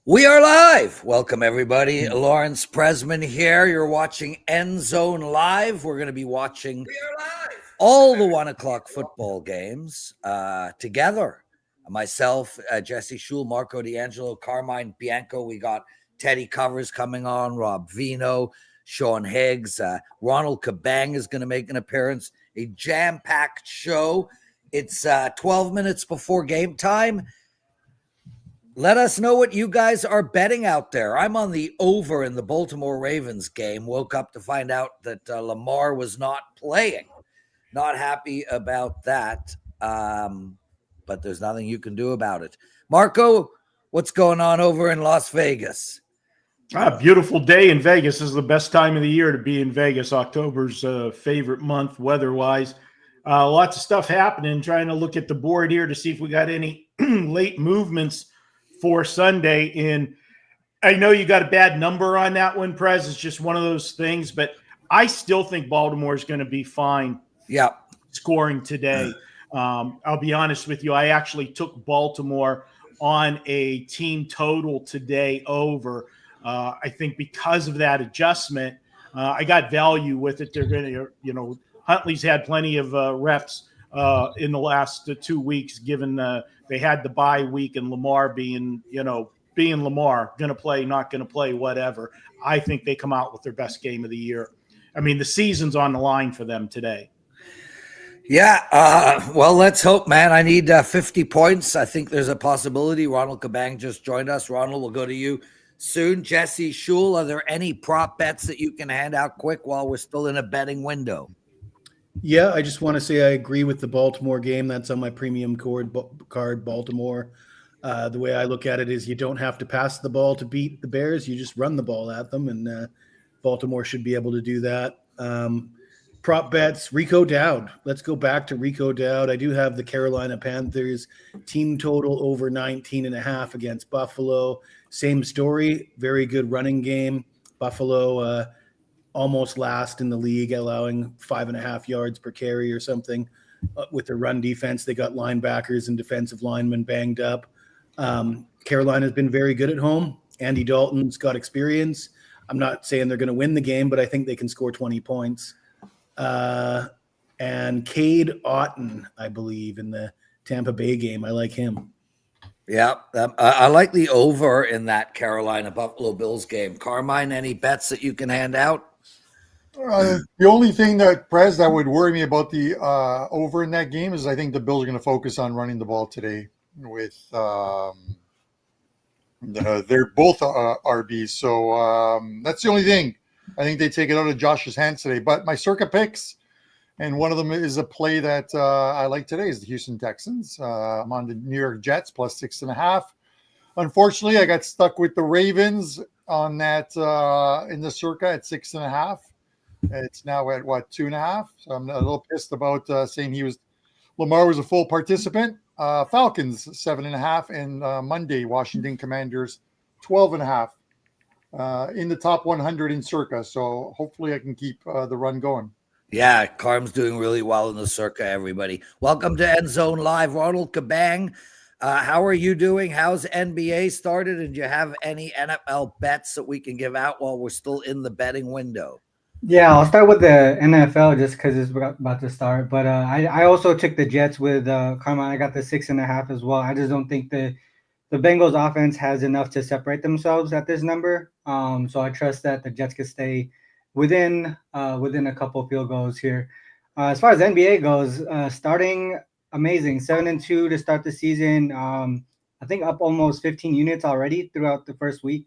We are live. Welcome, everybody. Lawrence Presman here. You're watching End Zone Live. We're going to be watching all the 1 o'clock football games together. Myself, Jesse Schul, Marco D'Angelo, Carmine Bianco. We got Teddy Covers coming on, Rob Vino, Sean Higgs. Ronald Kabang is going to make an appearance. A jam-packed show. It's 12 minutes before game time. Let us know what you guys are betting out there. I'm on the over in the Baltimore Ravens game. Woke up to find out that Lamar was not playing. Not happy about that, but there's nothing you can do about it. Marco, what's going on over in Las Vegas? Beautiful day in Vegas. This is the best time of the year to be in Vegas. October's favorite month weather-wise. Lots of stuff happening. Trying to look at the board here to see if we got any late movements for Sunday. And I know you got a bad number on that one, Prez. It's just one of those things, but I still think Baltimore is going to be fine scoring today. I'll be honest with you. I actually took Baltimore on a team total today over. I think because of that adjustment, I got value with it. They're going to, Huntley's had plenty of reps in the last 2 weeks, given they had the bye week and Lamar being Lamar, going to play, not going to play, whatever. I think they come out with their best game of the year. I mean, the season's on the line for them today. Yeah, well, let's hope, man. I need 50 points. I think there's a possibility. Ronald Kabang just joined us. Ronald, we'll go to you soon. Jesse Schul, are there any prop bets that you can hand out quick while we're still in a betting window? Yeah, I just want to say I agree with the Baltimore game. That's on my premium card, Baltimore. The way I look at it is you don't have to pass the ball to beat the Bears. You just run the ball at them, and Baltimore should be able to do that. Prop bets, Rico Dowd. Let's go back to Rico Dowd. I do have the Carolina Panthers team total over 19.5 against Buffalo. Same story, very good running game. Buffalo almost last in the league, allowing 5.5 yards per carry or something with their run defense. They got linebackers and defensive linemen banged up. Carolina's been very good at home. Andy Dalton's got experience. I'm not saying they're going to win the game, but I think they can score 20 points. And Cade Otton, I believe, in the Tampa Bay game. I like him. Yeah, I like the over in that Carolina Buffalo Bills game. Carmine, any bets that you can hand out? The only thing that would worry me about the over in that game is I think the Bills are going to focus on running the ball today with they're both RBs. So that's the only thing. I think they take it out of Josh's hands today. But my circa picks, and one of them is a play that I like today, is the Houston Texans. I'm on the New York Jets plus 6.5. Unfortunately, I got stuck with the Ravens on that in the circa at 6.5. It's now at 2.5. So I'm a little pissed about saying Lamar was a full participant. Falcons 7.5, and Monday Washington Commanders 12.5 in the top 100 in circa. So hopefully I can keep the run going. Yeah, Carm's doing really well in the circa, everybody. Welcome to End Zone Live. Ronald Kabang, how are you doing? How's NBA started? And do you have any NFL bets that we can give out while we're still in the betting window? Yeah, I'll start with the NFL just because it's about to start. But I also took the Jets with Carmine. I got the 6.5 as well. I just don't think the Bengals offense has enough to separate themselves at this number. So I trust that the Jets can stay within a couple field goals here. As far as NBA goes, starting amazing, 7-2 to start the season. I think up almost 15 units already throughout the first week.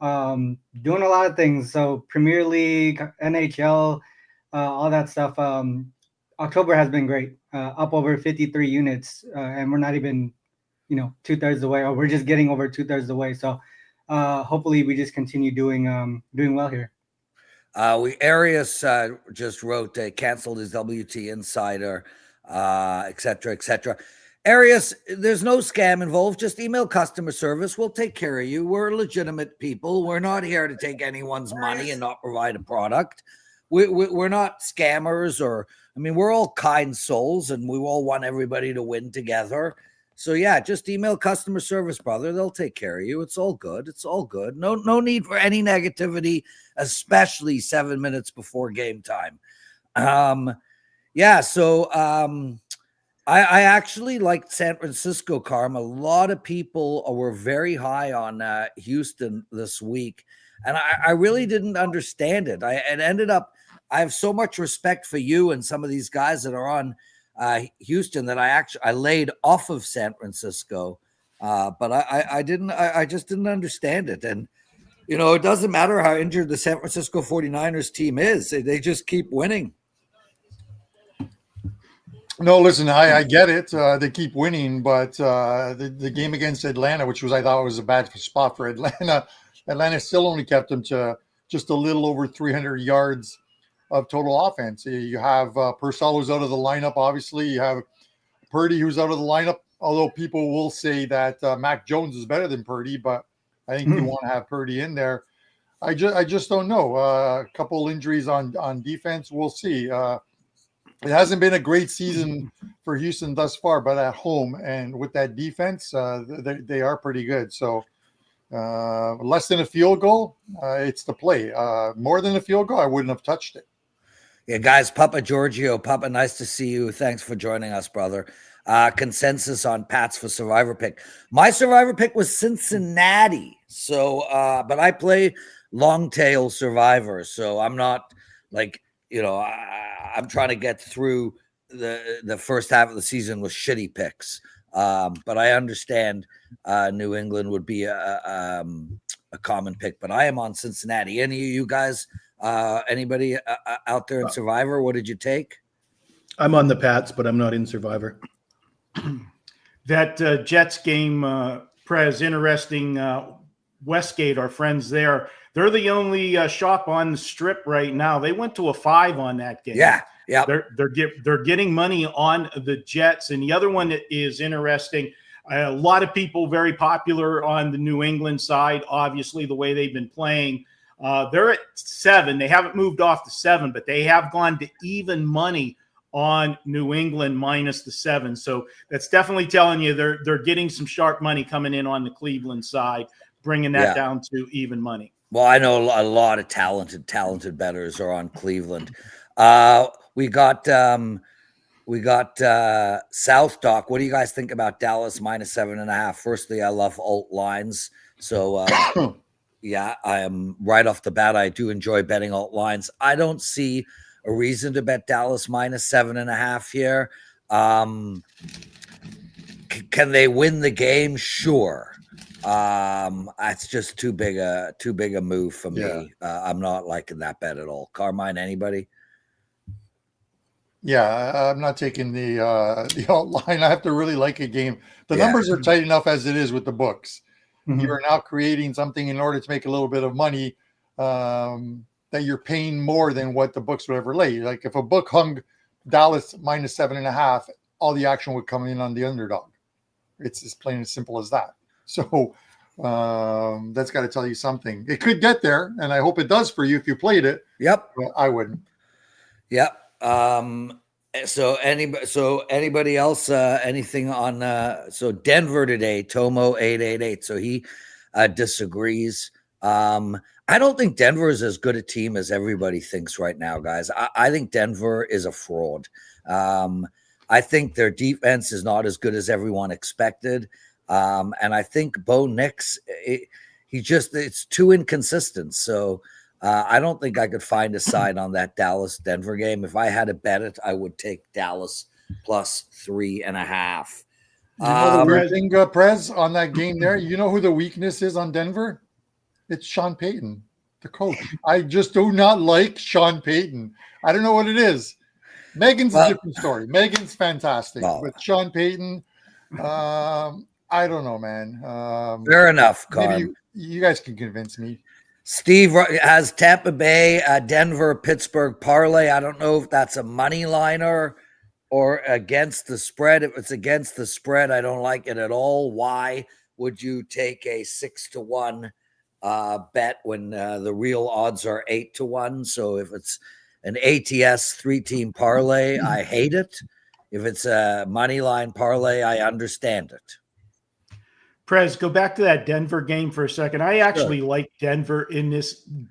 Doing a lot of things. So Premier League, NHL, all that stuff. October has been great. Up over 53 units, and we're not even, 2/3 of the way, or we're just getting over 2/3 of the way. So hopefully we just continue doing well here. Arias just wrote, canceled his WT Insider, et cetera, et cetera. Arias, there's no scam involved. Just email customer service. We'll take care of you. We're legitimate people. We're not here to take anyone's money and not provide a product. We're not scammers we're all kind souls, and we all want everybody to win together. So yeah, just email customer service, brother. They'll take care of you. It's all good. It's all good. No need for any negativity, especially 7 minutes before game time. Yeah. So I actually liked San Francisco, Carm. A lot of people were very high on Houston this week, and I really didn't understand it. It ended up. I have so much respect for you and some of these guys that are on Houston that I laid off of San Francisco, but I didn't. I just didn't understand it, and it doesn't matter how injured the San Francisco 49ers team is; they just keep winning. No, listen, I get it. They keep winning, but the game against Atlanta, which I thought was a bad spot for Atlanta still only kept them to just a little over 300 yards of total offense. You have Purcell who's out of the lineup, obviously. You have Purdy who's out of the lineup, although people will say that Mac Jones is better than Purdy, but I think you want to have Purdy in there. I just don't know. A couple injuries on defense. We'll see. It hasn't been a great season for Houston thus far, but at home and with that defense, they are pretty good. So less than a field goal, it's the play. More than a field goal, I wouldn't have touched it. Yeah, guys, Papa Giorgio. Papa, nice to see you. Thanks for joining us, brother. Consensus on Pats for Survivor pick. My Survivor pick was Cincinnati. So, but I play long tail Survivor. So I'm not like, I'm trying to get through the first half of the season with shitty picks. But I understand New England would be a common pick. But I am on Cincinnati. Any of you guys, anybody out there in Survivor, what did you take? I'm on the Pats, but I'm not in Survivor. That Jets game, Prez, interesting. Westgate, our friends there, they're the only shop on the strip right now. They went to a 5 on that game. Yeah. They're getting money on the Jets. And the other one that is interesting, a lot of people very popular on the New England side, obviously the way they've been playing. They're at 7. They haven't moved off the 7, but they have gone to even money on New England minus the 7. So that's definitely telling you they're getting some sharp money coming in on the Cleveland side, bringing that down to even money. Well, I know a lot of talented bettors are on Cleveland. We got South Dock. What do you guys think about Dallas minus 7.5? Firstly, I love alt lines. So yeah, I am right off the bat. I do enjoy betting alt lines. I don't see a reason to bet Dallas minus 7.5 here. Can they win the game? Sure. It's just too big a move for me. Yeah. I'm not liking that bet at all. Carmine, anybody? Yeah, I'm not taking the alt line. I have to really like a game. The numbers are tight enough as it is with the books. Mm-hmm. You are now creating something in order to make a little bit of money that you're paying more than what the books would ever lay. Like if a book hung Dallas minus 7.5, all the action would come in on the underdog. It's as plain and simple as that. So that's got to tell you something. It could get there, and I hope it does for you if you played it. Yep. But I wouldn't. Yep. So anybody else, anything on, so Denver today, Tomo 888. So he disagrees. I don't think Denver is as good a team as everybody thinks right now, guys. I think Denver is a fraud. I think their defense is not as good as everyone expected. And I think Bo Nix, it's too inconsistent. So I don't think I could find a side on that Dallas-Denver game. If I had to bet it, I would take Dallas plus 3.5. You know the weird thing, Prez, on that game there? You know who the weakness is on Denver? It's Sean Payton, the coach. I just do not like Sean Payton. I don't know what it is. Megan's a different story. Megan's fantastic. But Sean Payton, I don't know, man. Fair enough, Carm. Maybe you guys can convince me. Steve has Tampa Bay, Denver, Pittsburgh parlay. I don't know if that's a money liner or against the spread. If it's against the spread, I don't like it at all. Why would you take a 6-1 bet when the real odds are 8-1? So if it's an ATS 3-team parlay, I hate it. If it's a money line parlay, I understand it. Prez, go back to that Denver game for a second. I actually like Denver in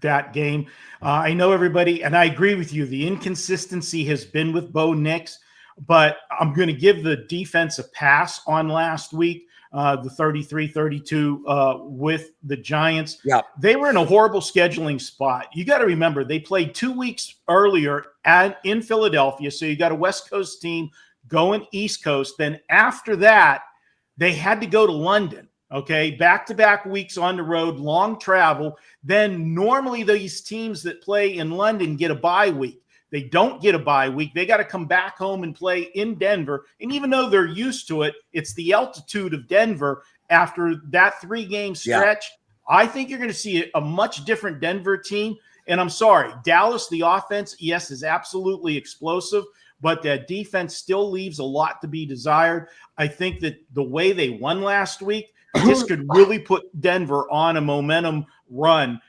that game. I know everybody, and I agree with you. The inconsistency has been with Bo Nix, but I'm going to give the defense a pass on last week, the 33-32 with the Giants. Yeah. They were in a horrible scheduling spot. You got to remember, they played 2 weeks earlier in Philadelphia, so you got a West Coast team going East Coast. Then after that, they had to go to London, okay? Back-to-back weeks on the road, long travel. Then normally these teams that play in London get a bye week. They don't get a bye week. They got to come back home and play in Denver. And even though they're used to it, it's the altitude of Denver after that 3-game stretch. Yeah. I think you're going to see a much different Denver team. And I'm sorry, Dallas, the offense, yes, is absolutely explosive, but that defense still leaves a lot to be desired. I think that the way they won last week, this could really put Denver on a momentum run,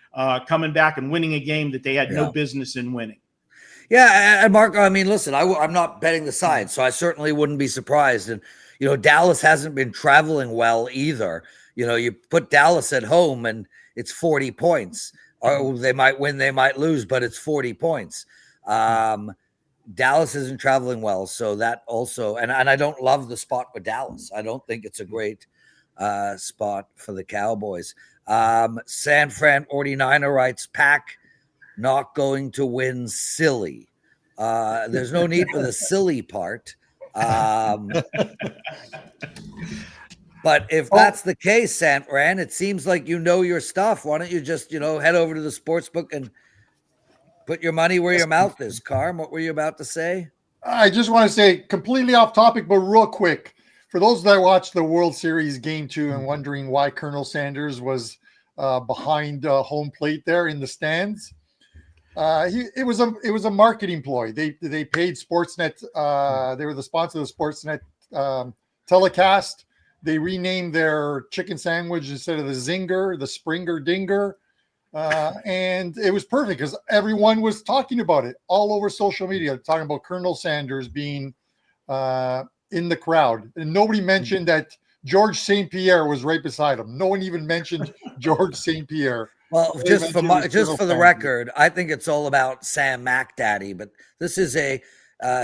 coming back and winning a game that they had no business in winning. Yeah, and Mark, I mean, listen, I'm not betting the side, so I certainly wouldn't be surprised. And, Dallas hasn't been traveling well either. You put Dallas at home and it's 40 points. Or they might win, they might lose, but it's 40 points. Dallas isn't traveling well, so that also, and I don't love the spot with Dallas. I don't think it's a great spot for the Cowboys. San Fran 49er writes, Pack not going to win silly. There's no need for the silly part. But if that's the case, San Fran, it seems like you know your stuff. Why don't you just, head over to the sports book and put your money where your mouth is. Carm, what were you about to say? I just want to say, completely off topic, but real quick, for those that watched the World Series Game 2 and wondering why Colonel Sanders was behind home plate there in the stands, it was a marketing ploy. They paid Sportsnet. They were the sponsor of the Sportsnet telecast. They renamed their chicken sandwich, instead of the Zinger, the Springer Dinger. And it was perfect because everyone was talking about it all over social media, talking about Colonel Sanders being in the crowd. And nobody mentioned that George St. Pierre was right beside him. No one even mentioned George St. Pierre. Well, just for the record, I think it's all about Sam McDaddy, but this is a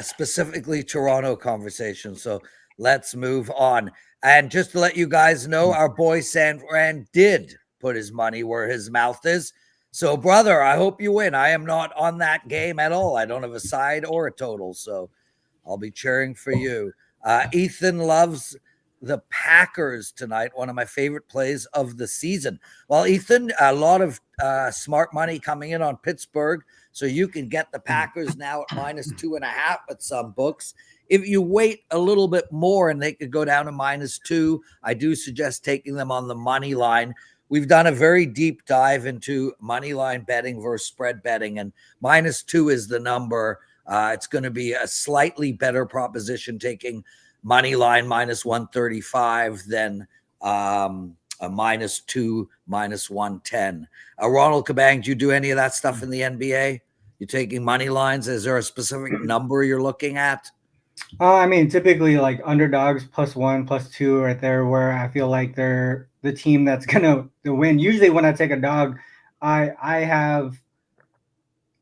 specifically Toronto conversation. So let's move on. And just to let you guys know, our boy San Fran did put his money where his mouth is. So, brother, I hope you win. I am not on that game at all. I don't have a side or a total, so I'll be cheering for you. Ethan loves the Packers tonight, one of my favorite plays of the season. Well, Ethan, a lot of smart money coming in on Pittsburgh, so you can get the Packers now at -2.5 at some books. If you wait a little bit more and they could go down to -2, I do suggest taking them on the money line. We've done a very deep dive into money line betting versus spread betting, and -2 is the number. It's going to be a slightly better proposition taking money line -135 than a -2, -110. Ronald Cabang, do you do any of that stuff in the NBA? You taking money lines? Is there a specific number you're looking at? I mean, typically like underdogs +1, +2 right there, where I feel like they're the team that's gonna win. Usually when I take a dog, I have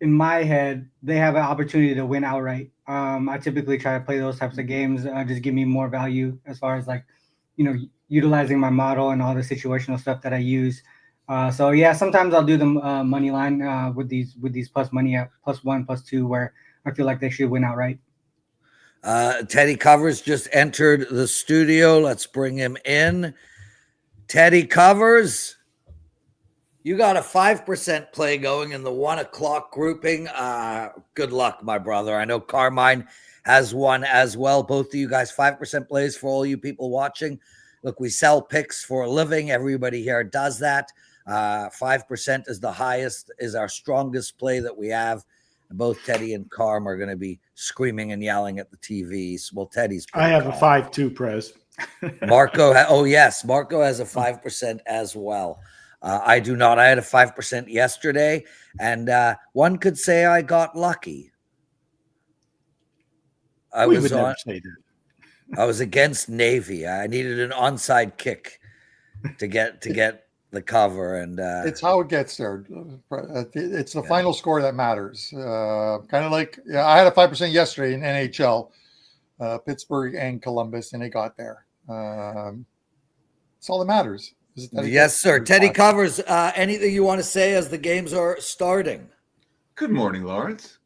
in my head they have an opportunity to win outright. I typically try to play those types of games, just give me more value as far as like, utilizing my model and all the situational stuff that I use. So yeah, sometimes I'll do the money line with these plus money at +1, +2, where I feel like they should win outright. Teddy Covers just entered the studio. Let's bring him in. Teddy Covers, you got a 5% play going in the 1 o'clock grouping. Good luck, my brother. I know Carmine has one as well. Both of you guys, 5% plays for all you people watching. Look, we sell picks for a living. Everybody here does that. 5% is the highest, is our strongest play that we have. Both Teddy and Carm are going to be screaming and yelling at the TVs. Well, Teddy's. I have a 5-2, Prez. Marco. Yes. Marco has a 5% as well. I do not. I had a 5% yesterday, and one could say I got lucky. I We was would never on. say that. I was against Navy. I needed an onside kick to get the cover, and It's how it gets there. It's the final score that matters. Kind of like I had a 5% yesterday in NHL, Pittsburgh and Columbus, and it got there. That's all that matters. Yes, sir. Teddy covers. Anything you want to say as the games are starting? Good morning, Lawrence.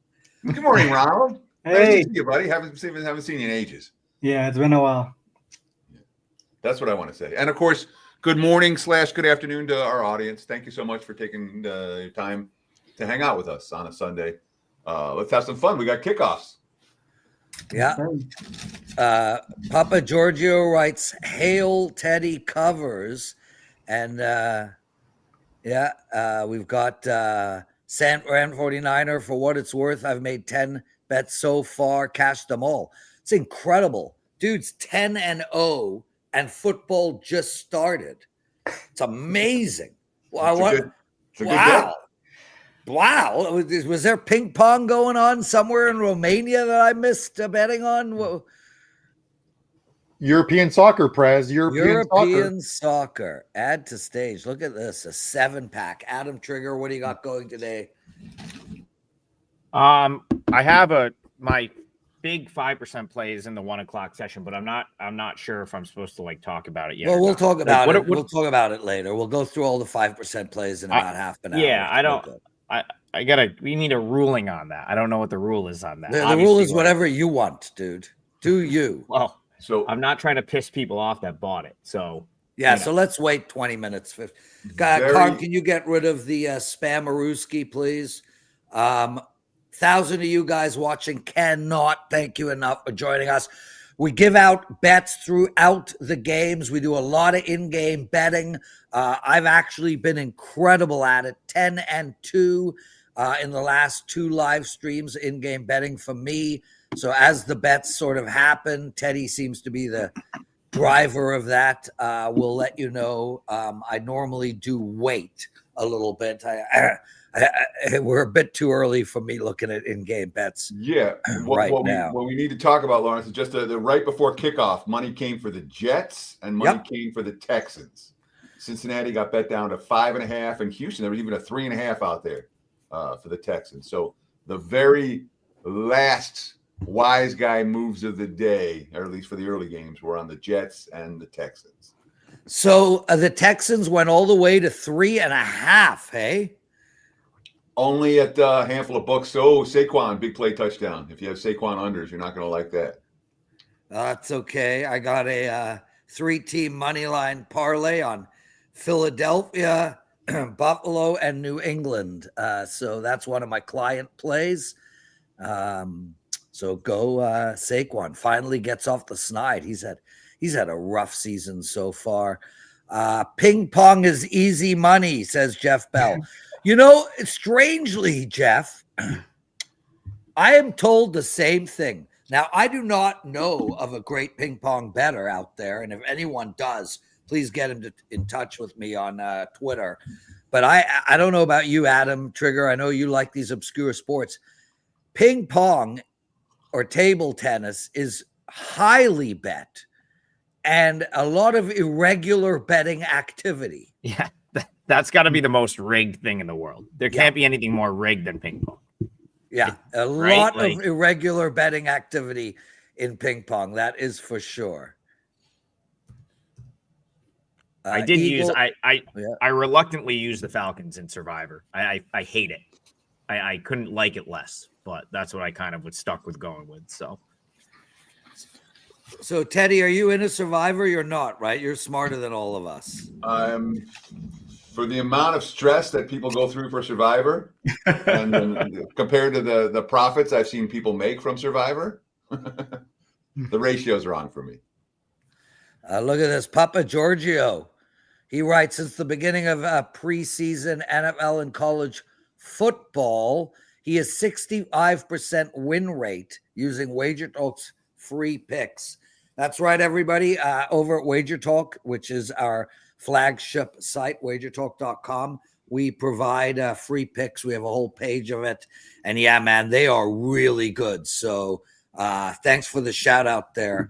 Good morning, Ronald. Nice Hey. to see you, buddy. Haven't seen you in ages. Yeah, it's been a while. That's what I want to say. And of course, good morning / good afternoon to our audience. Thank you so much for taking your time to hang out with us on a Sunday. Let's have some fun. We got kickoffs. Yeah. Papa Giorgio writes, "Hail Teddy covers," and we've got Sant Ran 49er. For what it's worth, I've made 10 bets so far, cashed them all. It's incredible, dude's 10-0, and football just started. It's amazing. It's a good Wow. Wow. Was there ping pong going on somewhere in Romania that I missed betting on? European soccer, Prez. European soccer. Add to stage. Look at this. A 7-pack. Adam Trigger, what do you got going today? I have my big 5% plays in the 1 o'clock session, but I'm not sure if I'm supposed to talk about it yet. Well, we'll talk about it. We'll talk about it later. We'll go through all the 5% plays in about half an hour. Yeah, we need a ruling on that. I don't know what the rule is on that. The rule is whatever you want, dude. Do you? Well, so I'm not trying to piss people off that bought it. So yeah, so let's wait 20 minutes. Carm, can you get rid of the spammerooski, please? 1,000 of you guys watching cannot thank you enough for joining us. We give out bets throughout the games. We do a lot of in-game betting. I've actually been incredible at it. 10-2 in the last 2 live streams, in-game betting for me. So as the bets sort of happen, Teddy seems to be the driver of that. We'll let you know. I normally do wait a little bit. We're a bit too early for me looking at in-game bets. Yeah, what we need to talk about, Lawrence, is just the right before kickoff, money came for the Jets and money came for the Texans. Cincinnati got bet down to 5.5, and Houston, there was even a 3.5 out there for the Texans. So the very last wise guy moves of the day, or at least for the early games, were on the Jets and the Texans. So the Texans went all the way to 3.5, hey? Only at a handful of books. So Saquon, big play touchdown. If you have Saquon unders, you're not going to like that. That's okay. I got a 3-team money line parlay on Philadelphia, Buffalo, and New England. So that's one of my client plays. So go Saquon. Finally gets off the snide. He's had a rough season so far. Ping pong is easy money, says Jeff Bell. You know, strangely, Jeff, I am told the same thing. Now, I do not know of a great ping pong bettor out there, and if anyone does, please get him in touch with me on Twitter. But I don't know about you, Adam Trigger. I know you like these obscure sports. Ping pong or table tennis is highly bet and a lot of irregular betting activity. Yeah. That's got to be the most rigged thing in the world. There can't be anything more rigged than ping pong. Yeah, a lot of irregular betting activity in ping pong. That is for sure. I reluctantly use the Falcons in Survivor. I hate it. I couldn't like it less, but that's what I kind of was stuck with going with. So Teddy, are you in a Survivor? You're not, right? You're smarter than all of us. For the amount of stress that people go through for Survivor, and compared to the profits I've seen people make from Survivor, the ratios are on for me. Look at this, Papa Giorgio. He writes, since the beginning of preseason NFL and college football, he has 65% win rate using WagerTalk's free picks. That's right, everybody. Over at WagerTalk, which is our flagship site, wagertalk.com, we provide free picks. We have a whole page of it. And yeah, man, they are really good. So Thanks for the shout out there,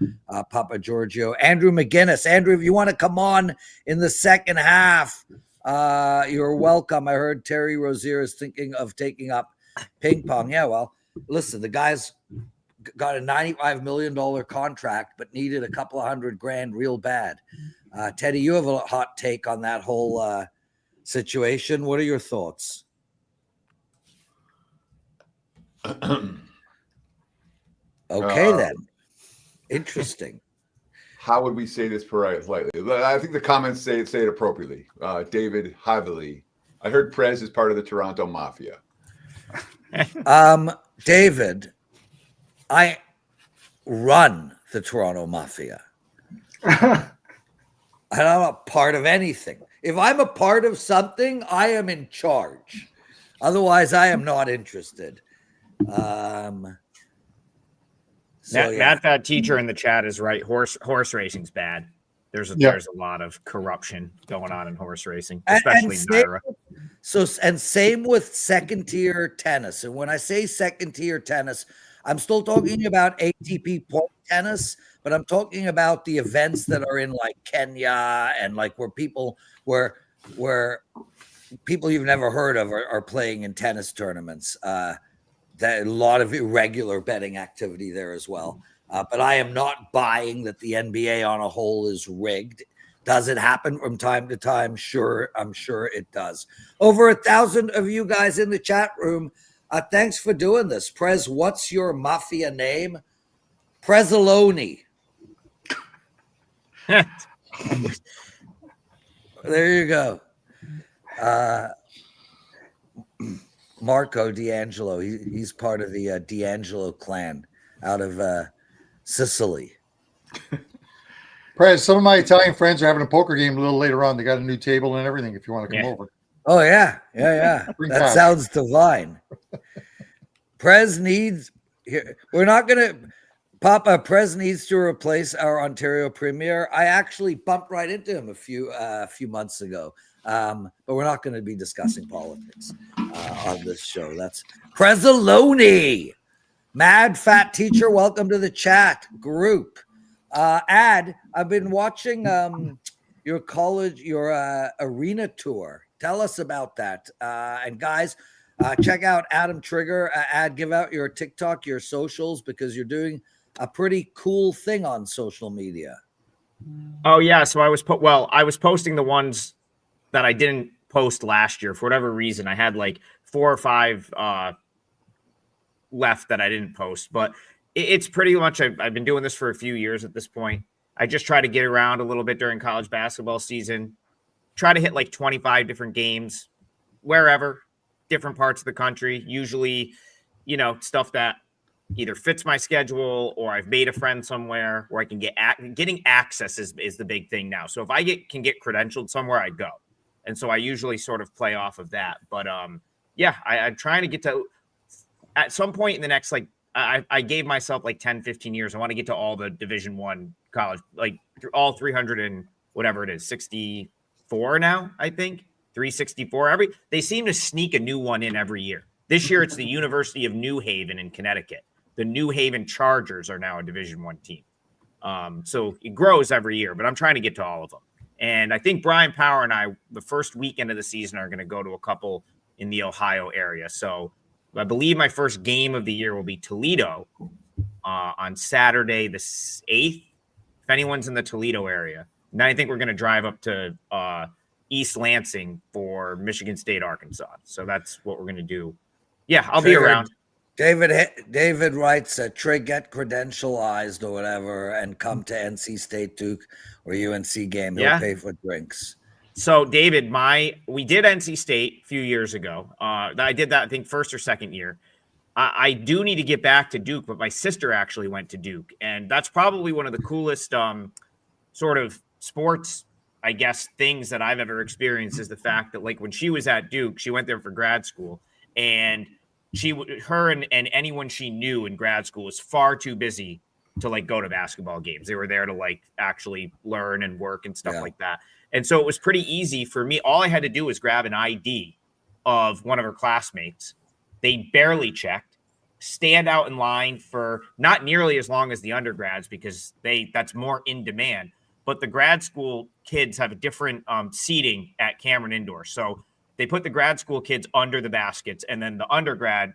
Papa Giorgio. Andrew McGinnis. Andrew, if you want to come on in the second half, you're welcome. I heard Terry Rozier is thinking of taking up ping pong. Yeah, well, listen, the guy's got a $95 million contract, but needed a couple of $100,000 real bad. Teddy, you have a hot take on that whole situation. What are your thoughts? Okay, then. Interesting. How would we say this politely? I think the comments say it appropriately. David Havili. I heard Prez is part of the Toronto Mafia. David, I run the Toronto Mafia. And I'm not part of anything. If I'm a part of something, I am in charge. Otherwise, I am not interested. Matt, that teacher in the chat is right. Horse racing's bad. There's a lot of corruption going on in horse racing, especially in Naira. And same with second tier tennis. And when I say second tier tennis, I'm still talking about ATP point tennis, but I'm talking about the events that are in like Kenya and like where people you've never heard of are playing in tennis tournaments. That a lot of irregular betting activity there as well. But I am not buying that the NBA on a whole is rigged. Does it happen from time to time? Sure, I'm sure it does. Over 1,000 of you guys in the chat room. Thanks for doing this. Prez, what's your mafia name? Prezaloni. There you go. Marco D'Angelo. He's part of the D'Angelo clan out of Sicily. Prez, some of my Italian friends are having a poker game a little later on. They got a new table and everything if you want to come over. Oh, yeah. That sounds divine. Prez needs – we're not going to – Papa, Prez needs to replace our Ontario Premier. I actually bumped right into him a few months ago. But we're not going to be discussing politics on this show. That's Prezaloni. Mad Fat Teacher, welcome to the chat group. I've been watching your arena tour. Tell us about that. And guys, check out Adam Trigger. Give out your TikTok, your socials, because you're doing a pretty cool thing on social media. Oh, yeah. So I was posting the ones that I didn't post last year for whatever reason. I had like 4 or 5 left that I didn't post, but it's pretty much, I've been doing this for a few years at this point. I just try to get around a little bit during college basketball season, try to hit like 25 different games, wherever, different parts of the country, usually, stuff that either fits my schedule or I've made a friend somewhere where I can getting access is the big thing now. So if I can get credentialed somewhere, I go. And so I usually sort of play off of that. But I'm trying to get to at some point in the next, like I gave myself like 10, 15 years. I want to get to all the Division I college, like all 300 and whatever it is, 64 now, I think 364. They seem to sneak a new one in every year. This year, it's the University of New Haven in Connecticut. The New Haven Chargers are now a Division I team. So it grows every year, but I'm trying to get to all of them. And I think Brian Power and I, the first weekend of the season, are going to go to a couple in the Ohio area. So I believe my first game of the year will be Toledo on Saturday the 8th, if anyone's in the Toledo area. And then I think we're going to drive up to East Lansing for Michigan State, Arkansas. So that's what we're going to do. Yeah, I'll be around. David writes, Trey, get credentialized or whatever and come to NC State, Duke, or UNC game. He'll pay for drinks. So, David, we did NC State a few years ago. I did that, I think, first or second year. I do need to get back to Duke, but my sister actually went to Duke. And that's probably one of the coolest sort of sports, I guess, things that I've ever experienced is the fact that, like, when she was at Duke, she went there for grad school. And her and anyone she knew in grad school was far too busy to like go to basketball games. They were there to like actually learn and work and stuff like that. And so it was pretty easy for me. All I had to do was grab an ID of one of her classmates. They barely checked. stand out in line for not nearly as long as the undergrads because that's more in demand. But the grad school kids have a different seating at Cameron Indoor. So they put the grad school kids under the baskets, and then the undergrad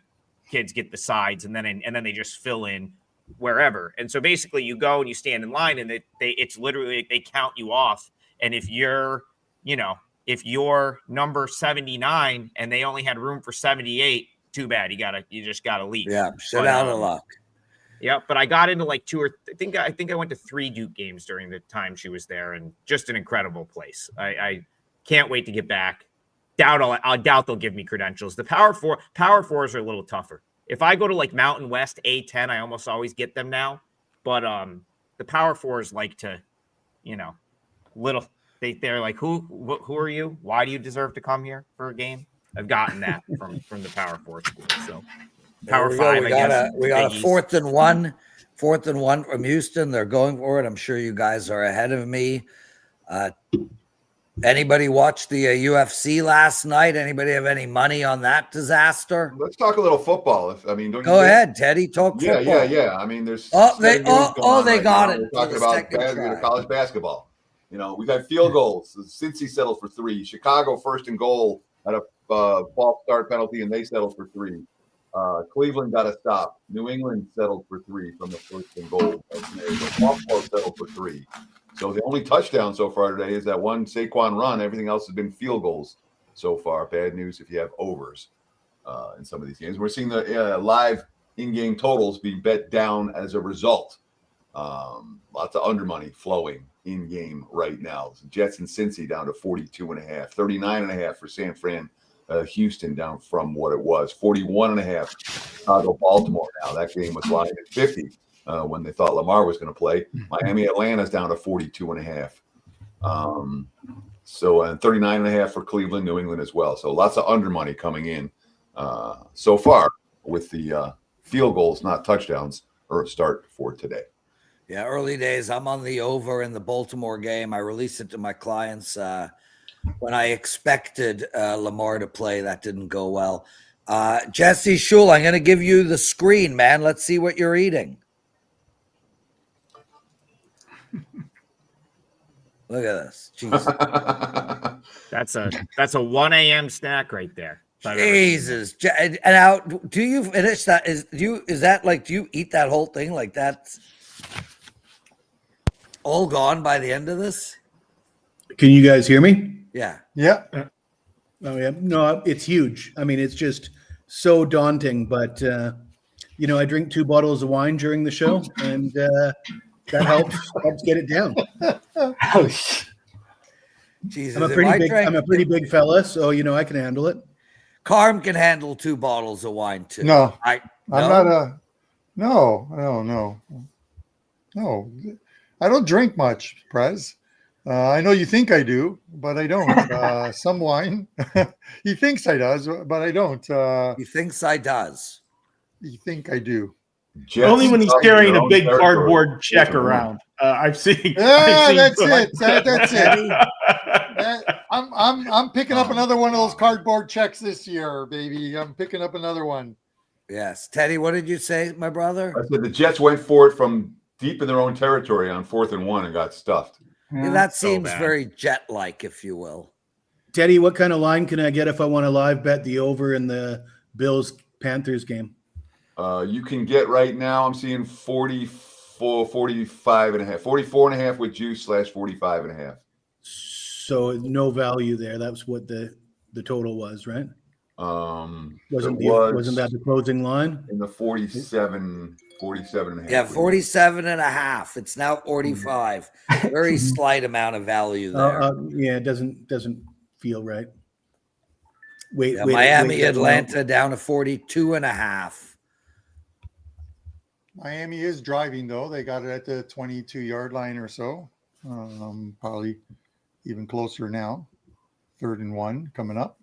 kids get the sides, and then they just fill in wherever. And so basically you go and you stand in line, and it's literally, they count you off. And if you're number 79 and they only had room for 78, too bad. You just gotta leave. Yeah, shit out of luck. Yeah, but I got into like I think I went to 3 Duke games during the time she was there, and just an incredible place. I can't wait to get back. I doubt they'll give me credentials. The Power Fours are a little tougher. If I go to like Mountain West A10, I almost always get them now. But the Power Fours like to, they're like, who are you? Why do you deserve to come here for a game? I've gotten that from the Power Four school. So Power Five, we got a 4th and 1 from Houston. They're going for it. I'm sure you guys are ahead of me. Anybody watch the UFC last night? Anybody have any money on that disaster? Let's talk a little football. Go ahead, Teddy. Talk football. Yeah. I mean, there's they got it. We're talking about college basketball. We've had field goals. Cincy settled for 3. Chicago first and goal had a false start penalty, and they settled for 3. Cleveland got a stop. New England settled for 3 from the first and goal. Buffalo settled for 3. So the only touchdown so far today is that one Saquon run. Everything else has been field goals so far. Bad news if you have overs in some of these games. We're seeing the live in-game totals being bet down as a result. Lots of under money flowing in-game right now. Jets and Cincy down to 42.5, 39.5 for San Fran. Houston down from what it was, 41.5. Chicago, Baltimore now. That game was lying at 50 when they thought Lamar was going to play. Miami, Atlanta's down to 42.5. So 39.5 for Cleveland, New England as well. So lots of under money coming in so far with the field goals, not touchdowns, or start for today. Yeah, early days. I'm on the over in the Baltimore game. I released it to my clients when I expected Lamar to play. That didn't go well. Jesse Schul, I'm going to give you the screen, man. Let's see what you're eating. Look at this. Jesus. That's a 1 a.m. snack right there. Jesus. And now, do you finish that? Do you eat that whole thing like that's all gone by the end of this? Can you guys hear me? Yeah. Yeah. Oh yeah. No, it's huge. I mean, it's just so daunting, but I drink 2 bottles of wine during the show, and that helps get it down. Jesus, I'm a pretty big fella, so I can handle it. Carm can handle 2 bottles of wine too. No, I'm not a. No. I don't drink much, Prez. I know you think I do, but I don't. Some wine. He thinks I does, but I don't. He thinks I does. You think I do. Only when he's carrying a big cardboard check around. I've seen. That's it. That's it. I'm picking up another one of those cardboard checks this year, baby. I'm picking up another one. Yes, Teddy. What did you say, my brother? I said the Jets went for it from deep in their own territory on 4th and 1 and got stuffed. Yeah, that seems very Jet-like, if you will. Teddy, what kind of line can I get if I want to live bet the over in the Bills-Panthers game? You can get right now, I'm seeing 44.5 with juice /45.5. So no value there. That's what the total was, right? Wasn't that the closing line? In the 47 and a half. Yeah, 47.5. It's now 45. Very slight amount of value there. Yeah, it doesn't feel right. Wait, Miami, Atlanta down to 42.5. Miami is driving, though. They got it at the 22-yard line or so. Probably even closer now. 3rd and 1 coming up.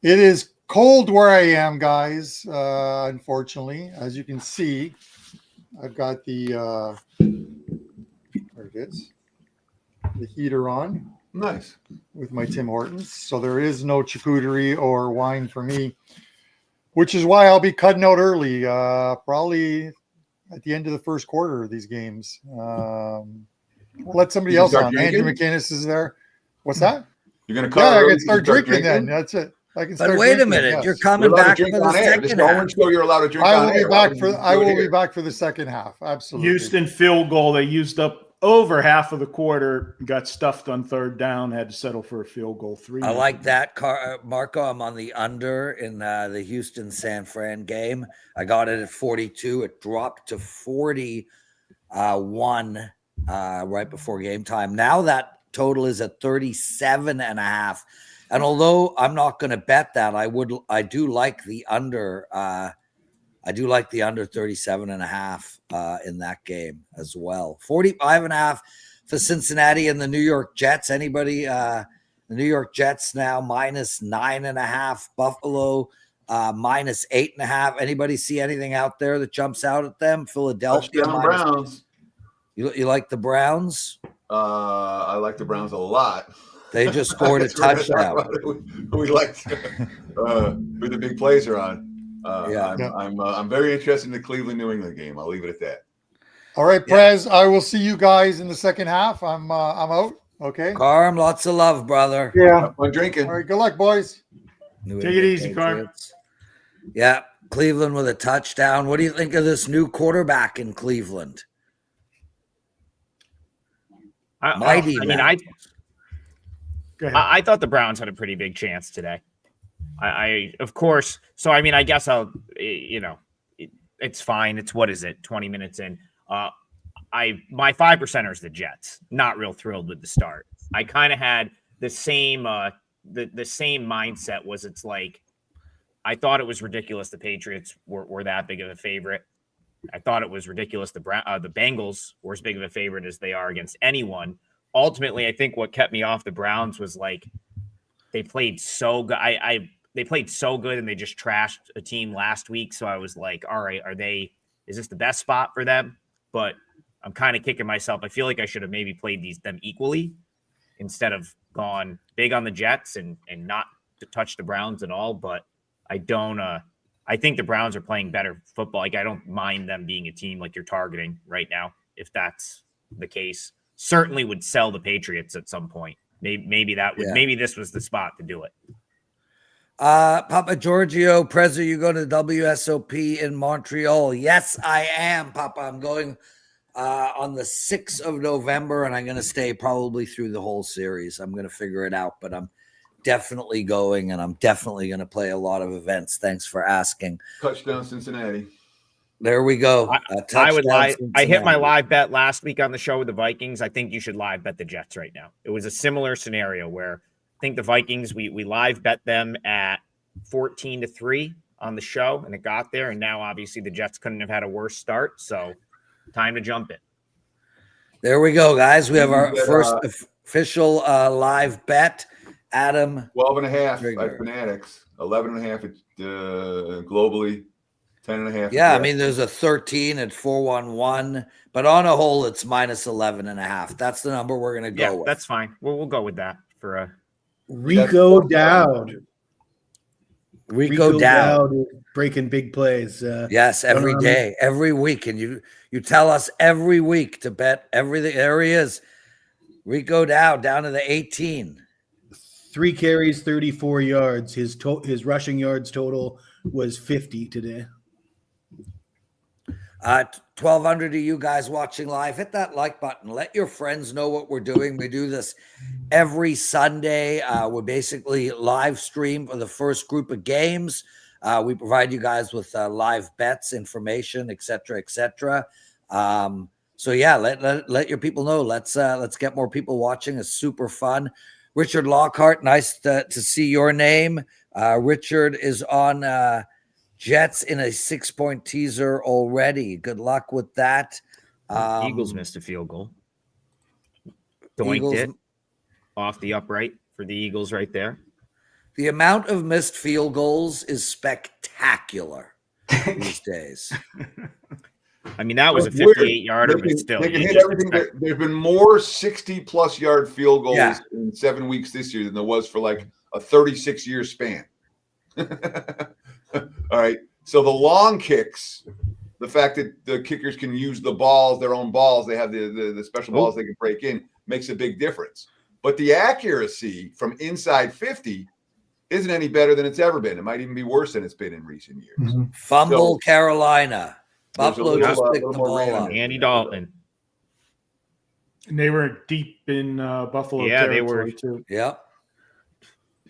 It is cold where I am, guys. Unfortunately, as you can see, I've got the there it is, the heater on. Nice. With my Tim Hortons, so there is no charcuterie or wine for me. which is why I'll be cutting out early, probably at the end of the first quarter of these games. Let somebody else on. Drinking? Andrew McInnes is there. What's that? You're going to cut Yeah, I early can start drinking then. That's it. I can start But wait a drinking, minute, yes. you're coming back for the second Just half. go and show you're allowed to drink I on will be air. back for. I will be back for the second half. Absolutely. Houston field goal. They used up over half of the quarter, got stuffed on third down, had to settle for a field goal. 3. I like that, Marco. I'm on the under in the Houston-San Fran game. I got it at 42. It dropped to 41 right before game time. Now that total is at 37.5. And although I'm not going to bet that, I do like the under. I do like the under 37.5 in that game as well. 45.5 for Cincinnati and the New York Jets. Anybody? The New York Jets now minus 9.5. Buffalo minus 8.5. Anybody see anything out there that jumps out at them? Philadelphia Browns. You like the Browns? I like the Browns a lot. They just scored a touchdown. We like who the big plays are on. I'm very interested in the Cleveland New England game. I'll leave it at that. All right, Prez. I will see you guys in the second half. I'm out. Okay. Carm, lots of love, brother. Yeah. I'm drinking. All right. Good luck, boys. Take it easy, Carm. Yeah, Cleveland with a touchdown. What do you think of this new quarterback in Cleveland? I thought the Browns had a pretty big chance today. Of course. So, I guess it's fine. It's, what is it? 20 minutes in. My 5%er is the Jets. Not real thrilled with the start. I kind of had the same, the same mindset was it's like, I thought it was ridiculous the Patriots were that big of a favorite. I thought it was ridiculous the Bengals were as big of a favorite as they are against anyone. Ultimately, I think what kept me off the Browns was like they played so good. They played so good and they just trashed a team last week. So I was like, all right, is this the best spot for them? But I'm kind of kicking myself. I feel like I should have maybe played them equally instead of gone big on the Jets and not to touch the Browns at all. But I don't. I think the Browns are playing better football. Like, I don't mind them being a team like you're targeting right now. If that's the case, certainly would sell the Patriots at some point. Maybe this was the spot to do it. Papa Giorgio, Prez, are you going to WSOP in Montreal? Yes, I am, Papa. I'm going on the 6th of November, and I'm going to stay probably through the whole series. I'm going to figure it out, but I'm definitely going, and I'm definitely going to play a lot of events. Thanks for asking. Touchdown Cincinnati. There we go. I would lie. I hit my live bet last week on the show with the Vikings. I think you should live bet the Jets right now. It was a similar scenario where I think the Vikings, we live bet them at 14-3 on the show, and it got there. And now obviously the Jets couldn't have had a worse start. So time to jump it. There we go, guys. We have our first official live bet. Adam, 12.5 at Fanatics, 11.5 at globally, 10.5. Yeah, I mean, there's a 13 at 411, but on a whole, it's minus 11.5. That's the number we're going to go with. That's fine. We'll go with that for a Rico Dowd. Rico Dowd breaking big plays. Yes, every day, every week, and you tell us every week to bet everything. There he is, Rico Dowd down to the 18. 3 carries, 34 yards. His rushing yards total was 50 today. 1,200 of you guys watching live, hit that like button. Let your friends know what we're doing. We do this every Sunday. We basically live stream for the first group of games. We provide you guys with live bets, information, etc., etc. So yeah, let your people know. Let's get more people watching. It's super fun. Richard Lockhart, nice to see your name. Richard is on Jets in a 6-point teaser already. Good luck with that. Eagles missed a field goal. Doinked it off the upright for the Eagles right there. The amount of missed field goals is spectacular these days. I mean, that was a 58-yarder, but still. They can hit everything. There's been more 60-plus yard field goals in 7 weeks this year than there was for like a 36-year span. All right. So the long kicks, the fact that the kickers can use the balls, their own balls, they have the special balls they can break in, makes a big difference. But the accuracy from inside 50 isn't any better than it's ever been. It might even be worse than it's been in recent years. Mm-hmm. Fumble, so, Carolina. Buffalo just picked the ball up. Andy Dalton. And they were deep in Buffalo territory, too. Yep.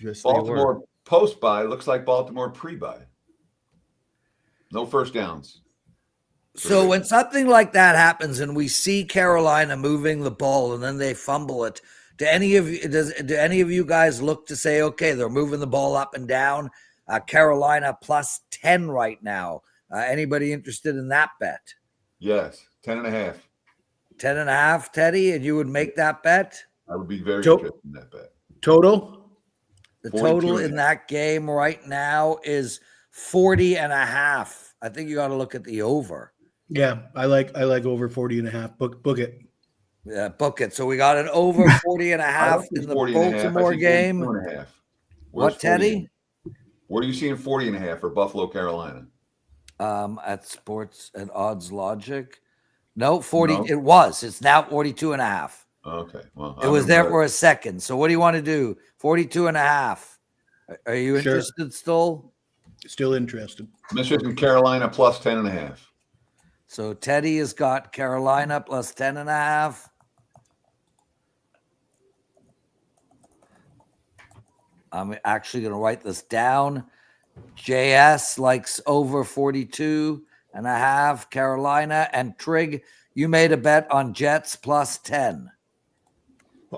Yes, Baltimore post-buy looks like Baltimore pre-buy. No first downs. So when something like that happens and we see Carolina moving the ball and then they fumble it, do any of you guys look to say, okay, they're moving the ball up and down? Carolina plus 10 right now. Anybody interested in that bet? Yes, 10.5. 10.5, Teddy, and you would make that bet? I would be very interested in that bet. Total? The total in that game right now is 40.5. I think you got to look at the over. Yeah, I like over 40.5. Book it. Yeah, book it. So we got an over 40.5 in the Baltimore game. What, Teddy? Where are you seeing 40.5 for Buffalo, Carolina? At Sports and Odds Logic. No, 40. No. It was. It's now 42.5. Okay. Well, it was there for a second. So what do you want to do? 42.5. Are you interested still? Still interested. I'm interested in Carolina plus 10.5. So Teddy has got Carolina plus 10.5. I'm actually going to write this down. JS likes over 42.5. Carolina and Trig, you made a bet on Jets plus 10.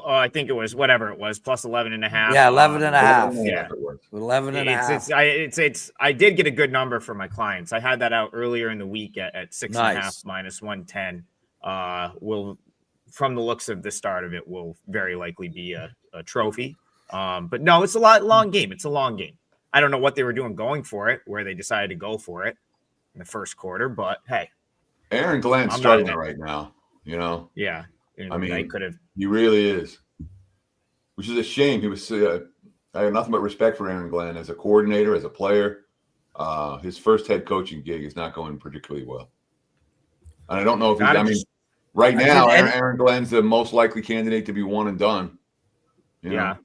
I think it was whatever it was, plus 11.5. Yeah, 11.5. Yeah, 11.5. I did get a good number for my clients. I had that out earlier in the week at 6.5 minus 110. Will, from the looks of the start of it, will very likely be a trophy. But no, it's a long game. It's a long game. I don't know what they were doing going for it, where they decided to go for it in the first quarter, but hey. Aaron Glenn's struggling right now, Yeah. I mean, he really is, which is a shame. He was. I have nothing but respect for Aaron Glenn as a coordinator, as a player. His first head coaching gig is not going particularly well, and I don't know if he's. Right now, Aaron Glenn's the most likely candidate to be one and done. The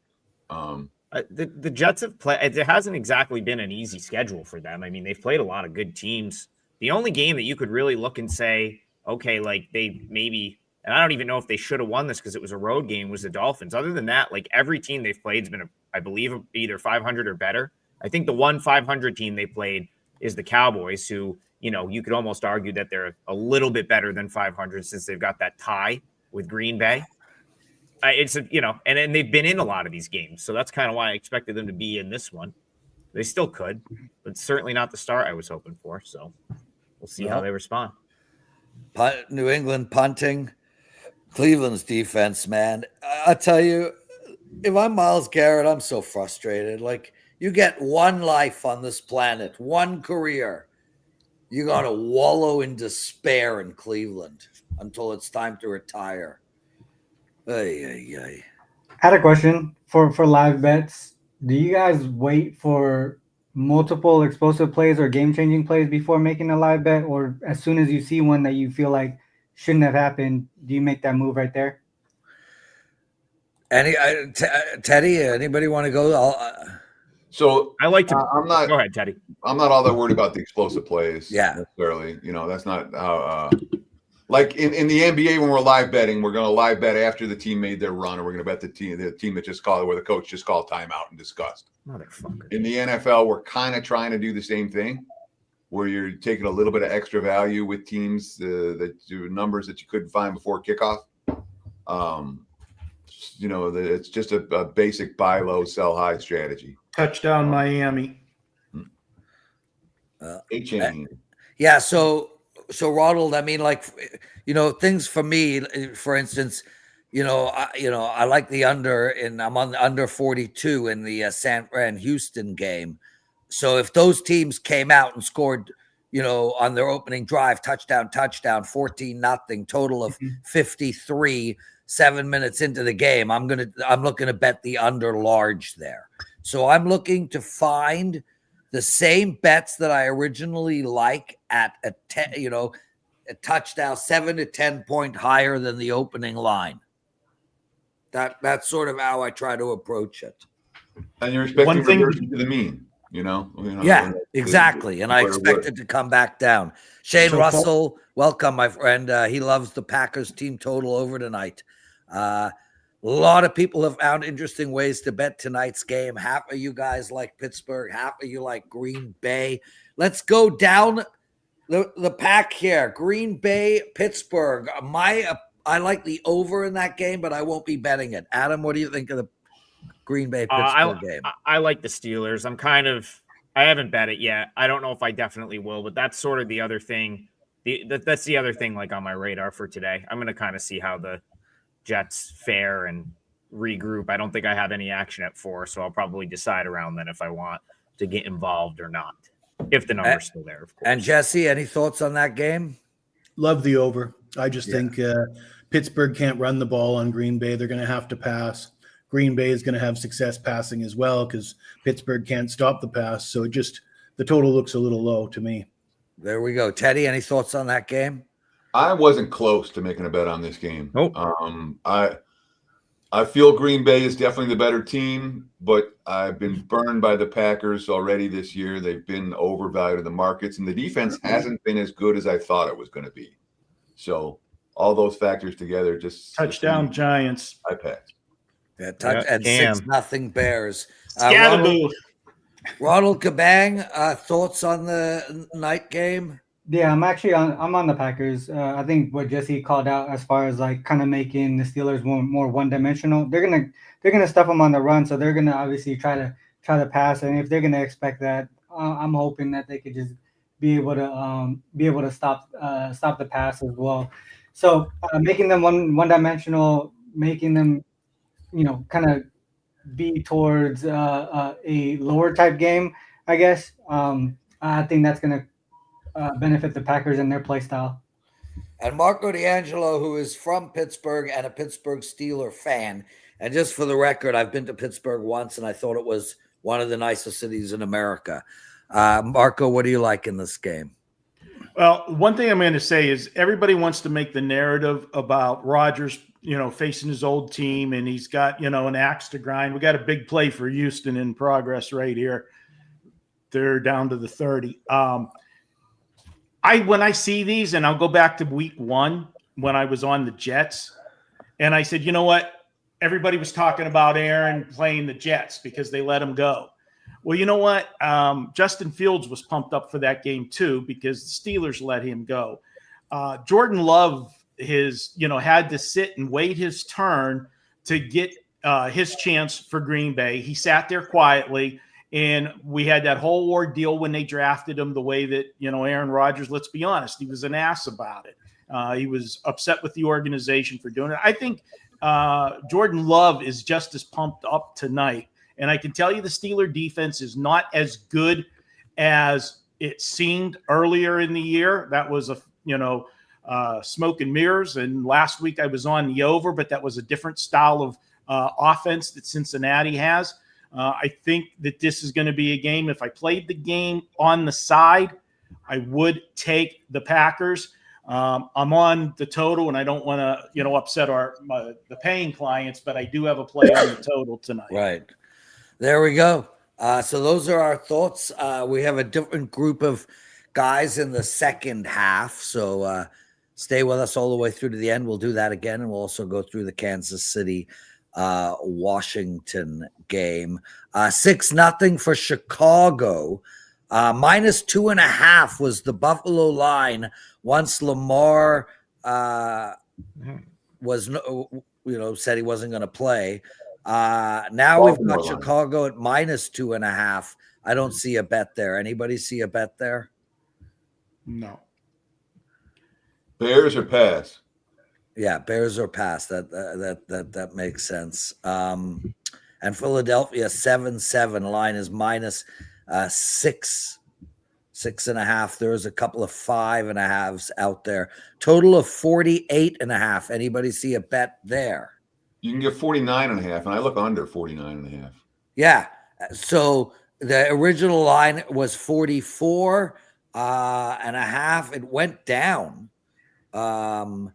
Jets have played. It hasn't exactly been an easy schedule for them. I mean, they've played a lot of good teams. The only game that you could really look and say, okay, like they maybe. And I don't even know if they should have won this because it was a road game, was the Dolphins. Other than that, like every team they've played has been, I believe, either 500 or better. I think the one 500 team they played is the Cowboys, who, you could almost argue that they're a little bit better than 500 since they've got that tie with Green Bay. And they've been in a lot of these games. So that's kind of why I expected them to be in this one. They still could, but certainly not the start I was hoping for. So we'll see how they respond. New England punting. Cleveland's defense, man. I tell you, if I'm Myles Garrett, I'm so frustrated. Like, you get one life on this planet, one career. You're going to wallow in despair in Cleveland until it's time to retire. I had a question for live bets. Do you guys wait for multiple explosive plays or game-changing plays before making a live bet? Or as soon as you see one that you feel like shouldn't have happened, do you make that move right there? Teddy, anybody want to go? So I like to. I'm not. Go ahead, Teddy. I'm not all that worried about the explosive plays. Yeah, necessarily. That's not how. Like in the NBA, when we're live betting, we're going to live bet after the team made their run, or we're going to bet the team that just called, where the coach just called timeout and discussed. Motherfucker. In the NFL, we're kind of trying to do the same thing, where you're taking a little bit of extra value with teams that do numbers that you couldn't find before kickoff. It's just a basic buy low, sell high strategy. Touchdown Miami. Yeah. So Ronald, I mean, like, things for me, for instance, I like the under, and I'm on the under 42 in the San Fran Houston game. So if those teams came out and scored, on their opening drive, touchdown, 14-0, total of 53, 7 minutes into the game, I'm looking to bet the under large there. So I'm looking to find the same bets that I originally like at a touchdown, 7 to 10 point higher than the opening line. That's sort of how I try to approach it. And you're expecting reversion to the mean, Yeah, exactly. And I expect it to come back down. Shane Russell, welcome, my friend. He loves the Packers team total over tonight. A lot of people have found interesting ways to bet tonight's game. Half of you guys like Pittsburgh, half of you like Green Bay. Let's go down the pack here. Green Bay, Pittsburgh. I like the over in that game, but I won't be betting it. Adam, what do you think of the Green Bay Pittsburgh game? I like the Steelers. I haven't bet it yet. I don't know if I definitely will, but that's sort of the other thing. That's the other thing like on my radar for today. I'm going to kind of see how the Jets fare and regroup. I don't think I have any action at 4, so I'll probably decide around then if I want to get involved or not, if the number's still there, of course. And Jesse, any thoughts on that game? Love the over. I just think Pittsburgh can't run the ball on Green Bay. They're going to have to pass. Green Bay is going to have success passing as well because Pittsburgh can't stop the pass. So the total looks a little low to me. There we go. Teddy, any thoughts on that game? I wasn't close to making a bet on this game. Nope. I feel Green Bay is definitely the better team, but I've been burned by the Packers already this year. They've been overvalued in the markets, and the defense hasn't been as good as I thought it was going to be. So all those factors together, just touchdown Giants. I passed. Yeah, and 6-0 Bears. Ronald Kabang, thoughts on the night game? Yeah, I'm on the Packers. I think what Jesse called out as far as like kind of making the Steelers more one-dimensional. They're gonna stuff them on the run, so they're gonna obviously try to pass. And if they're gonna expect that, I'm hoping that they could just be able to stop the pass as well. So making them one-dimensional, making them kind of be towards a lower type game, I guess. I think that's going to benefit the Packers and their play style. And Marco D'Angelo, who is from Pittsburgh and a Pittsburgh Steeler fan. And just for the record, I've been to Pittsburgh once, and I thought it was one of the nicest cities in America. Marco, what do you like in this game? Well, one thing I'm going to say is everybody wants to make the narrative about Rodgers, facing his old team, and he's got, an axe to grind. We got a big play for Houston in progress right here. They're down to the 30. When I see these, and I'll go back to week 1 when I was on the Jets, and I said, you know what? Everybody was talking about Aaron playing the Jets because they let him go. Well, you know what? Justin Fields was pumped up for that game too because the Steelers let him go. Jordan Love had to sit and wait his turn to get his chance for Green Bay. He sat there quietly, and we had that whole ordeal when they drafted him the way that, Aaron Rodgers, let's be honest, he was an ass about it. He was upset with the organization for doing it. I think Jordan Love is just as pumped up tonight. And I can tell you the Steeler defense is not as good as it seemed earlier in the year. That was smoke and mirrors. And last week I was on the over, but that was a different style of offense that Cincinnati has. I think that this is going to be a game. If I played the game on the side, I would take the Packers. I'm on the total, and I don't want to, upset the paying clients, but I do have a play on the total tonight. Right. There we go. So those are our thoughts. We have a different group of guys in the second half. So stay with us all the way through to the end. We'll do that again. And we'll also go through the Kansas City Washington game. 6-0 for Chicago. -2.5 was the Buffalo line once Lamar was said he wasn't going to play. Now we've got Chicago at -2.5. I don't see a bet there. Anybody see a bet there? No. Bears or pass? Yeah, Bears or pass. That makes sense. And Philadelphia 7-7 line is -6.5. There's a couple of 5.5s out there. Total of 48.5. Anybody see a bet there? You can get 49.5, and I look under 49.5. Yeah. So The original line was 44 and a half. It went down. So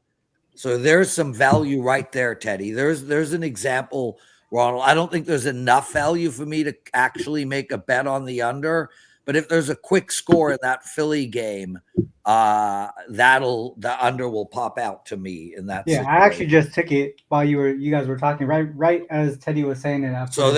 there's some value right there, Teddy. There's an example, Ronald. I don't think there's enough value for me to actually make a bet on the under. But if there's a quick score in that Philly game, the under will pop out to me in that. Yeah, situation. I actually just took it while you guys were talking, right as Teddy was saying it. So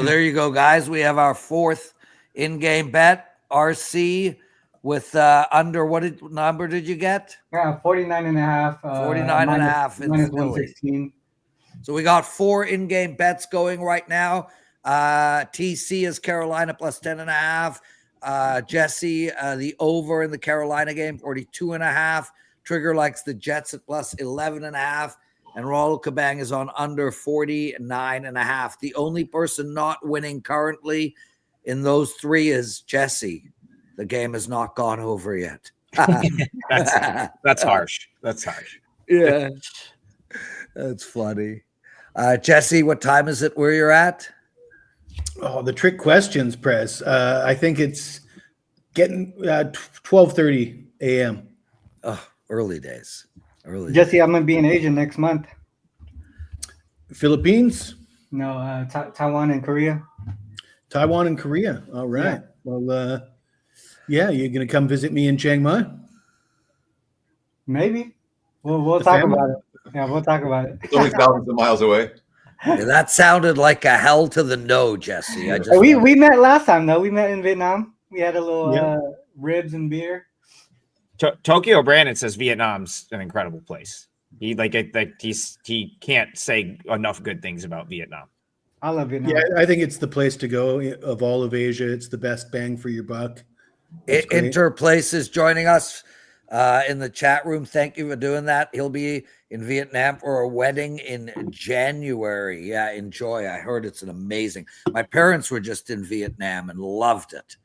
there you go, guys. We have our fourth in-game bet, RC, with under. What number did you get? Yeah, 49.5. 49.5 in minus Philly. 116. So we got 4 in-game bets going right now. TC is Carolina plus 10.5. Jesse, the over in the Carolina game, 42.5. Trigger likes the Jets at plus 11.5. And Ronald Kabang is on under 49.5. The only person not winning currently in those 3 is Jesse. The game has not gone over yet. That's harsh. That's harsh. Yeah. That's funny. Jesse, what time is it where you're at? Oh, the trick questions, Prez. I think it's getting 12:30 a.m. Oh, early days. Jesse, I'm gonna be in Asia next month. Philippines? No, Taiwan and Korea. Taiwan and Korea. All right. Yeah. Well, yeah, you're gonna come visit me in Chiang Mai? Maybe. We'll talk about it. Yeah, we'll talk about it. It's only thousands of miles away. Yeah, that sounded like a hell to the no, Jesse. We met last time though. We met in Vietnam. We had a little ribs and beer. Tokyo Brandon says Vietnam's an incredible place. He can't say enough good things about Vietnam. I love Vietnam. Yeah, I think it's the place to go of all of Asia. It's the best bang for your buck. Interplace is joining us in the chat room. Thank you for doing that. He'll be in Vietnam for a wedding in January. Yeah, enjoy. I heard it's an amazing. My parents were just in Vietnam and loved it.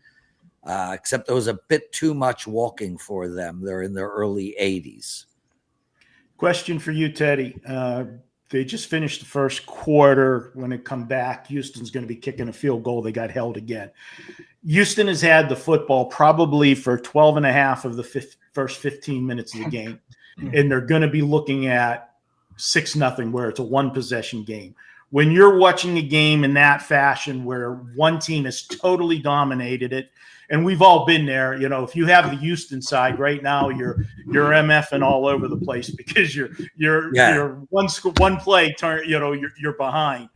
Except it was a bit too much walking for them. They're in their early 80s. Question for you, Teddy. They just finished the first quarter. When it come back, Houston's going to be kicking a field goal. They got held again. Houston has had the football probably for 12 and a half of the first 15 minutes of the game. And they're going to be looking at 6-0, where it's a one-possession game. When you're watching a game in that fashion where one team has totally dominated it, and we've all been there, you know, if you have the Houston side right now, you're MFing all over the place because you're one play turn, you know, you're behind.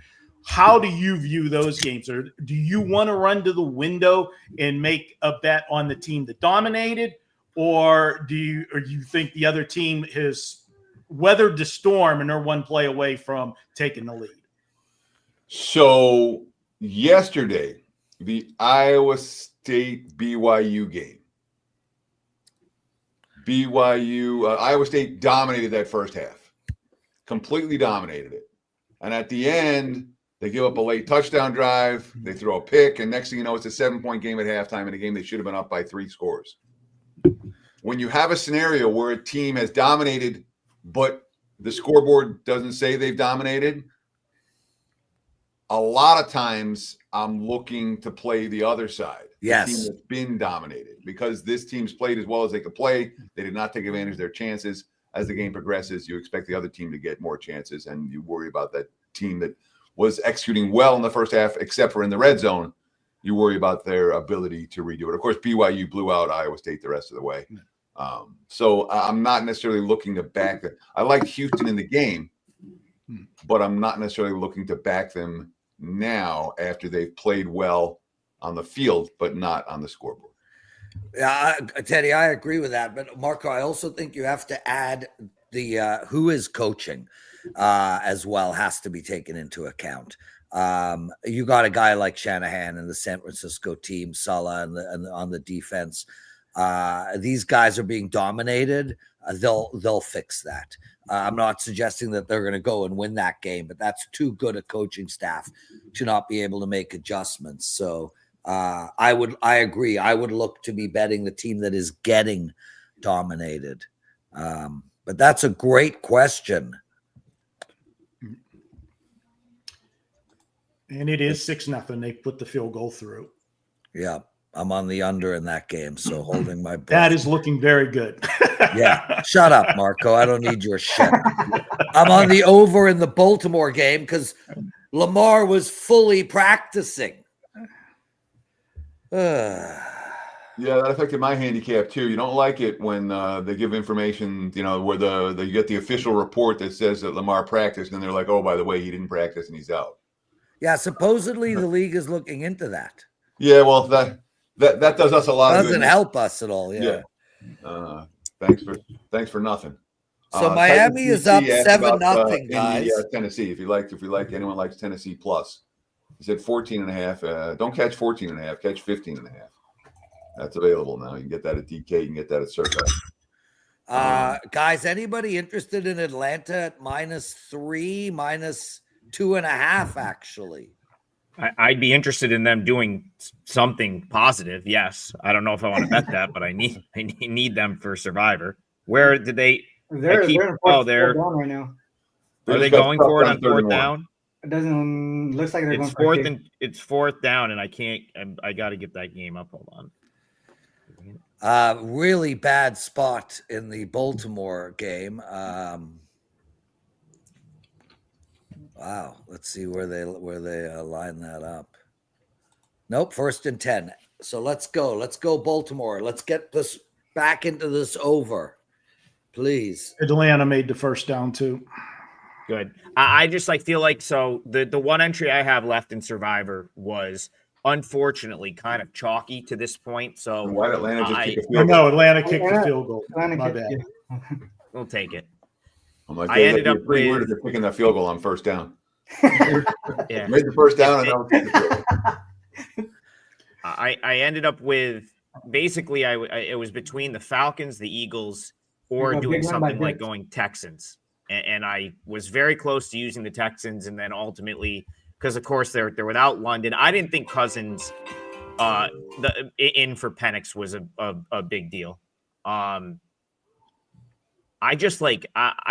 How do you view those games? Or do you want to run to the window and make a bet on the team that dominated, or do you think the other team has weathered the storm and they're one play away from taking the lead? So yesterday, the Iowa State BYU game. Iowa State dominated that first half, completely dominated it. And at the end, they give up a late touchdown drive. They throw a pick. And next thing you know, it's a 7-point game at halftime in a game they should have been up by 3 scores. When you have a scenario where a team has dominated, but the scoreboard doesn't say they've dominated, a lot of times I'm looking to play the other side. Yes. The team that's been dominated, because this team's played as well as they could play. They did not take advantage of their chances. As the game progresses, you expect the other team to get more chances, and you worry about that team that was executing well in the first half, except for in the red zone. You worry about their ability to redo it. Of course, BYU blew out Iowa State the rest of the way. So I'm not necessarily looking to back them. I like Houston in the game, but I'm not necessarily looking to back them now after they've played well on the field, but not on the scoreboard. Yeah, Teddy, I agree with that. But Marco, I also think you have to add the who is coaching as well has to be taken into account. You got a guy like Shanahan and the San Francisco team, Sala, and on the defense. These guys are being dominated. They'll fix that. I'm not suggesting that they're going to go and win that game, but that's too good a coaching staff to not be able to make adjustments. So I agree. I would look to be betting the team that is getting dominated. But that's a great question. And it is 6-0. They put the field goal through. Yeah, I'm on the under in that game, so holding my breath. That is looking very good. Yeah, shut up, Marco. I don't need your shit. I'm on the over in the Baltimore game because Lamar was fully practicing. Yeah, that affected my handicap too. You don't like it when they give information, where you get the official report that says that Lamar practiced, and they're like, "Oh, by the way, he didn't practice and he's out." Yeah, supposedly the league is looking into that. Yeah, well, that does us a lot of good. Doesn't help us at all. Yeah. Thanks for nothing. So Miami is up 7-0, guys. Tennessee. If you like, anyone likes Tennessee plus. He said 14.5. Don't catch 14.5. Catch 15.5. That's available now. You can get that at DK. You can get that at Circa. Guys, anybody interested in Atlanta at -3, -2.5? Actually, I'd be interested in them doing something positive. Yes, I don't know if I want to bet that, but I need them for Survivor. Where did they? They're down right now. Are they going for it on fourth down? It doesn't looks like they're it's going it's fourth down, and I can't. I got to get that game up. Hold on. Really bad spot in the Baltimore game. Wow, let's see where they line that up. Nope, 1st and 10. So let's go Baltimore. Let's get this back into this over, please. Atlanta made the first down too. Good. I just feel like so the one entry I have left in Survivor was unfortunately kind of chalky to this point. So why did Atlanta just kick a field goal? No, Atlanta kicked the field goal. My bad. We'll take it. I'm like, I ended up with weird if they're kicking that field goal on first down. Yeah, made the first down and I ended up with basically it was between the Falcons, the Eagles, or doing something like going Texans, and I was very close to using the Texans, and then ultimately because of course they're without London. I didn't think Cousins in for Penix was a big deal. I just I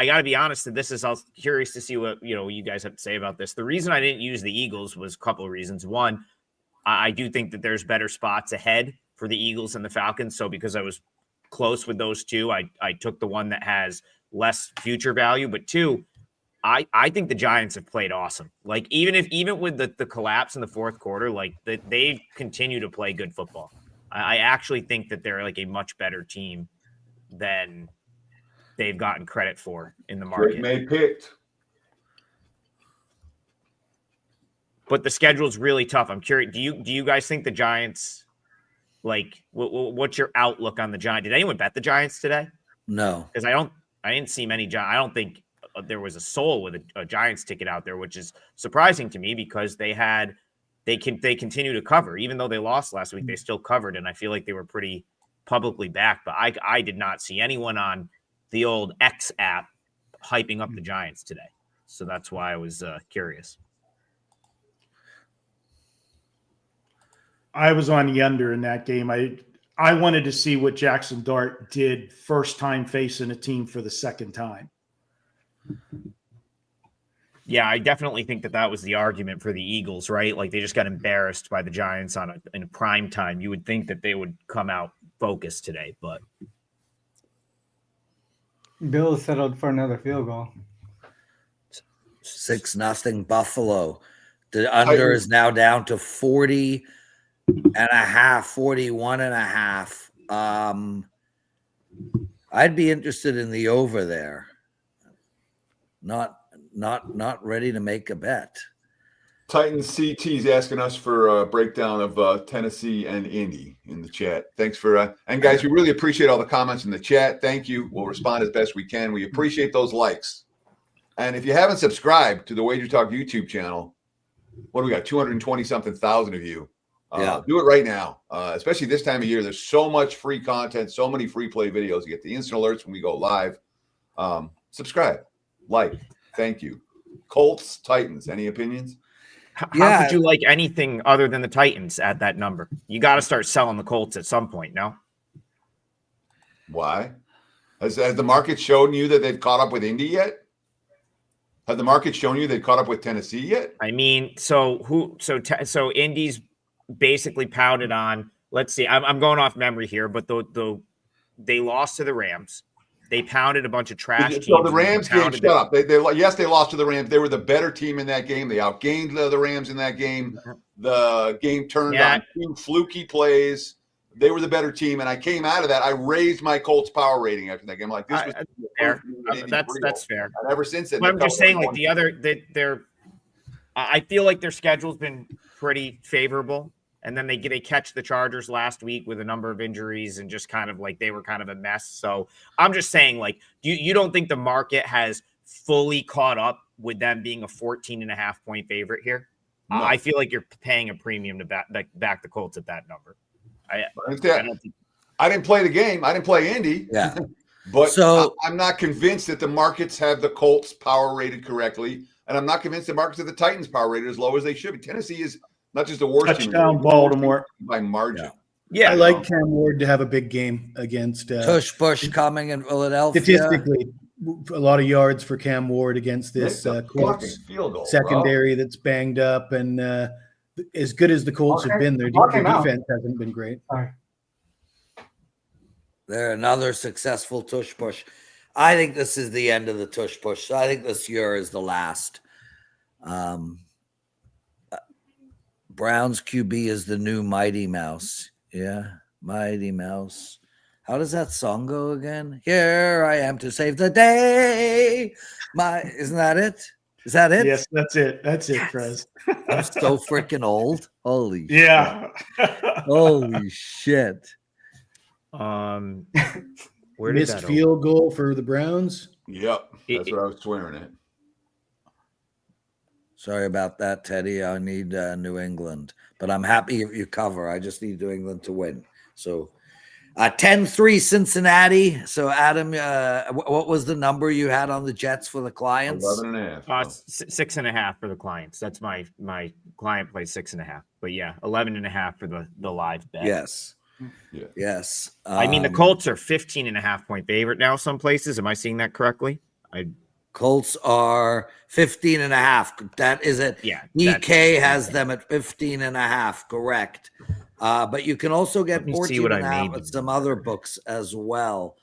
got to be honest that this is. I was curious to see what you guys have to say about this. The reason I didn't use the Eagles was a couple of reasons. One, I do think that there's better spots ahead for the Eagles and the Falcons. So because I was close with those two, I took the one that has less future value. But two, I think the Giants have played awesome. Even with the collapse in the fourth quarter, they continue to play good football. I actually think that they're a much better team than they've gotten credit for in the market. May picked. But the schedule's really tough. I'm curious. Do you guys think the Giants, what's your outlook on the Giants? Did anyone bet the Giants today? No. Because I didn't see many Giants. I don't think there was a soul with a Giants ticket out there, which is surprising to me because they continue to cover. Even though they lost last week, they still covered, and I feel like they were pretty publicly backed. But I did not see anyone on the old X app hyping up the Giants today. So that's why I was curious. I was on the under in that game. I wanted to see what Jackson Dart did first time facing a team for the second time. Yeah, I definitely think that was the argument for the Eagles, right? They just got embarrassed by the Giants in a prime time. You would think that they would come out focused today, but Bills settled for another field goal. 6-0 Buffalo. The under is now down to 40.5, 41.5. I'd be interested in the over there. Not ready to make a bet. Titans CT's asking us for a breakdown of Tennessee and Indy in the chat. Thanks for and guys, we really appreciate all the comments in the chat. Thank you. We'll respond as best we can. We appreciate those likes. And if you haven't subscribed to the WagerTalk YouTube channel, what do we got? 220-something thousand of you. Do it right now, especially this time of year. There's so much free content, so many free play videos. You get the instant alerts when we go live. Subscribe, like, thank you. Colts, Titans, any opinions? How could you like anything other than the Titans at that number? You got to start selling the Colts at some point, no? Why? Has the market shown you that they've caught up with Indy yet? Have the market shown you they've caught up with Tennessee yet? I mean, so Indy's basically pounded on. Let's see, I'm going off memory here, but they lost to the Rams. They pounded a bunch of trash teams. So the Rams game, shut up. Yes, they lost to the Rams. They were the better team in that game. They outgained the Rams in that game. The game turned on 2 fluky plays. They were the better team, and I came out of that. I raised my Colts power rating after that game. Like, this was fair. That's fair. And ever since then, I'm just saying, like the other, I feel like their schedule's been pretty favorable, and then they catch the Chargers last week with a number of injuries and just kind of like they were kind of a mess. So I'm just saying, like, you don't think the market has fully caught up with them being a 14.5-point favorite here? No. I feel like you're paying a premium to back the Colts at that number. I didn't play the game. I didn't play Indy. Yeah. But so, I'm not convinced that the markets have the Colts power rated correctly. And I'm not convinced the markets have the Titans power rated as low as they should be. Tennessee is not just the worst touchdown team. Baltimore By margin. Yeah. I like Cam Ward to have a big game against Tush Push coming in Philadelphia. Statistically, a lot of yards for Cam Ward against this Colts secondary that's banged up. And as good as the Colts have been, their defense hasn't been great. Sorry. They're another successful tush push. I think this is the end of the tush push. So I think this year is the last. Brown's QB is the new Mighty Mouse. Yeah, Mighty Mouse. How does that song go again? Here I am to save the day. Isn't that it? Is that it? Yes, that's it. That's it, Prez. I'm so freaking old. Holy shit. Holy shit. Where did missed field goal for the Browns? Yep. That's what I was swearing at. Sorry about that, Teddy. I need New England. But I'm happy if you cover. I just need New England to win. So 10-3 Cincinnati. So, Adam, what was the number you had on the Jets for the clients? 11.5. 6.5 for the clients. That's my client plays 6.5. But yeah, 11.5 for the live bet. Yes. Yeah. Yes. I mean, the Colts are 15.5-point favorite now. Some places. Am I seeing that correctly? Colts are 15.5. That is it. Yeah. DK has them at 15.5. Correct. But you can also get 14.5 at some other books as well.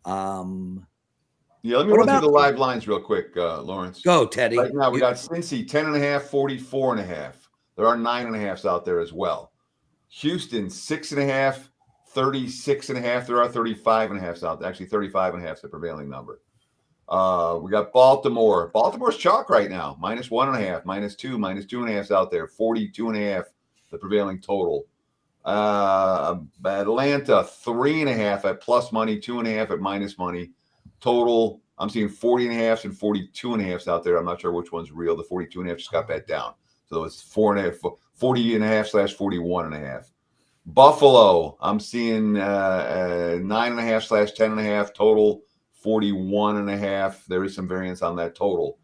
Yeah, let me run through the live lines real quick, Lawrence. Go, Teddy. Right now, we got Cincy 10.5, 44.5. There are 9.5s out there as well. Houston 6.5, 36.5. There are 35.5s out there. Actually, 35.5 is the prevailing number. We got Baltimore. Baltimore's chalk right now. -1.5, -2, -2.5 out there. 42.5, the prevailing total. Atlanta 3.5 at plus money, 2.5 at minus money. Total, I'm seeing 40.5s and 42.5s out there. I'm not sure which one's real. The 42.5 just got bet down. So it's 40.5/41.5. Buffalo, I'm seeing 9.5/10.5 total, 41.5. There is some variance on that total.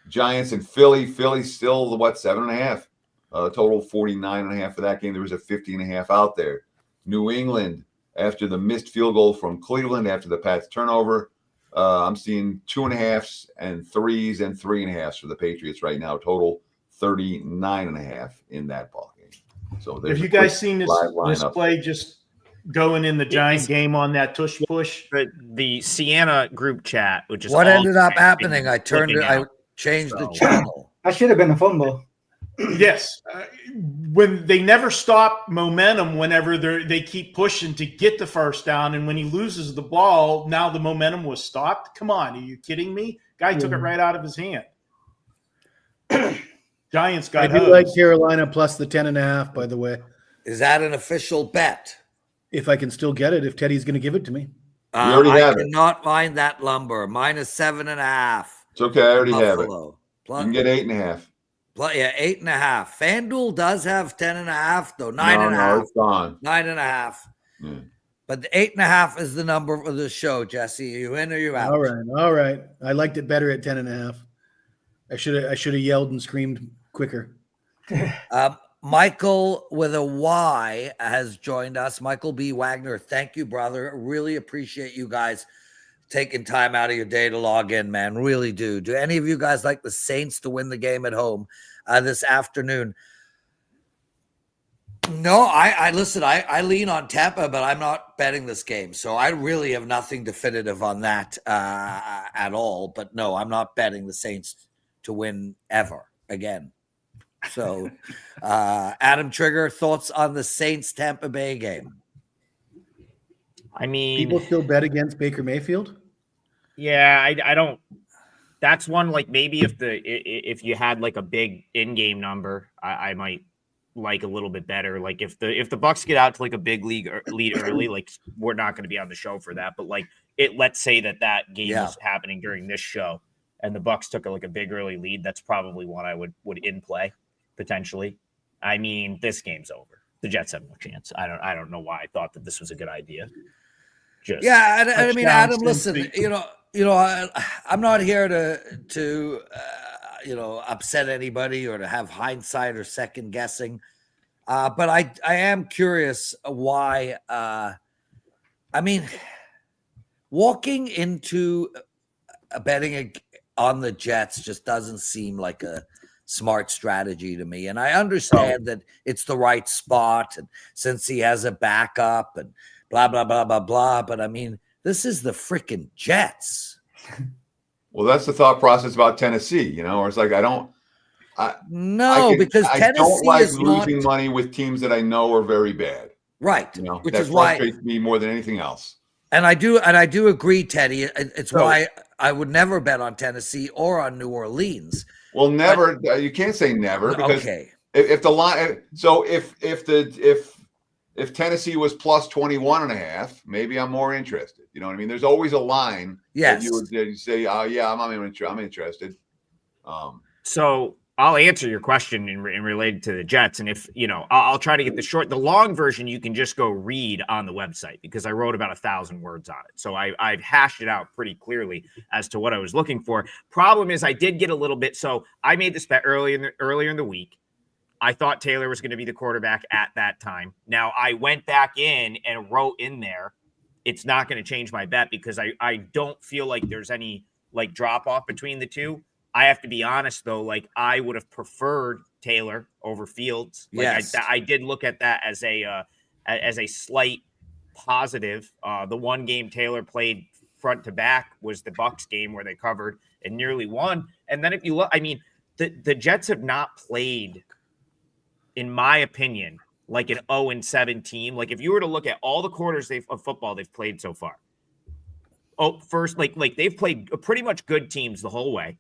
Giants and Philly. Philly's still 7.5. Total 49.5 for that game. There was a 50.5 out there. New England, after the missed field goal from Cleveland, after the Pats turnover, I'm seeing 2.5s and 3s and 3.5s for the Patriots right now. Total 39.5 in that ball game. So have you guys seen this play just going in the Giant game on that tush push? The Sienna group chat, which is what ended up happening. I turned it. I changed the channel. That should have been a fumble. Yes, when they never stop momentum whenever they keep pushing to get the first down, and when he loses the ball, now the momentum was stopped. Come on, are you kidding me? Guy took it right out of his hand. Giants got. I do like Carolina plus the 10.5. By the way, is that an official bet? If I can still get it, if Teddy's going to give it to me, I cannot find that number. -7.5. It's okay. I already have it. You can get 8.5. Yeah, 8.5. FanDuel does have 10.5 though. 9.5. No, it's gone. 9.5. Yeah. But the 8.5 is the number for the show, Jesse. Are you in or you out? All right. I liked it better at 10.5. I should have yelled and screamed quicker. Michael with a Y has joined us. Michael B. Wagner. Thank you, brother. Really appreciate you guys taking time out of your day to log in, man. Really do. Do any of you guys like the Saints to win the game at home this afternoon? No, I listen. I lean on Tampa, but I'm not betting this game, so I really have nothing definitive on that at all. But no, I'm not betting the Saints to win ever again. So, Adam Trigger, thoughts on the Saints Tampa Bay game? I mean, People still bet against Baker Mayfield. Yeah, I don't. That's one like maybe if you had like a big in-game number, I might like a little bit better. Like if the Bucks get out to like a big lead early, like we're not going to be on the show for that. But like let's say that game was happening during this show, and the Bucks took like a big early lead. That's probably one I would in play potentially. I mean, this game's over. The Jets have no chance. I don't know why I thought that this was a good idea. I mean, Adam, listen, I'm not here to upset anybody or to have hindsight or second guessing. But I am curious why, I mean, walking into betting on the Jets just doesn't seem like a smart strategy to me. And I understand that it's the right spot. And since he has a backup and blah, blah, blah, blah, blah. But I mean, this is the freaking Jets. Well, that's the thought process about Tennessee, where it's like, because Tennessee don't like is losing money with teams that I know are very bad. Right. Which is why frustrates me more than anything else. And I do agree, Teddy. It's why I would never bet on Tennessee or on New Orleans. Well, never. You can't say never because if the line. So if Tennessee was plus 21.5, maybe I'm more interested. You know what I mean? There's always a line. Yes. That you say, I'm interested. So I'll answer your question in related to the Jets. And if, I'll try to get the long version, you can just go read on the website because I wrote about 1,000 words on it. So I've hashed it out pretty clearly as to what I was looking for. Problem is I did get a little bit. So I made this bet earlier in the week. I thought Taylor was going to be the quarterback at that time. Now I went back in and wrote in there, it's not going to change my bet because I don't feel like there's any like drop off between the two. I have to be honest though, like I would have preferred Taylor over Fields. Like yes. I did look at that as a slight positive. The one game Taylor played front to back was the Bucks game where they covered and nearly won. And then if you look, I mean, the Jets have not played, in my opinion, like an 0-7 team. Like if you were to look at all the quarters of football they've played so far. First, like they've played pretty much good teams the whole way.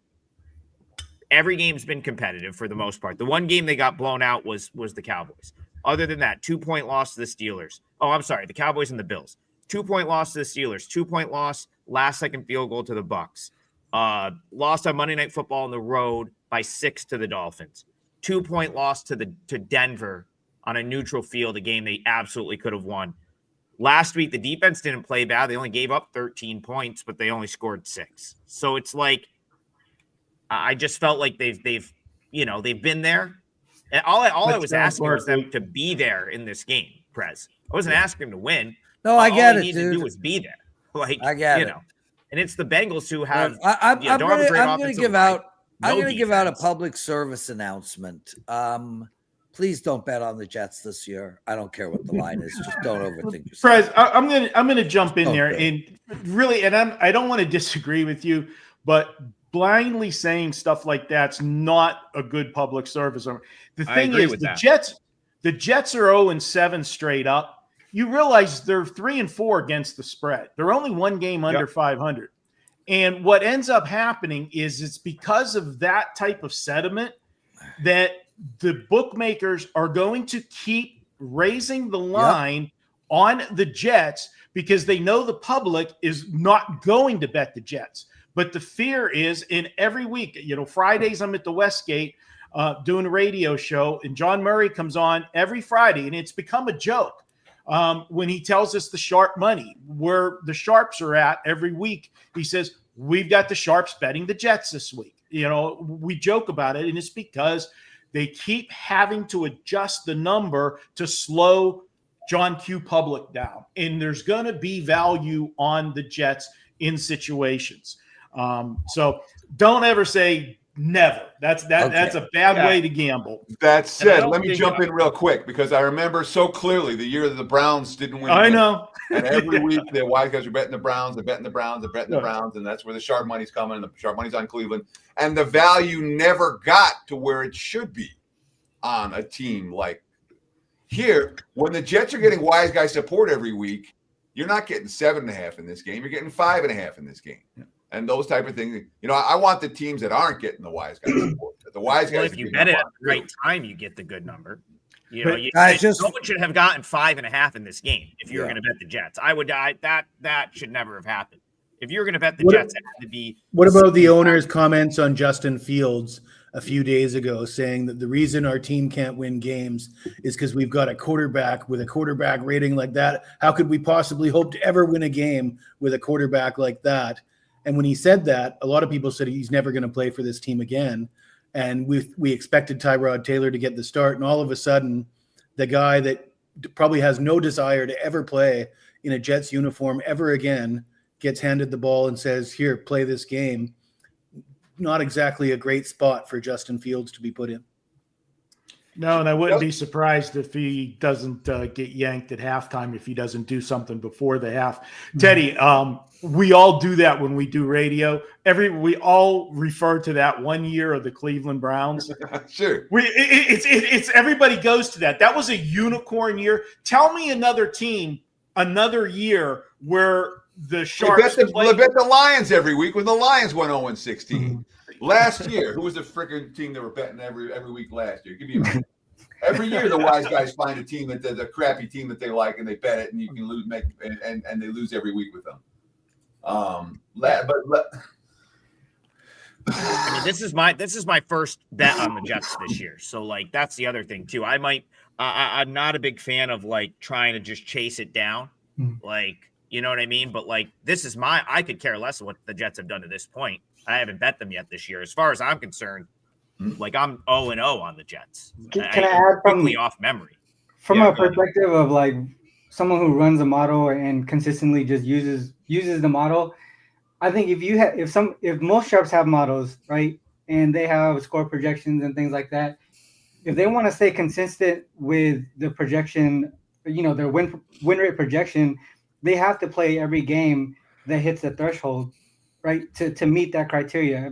Every game's been competitive for the most part. The one game they got blown out was the Cowboys. Other than that, 2-point loss to the Steelers. Oh, I'm sorry, the Cowboys and the Bills. 2-point loss to the Steelers. 2-point loss, last second field goal to the Bucks. Lost on Monday Night Football on the road by 6 to the Dolphins. 2-point loss to Denver on a neutral field, a game they absolutely could have won. Last week, the defense didn't play bad. They only gave up 13 points, but they only scored 6. So it's like, I just felt like they've been there. And all I was asking was them to be there in this game, Prez. I wasn't asking them to win. No, I get it, dude. All they need to do was be there. Like, I get it. And it's the Bengals who have. I'm going to give out a defense. public service announcement. Please don't bet on the Jets this year. I don't care what the line is. Just don't overthink yourself. Prez, I'm gonna jump in there and really, and I don't want to disagree with you, but blindly saying stuff like that's not a good public service. The thing is, the Jets are 0-7 straight up. You realize they're 3-4 against the spread. They're only one game under 500. And what ends up happening is it's because of that type of sentiment that the bookmakers are going to keep raising the line on the Jets because they know the public is not going to bet the Jets. But the fear is in every week, Fridays I'm at the Westgate doing a radio show, and John Murray comes on every Friday, and it's become a joke when he tells us the sharp money, where the sharps are at every week. He says, we've got the sharps betting the Jets this week. We joke about it, and it's because they keep having to adjust the number to slow John Q. Public down. And there's going to be value on the Jets in situations. So don't ever say, Never. That's a bad way to gamble. That said, let me jump in real quick because I remember so clearly the year that the Browns didn't win. I know. And every week the wise guys are betting the Browns, they're betting the Browns, they're betting the Browns, and that's where the sharp money's coming, and the sharp money's on Cleveland. And the value never got to where it should be on a team like here. When the Jets are getting wise guy support every week, you're not getting 7.5 in this game, you're getting 5.5 in this game. Yeah. And those type of things. I want the teams that aren't getting the wise guys support. The wise guys. If you bet it at the right time, you get the good number. No one should have gotten 5.5 in this game if you were going to bet the Jets. That should never have happened. If you were going to bet the Jets, it had to be. What about the owner's comments on Justin Fields a few days ago, saying that the reason our team can't win games is because we've got a quarterback with a quarterback rating like that? How could we possibly hope to ever win a game with a quarterback like that? And when he said that, a lot of people said he's never going to play for this team again. And we expected Tyrod Taylor to get the start. And all of a sudden, the guy that probably has no desire to ever play in a Jets uniform ever again gets handed the ball and says, here, play this game. Not exactly a great spot for Justin Fields to be put in. No, and I wouldn't be surprised if he doesn't get yanked at halftime if he doesn't do something before the half. Teddy, we all do that when we do radio. We all refer to that 1 year of the Cleveland Browns. Sure. It's everybody goes to that. That was a unicorn year. Tell me another team, another year where the Sharks they bet the Lions every week when the Lions went 0-16. Last year, who was the freaking team that were betting every week last year? Give me a minute. Every year, the wise guys find a team that the crappy team that they like, and they bet it, and you can lose, and they lose every week with them. This is my first bet on the Jets this year, so that's the other thing too. I'm not a big fan of trying to just chase it down, you know what I mean. But this is I could care less what the Jets have done to this point. I haven't bet them yet this year. As far as I'm concerned, I'm 0-0 on the Jets. Can I add quickly off memory? From a perspective of someone who runs a model and consistently just uses the model, I think if most sharps have models, right, and they have score projections and things like that, if they want to stay consistent with the projection, their win rate projection, they have to play every game that hits the threshold, right, to meet that criteria.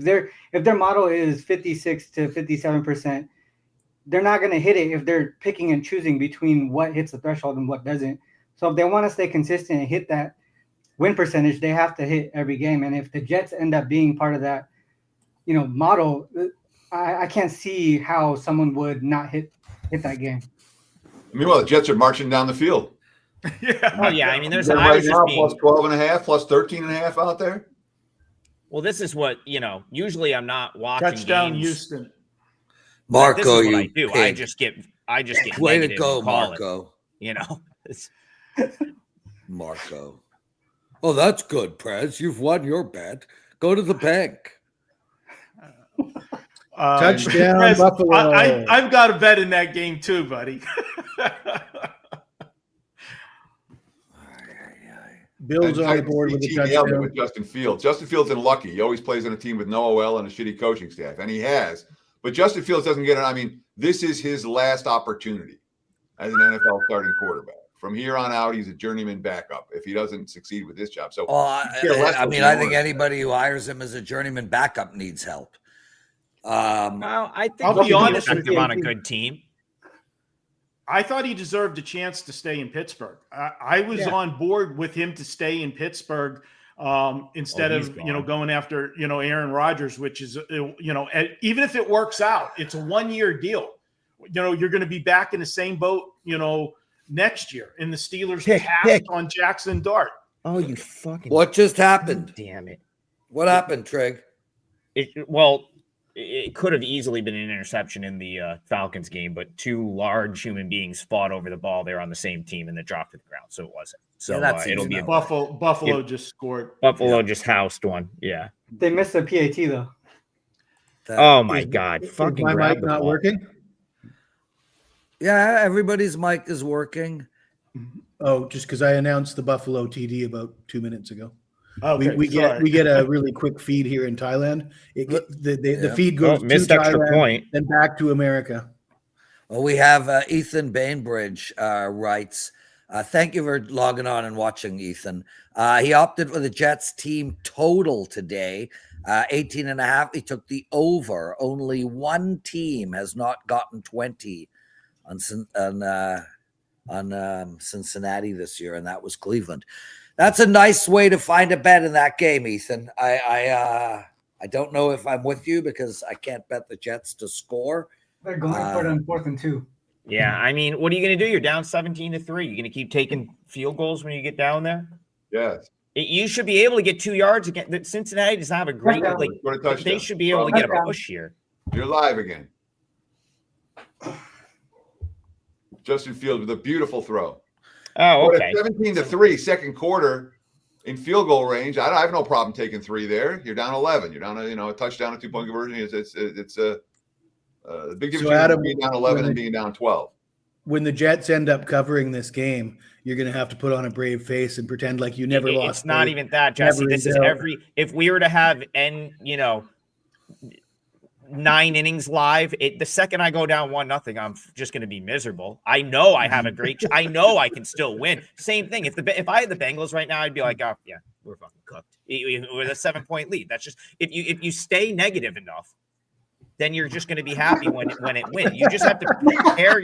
If their model is 56 to 57%, they're not going to hit it if they're picking and choosing between what hits the threshold and what doesn't. So if they want to stay consistent and hit that win percentage, they have to hit every game. And if the Jets end up being part of that, model, I can't see how someone would not hit that game. Meanwhile, the Jets are marching down the field. Oh yeah, I mean, there's right now plus 12.5, plus 13.5 out there. Well, this is what usually I'm not watching touchdown games. Houston. Marco, this is what you I do. pig. I just get way to negative go, and call Marco. It, Marco. Oh, that's good, Prez. You've won your bet. Go to the bank. Touchdown, Prez, Buffalo. I've got a bet in that game too, buddy. Bill's on the board with a touchdown. With Justin Fields. Justin Fields isn't lucky. He always plays on a team with no OL and a shitty coaching staff, and he has. But Justin Fields doesn't get it. I mean, this is his last opportunity as an NFL starting quarterback. From here on out, he's a journeyman backup if he doesn't succeed with this job. So, I think anybody who hires him as a journeyman backup needs help. I think I'll be honest with you, on a good team. I thought he deserved a chance to stay in Pittsburgh. I was on board with him to stay in Pittsburgh instead of going after Aaron Rodgers, which is even if it works out, it's a 1-year deal. You're going to be back in the same boat next year. And the Steelers passed on Jackson Dart. Oh, you fucking! What just happened? Damn it! What happened, Trig? It could have easily been an interception in the Falcons game, but two large human beings fought over the ball. They're on the same team, and it dropped to the ground, so it wasn't. So it'll be Buffalo just scored. Buffalo just housed one. Yeah, they missed the PAT though. Oh my God! Fucking my grab mic the not ball. working? Yeah, everybody's mic is working. Oh, just because I announced the Buffalo TD about 2 minutes ago. Okay, we get a really quick feed here in Thailand. The feed goes to missed extra Thailand, point. then back to America. Well, we have Ethan Bainbridge writes, thank you for logging on and watching, Ethan. He opted for the Jets team total today, 18.5. He took the over. Only one team has not gotten 20 on Cincinnati this year, and that was Cleveland. That's a nice way to find a bet in that game, Ethan. I don't know if I'm with you because I can't bet the Jets to score. They're going for it on 4th and 2. Yeah, I mean, what are you going to do? You're down 17-3. You're going to keep taking field goals when you get down there? Yes. You should be able to get 2 yards again. Cincinnati does not have a great they should be able to get a push here. You're live again. Justin Fields with a beautiful throw. Oh, okay. 17-3, second quarter in field goal range. I have no problem taking 3 there. You're down 11. You're down a touchdown, a 2-point conversion. It's a big difference between being down 11 and being down 12. When the Jets end up covering this game, you're going to have to put on a brave face and pretend like you never lost. It's not even that, Jesse. This is if we were to have 9 innings live, the second I go down 1-0, I'm just going to be miserable. I know I have a great. I know I can still win. Same thing. If I had the Bengals right now, I'd be like, oh yeah, we're fucking cooked with a 7-point lead. That's just if you stay negative enough, then you're just going to be happy when it wins. You just have to prepare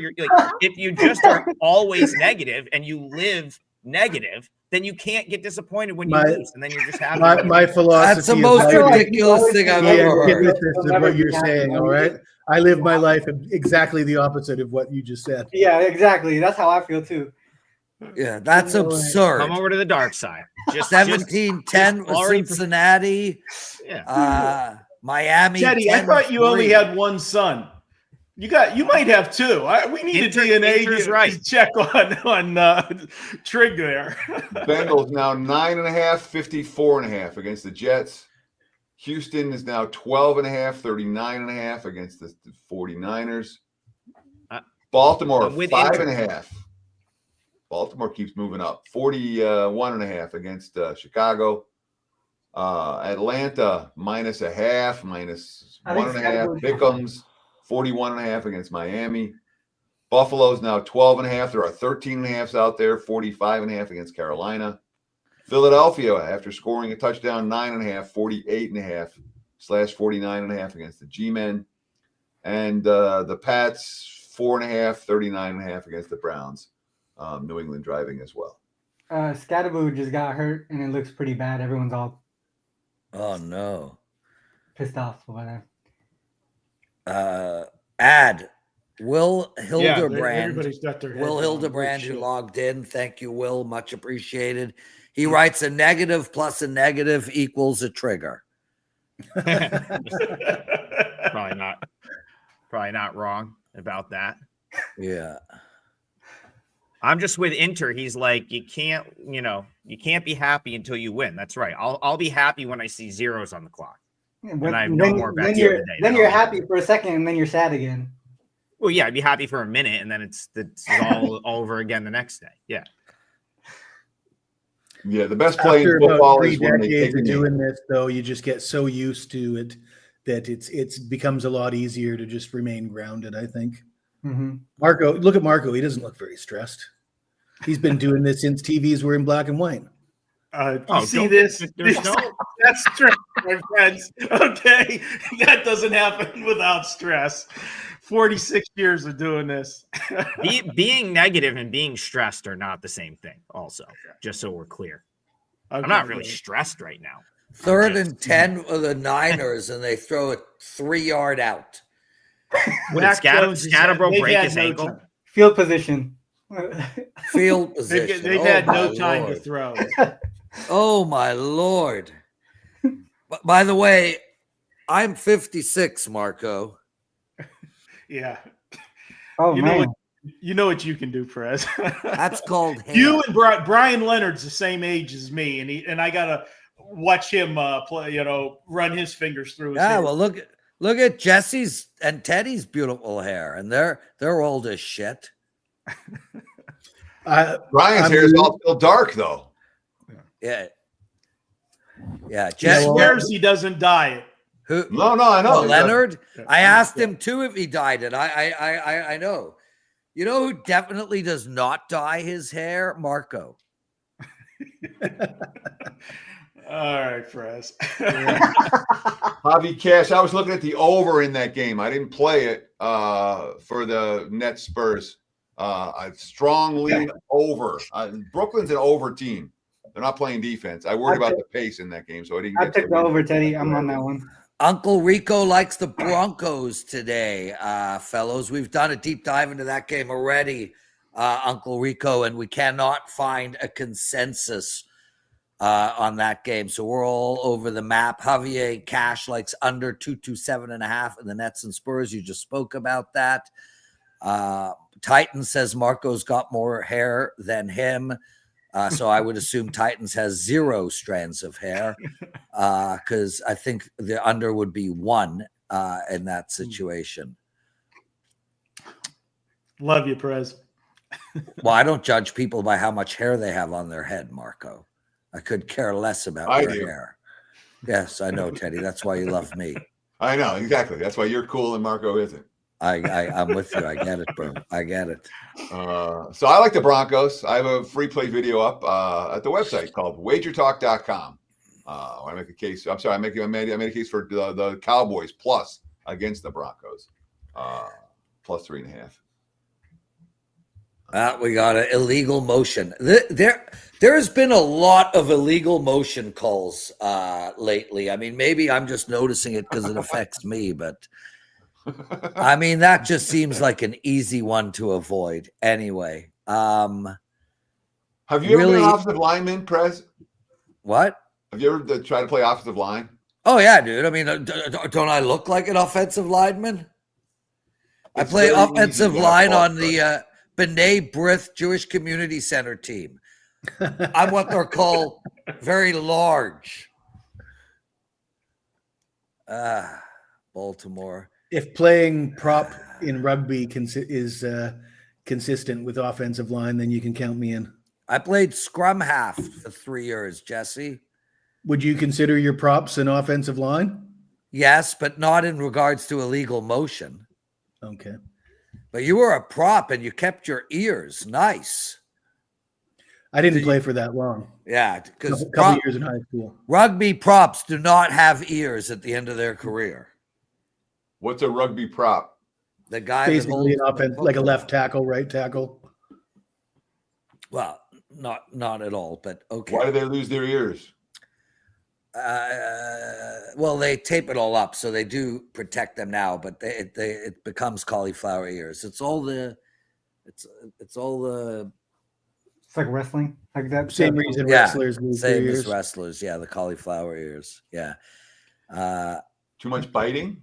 if you just are always negative and you live negative, then you can't get disappointed when you lose, and then you're just happy. My philosophy. That's the most ridiculous thing I've ever heard. This is what you're saying, all right? I live my life exactly the opposite of what you just said. Yeah, exactly. That's how I feel too. Yeah, that's absurd. Come over to the dark side. Just 17-10 with Cincinnati. Yeah. Miami. Teddy, I thought you only had one son. You might have 2. We need a DNA check on Trig there. Bengals now 9.5, 54.5 against the Jets. Houston is now 12.5, 39.5 against the 49ers. Baltimore 5.5. Baltimore keeps moving up. 41.5 against Chicago. Atlanta -0.5, -1.5. Pick'ems 41.5 against Miami. Buffalo's now 12.5. There are 13.5s out there. 45.5 against Carolina. Philadelphia, after scoring a touchdown, 9.5, 48.5/49.5 against the G-Men. And the Pats 4.5, 39.5 against the Browns. New England driving as well. Scatterboo just got hurt, and it looks pretty bad. Everyone's all pissed off over that. Will Hildebrand. Will Hildebrand, who logged in. Thank you, Will. Much appreciated. He writes a negative plus a negative equals a trigger. Probably not wrong about that. Yeah. I'm just with Inter. He's like, you can't be happy until you win. That's right. I'll be happy when I see zeros on the clock. When I have no more bets in the day. Then you're happy for a second, and then you're sad again. Well, yeah, I'd be happy for a minute, and then it's all over again the next day. Yeah. Yeah, the best play in football is when they take doing this, though. You just get so used to it that it's becomes a lot easier to just remain grounded, I think. Mm-hmm. Marco, look at Marco. He doesn't look very stressed. He's been doing this since TVs were in black and white. See this? That's stress, my friends. Okay, that doesn't happen without stress. 46 years of doing this. Being negative and being stressed are not the same thing. Also, just so we're clear, I'm not really stressed right now. 3rd and 10 of the Niners, and they throw a 3-yard out. Scatterbro break his ankle. Field position. Field position. They've had no time to throw. Oh my Lord! By the way, I'm 56, Marco. Yeah. Oh man. You know what you can do, Prez. That's called you and Brian Leonard's the same age as me, and I gotta watch him play. Run his fingers through his hair. Well, look at Jesse's and Teddy's beautiful hair, and they're old as shit. Brian's hair is all still dark, though. Yeah. Yeah, He swears he doesn't dye it. Who? No, I know. Leonard. I asked him too if he dyed it. I know. You know who definitely does not dye his hair? Marco. All right, Prez. Javi Cash. I was looking at the over in that game. I didn't play it for the Nets Spurs. I strong lean over. Brooklyn's an over team. They're not playing defense. I worried about the pace in that game, so I didn't. I took the over, Teddy. I'm on that one. Uncle Rico likes the Broncos today, fellows. We've done a deep dive into that game already, Uncle Rico, and we cannot find a consensus on that game. So we're all over the map. Javier Cash likes under 227.5 in the Nets and Spurs. You just spoke about that. Titan says Marco's got more hair than him. So I would assume Titans has 0 strands of hair because I think the under would be 1 in that situation. Love you, Prez. Well, I don't judge people by how much hair they have on their head, Marco. I could care less about your hair. Yes, I know, Teddy. That's why you love me. I know, exactly. That's why you're cool and Marco isn't. I'm with you. I get it, bro. I get it. So I like the Broncos. I have a free play video up at the website called WagerTalk.com. I make a case. I'm sorry. I made a case for the Cowboys plus against the Broncos, plus 3.5. We got an illegal motion. There has been a lot of illegal motion calls lately. I mean, maybe I'm just noticing it because it affects me, but I mean, that just seems like an easy one to avoid anyway. Have you ever been an offensive lineman, Prez? What? Have you ever tried to play offensive line? Oh, yeah, dude. I mean, don't I look like an offensive lineman? I play offensive line on the B'nai B'rith Jewish Community Center team. I'm what they're called very large. Baltimore. If playing prop in rugby is consistent with offensive line, then you can count me in. I played scrum half for 3 years, Jesse. Would you consider your props an offensive line? Yes, but not in regards to illegal motion. Okay. But you were a prop and you kept your ears. Nice. I didn't play for that long. Yeah, because a couple years in high school. Rugby props do not have ears at the end of their career. What's a rugby prop? The guy basically an offense, like a left tackle, right tackle. Well, not at all, but okay. Why do they lose their ears? Well, they tape it all up, so they do protect them now, but it becomes cauliflower ears. It's like wrestling, like that. Same reason wrestlers lose their same ears. as wrestlers. Yeah, the cauliflower ears. Yeah. Too much biting.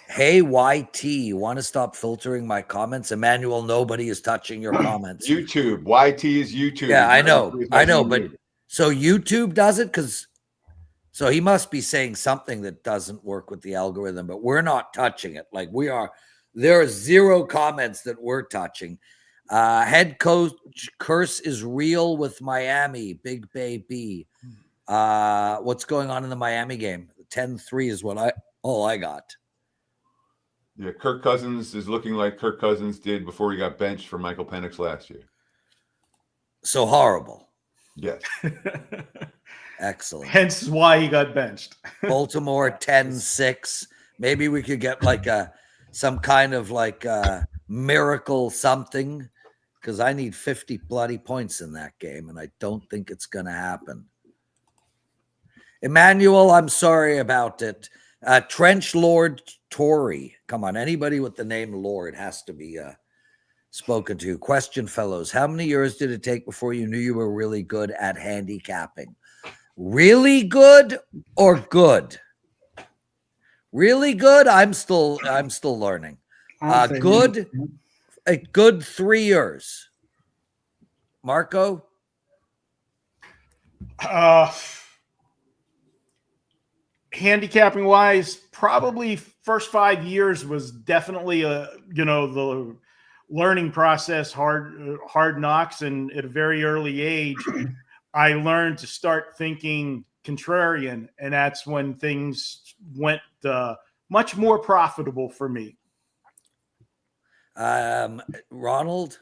Hey, YT, you want to stop filtering my comments? Emmanuel, nobody is touching your comments. YouTube. YT is YouTube. Yeah, I know. But so YouTube does it so he must be saying something that doesn't work with the algorithm, but we're not touching it. Like there are 0 comments that we're touching. Head coach curse is real with Miami. Big baby. What's going on in the Miami game? 10-3 is all I got. Yeah, Kirk Cousins is looking like Kirk Cousins did before he got benched for Michael Penix last year. So horrible. Yes. Excellent. Hence why he got benched. Baltimore 10-6. Maybe we could get like some kind of like miracle something, because I need 50 bloody points in that game, and I don't think it's going to happen. Emmanuel, I'm sorry about it. Trench Lord Tory. Come on, anybody with the name Lord has to be spoken to. Question, fellows. How many years did it take before you knew you were really good at handicapping? Really good or good? Really good? I'm still learning. Good. A good 3 years. Marco? Handicapping wise, probably first 5 years was definitely the learning process, hard knocks. And at a very early age, I learned to start thinking contrarian, and that's when things went much more profitable for me. Ronald?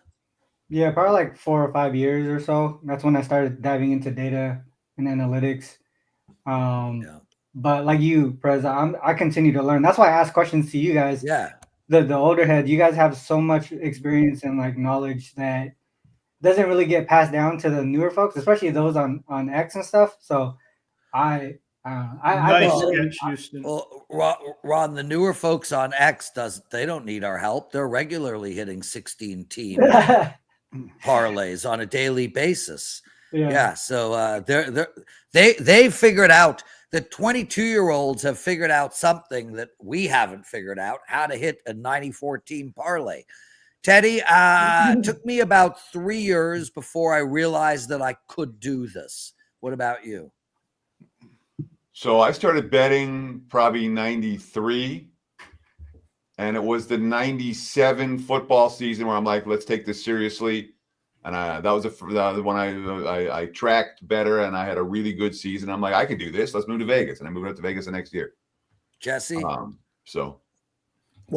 Yeah, probably like 4 or 5 years or so. That's when I started diving into data and analytics. But like you, Prez, I continue to learn. That's why I ask questions to you guys. Yeah. The older head, you guys have so much experience and like knowledge that doesn't really get passed down to the newer folks, especially those on X and stuff. So I Houston. Well, Ron, the newer folks on X they don't need our help. They're regularly hitting 16 team parlays on a daily basis. Yeah. So they figured out that 22-year-olds have figured out something that we haven't figured out, how to hit a 94 team parlay. Teddy, took me about 3 years before I realized that I could do this. What about you? So I started betting probably 93, and it was the 97 football season where I'm like, let's take this seriously. And that was the one I tracked better, and I had a really good season. I'm like, I can do this. Let's move to Vegas. And I moved up to Vegas the next year. Jesse? Well,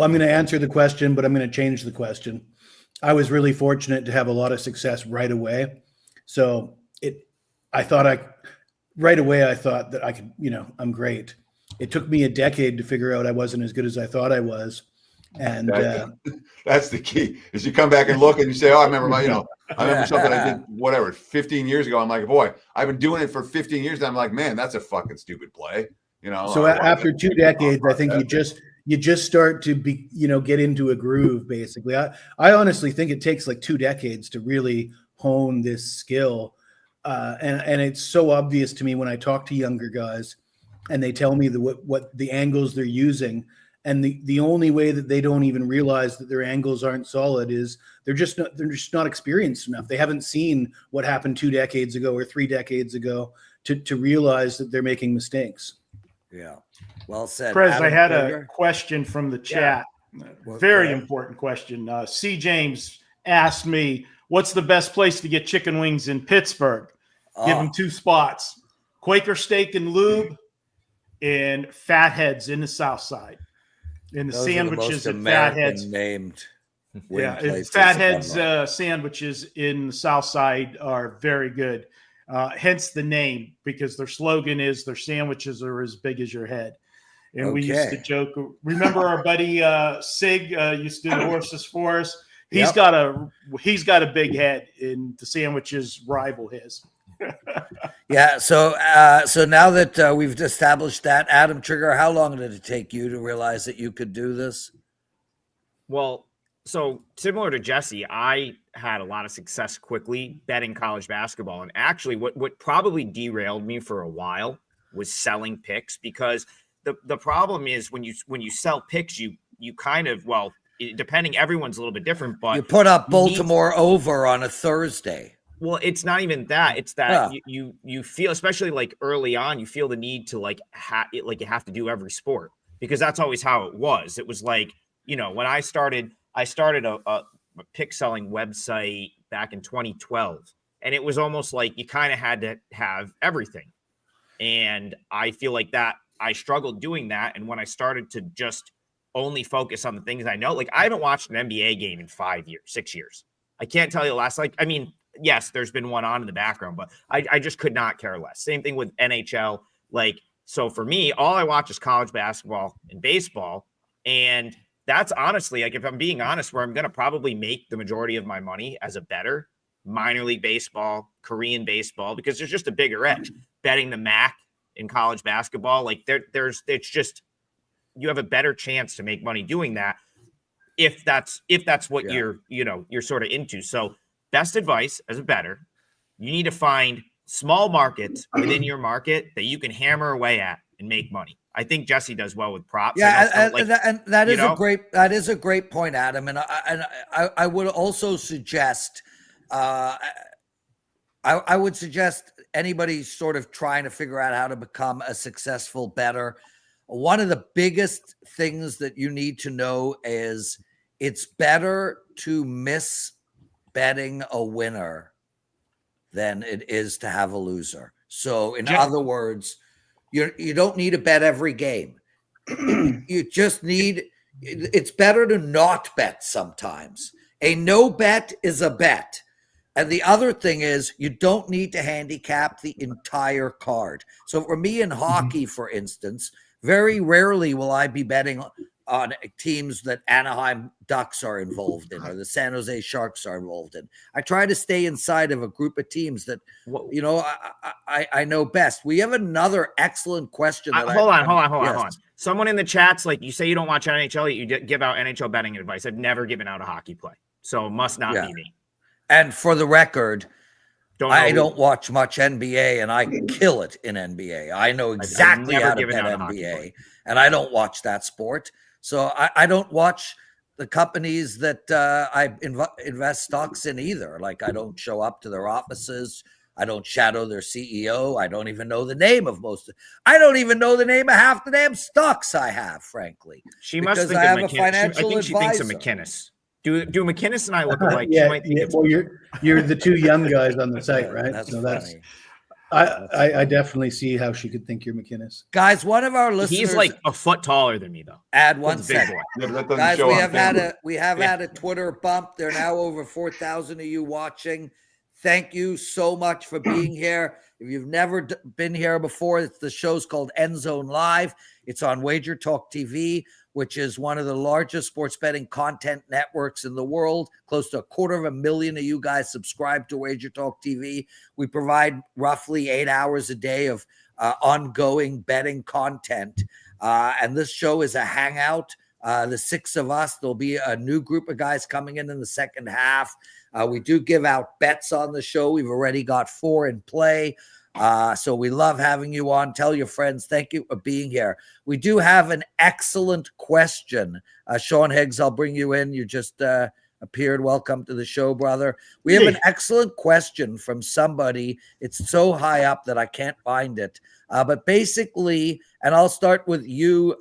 I'm going to answer the question, but I'm going to change the question. I was really fortunate to have a lot of success right away. So right away, I thought that I could, I'm great. It took me a decade to figure out I wasn't as good as I thought I was. And that's the key is you come back and look and you say, oh, I remember something I did, 15 years ago. I'm like, boy, I've been doing it for 15 years. And I'm like, man, that's a fucking stupid play. So after 2 decades, I think you just start to be, get into a groove, basically. I honestly think it takes like 2 decades to really hone this skill. And it's so obvious to me when I talk to younger guys and they tell me what the angles they're using. And the only way that they don't even realize that their angles aren't solid is they're just not experienced enough. They haven't seen what happened 2 decades ago or 3 decades ago to realize that they're making mistakes. Yeah. Well said. Prez, I had a question from the chat. Yeah. Very important question. C. James asked me, what's the best place to get chicken wings in Pittsburgh? Give him 2 spots. Quaker Steak and Lube and Fatheads in the South Side. And the sandwiches at Fatheads. Named Fatheads sandwiches in the South Side are very good. Hence the name, because their slogan is their sandwiches are as big as your head. And we used to joke. Remember our buddy Sig used to do the horses for us. He's got a big head, and the sandwiches rival his. Yeah. So now that we've established that, Adam Trigger, how long did it take you to realize that you could do this? Well, so similar to Jesse, I had a lot of success quickly betting college basketball. And actually what probably derailed me for a while was selling picks, because the problem is when you sell picks, you kind of, depending, everyone's a little bit different, but you put up Baltimore over on a Thursday. Well, it's not even that. It's that you feel, especially like early on, you feel the need to like you have to do every sport, because that's always how it was. It was like, when I started a pick selling website back in 2012, and it was almost like you kind of had to have everything. And I feel like that I struggled doing that. And when I started to just only focus on the things I know, like I haven't watched an NBA game in 6 years. I can't tell you the last, yes, there's been one on in the background, but I just could not care less. Same thing with NHL. So for me, all I watch is college basketball and baseball. And that's honestly, if I'm being honest, where I'm going to probably make the majority of my money as a bettor, minor league baseball, Korean baseball, because there's just a bigger edge. Betting the MAC in college basketball, it's just, you have a better chance to make money doing that if that's what you're sort of into. So best advice as a bettor, you need to find small markets within your market that you can hammer away at and make money. I think Jesse does well with props. Yeah, and that is a great point, Adam. And I would also suggest, I would suggest anybody sort of trying to figure out how to become a successful bettor. One of the biggest things that you need to know is it's better to miss betting a winner than it is to have a loser. So in other words, you don't need to bet every game. You just need, it's better to not bet sometimes. A no bet is a bet. And the other thing is, you don't need to handicap the entire card. So for me in hockey, for instance, very rarely will I be betting on teams that Anaheim Ducks are involved in or the San Jose Sharks are involved in. I try to stay inside of a group of teams that, you know, I know best. We have another excellent question. Hold on. Someone in the chat's like, you say you don't watch NHL, you give out NHL betting advice. I've never given out a hockey play, so it must not be me. And for the record, I don't watch much NBA, and I kill it in NBA. I know exactly how to bet NBA, and I don't watch that sport. So I don't watch the companies that I invest stocks in either. Like, I don't show up to their offices. I don't shadow their CEO. I don't even know the name of I don't even know the name of half the damn stocks I have, frankly. She must think of McKinnis. I think she thinks of McKinnis. Do McKinnis and I look alike? Well, you're the two young guys on the site, right? That's so funny. I definitely see how she could think you're McKinnis. Guys, one of our listeners, he's like a foot taller than me, though. Add 1 second. Guys, we have had a Twitter bump. There are now over 4,000 of you watching. Thank you so much for being here. If you've never been here before, the show's called End Zone Live. It's on WagerTalk TV, which is one of the largest sports betting content networks in the world. Close to 250,000 of you guys subscribe to WagerTalk TV. We provide roughly 8 hours a day of ongoing betting content. And this show is a hangout. The 6 of us, there'll be a new group of guys coming in the second half. We do give out bets on the show. We've already got 4 in play. So we love having you on. Tell your friends. Thank you for being here. We do have an excellent question. Sean Higgs, I'll bring you in. You just appeared. Welcome to the show, brother. We have an excellent question from somebody. It's so high up that I can't find it. But basically, and I'll start with you,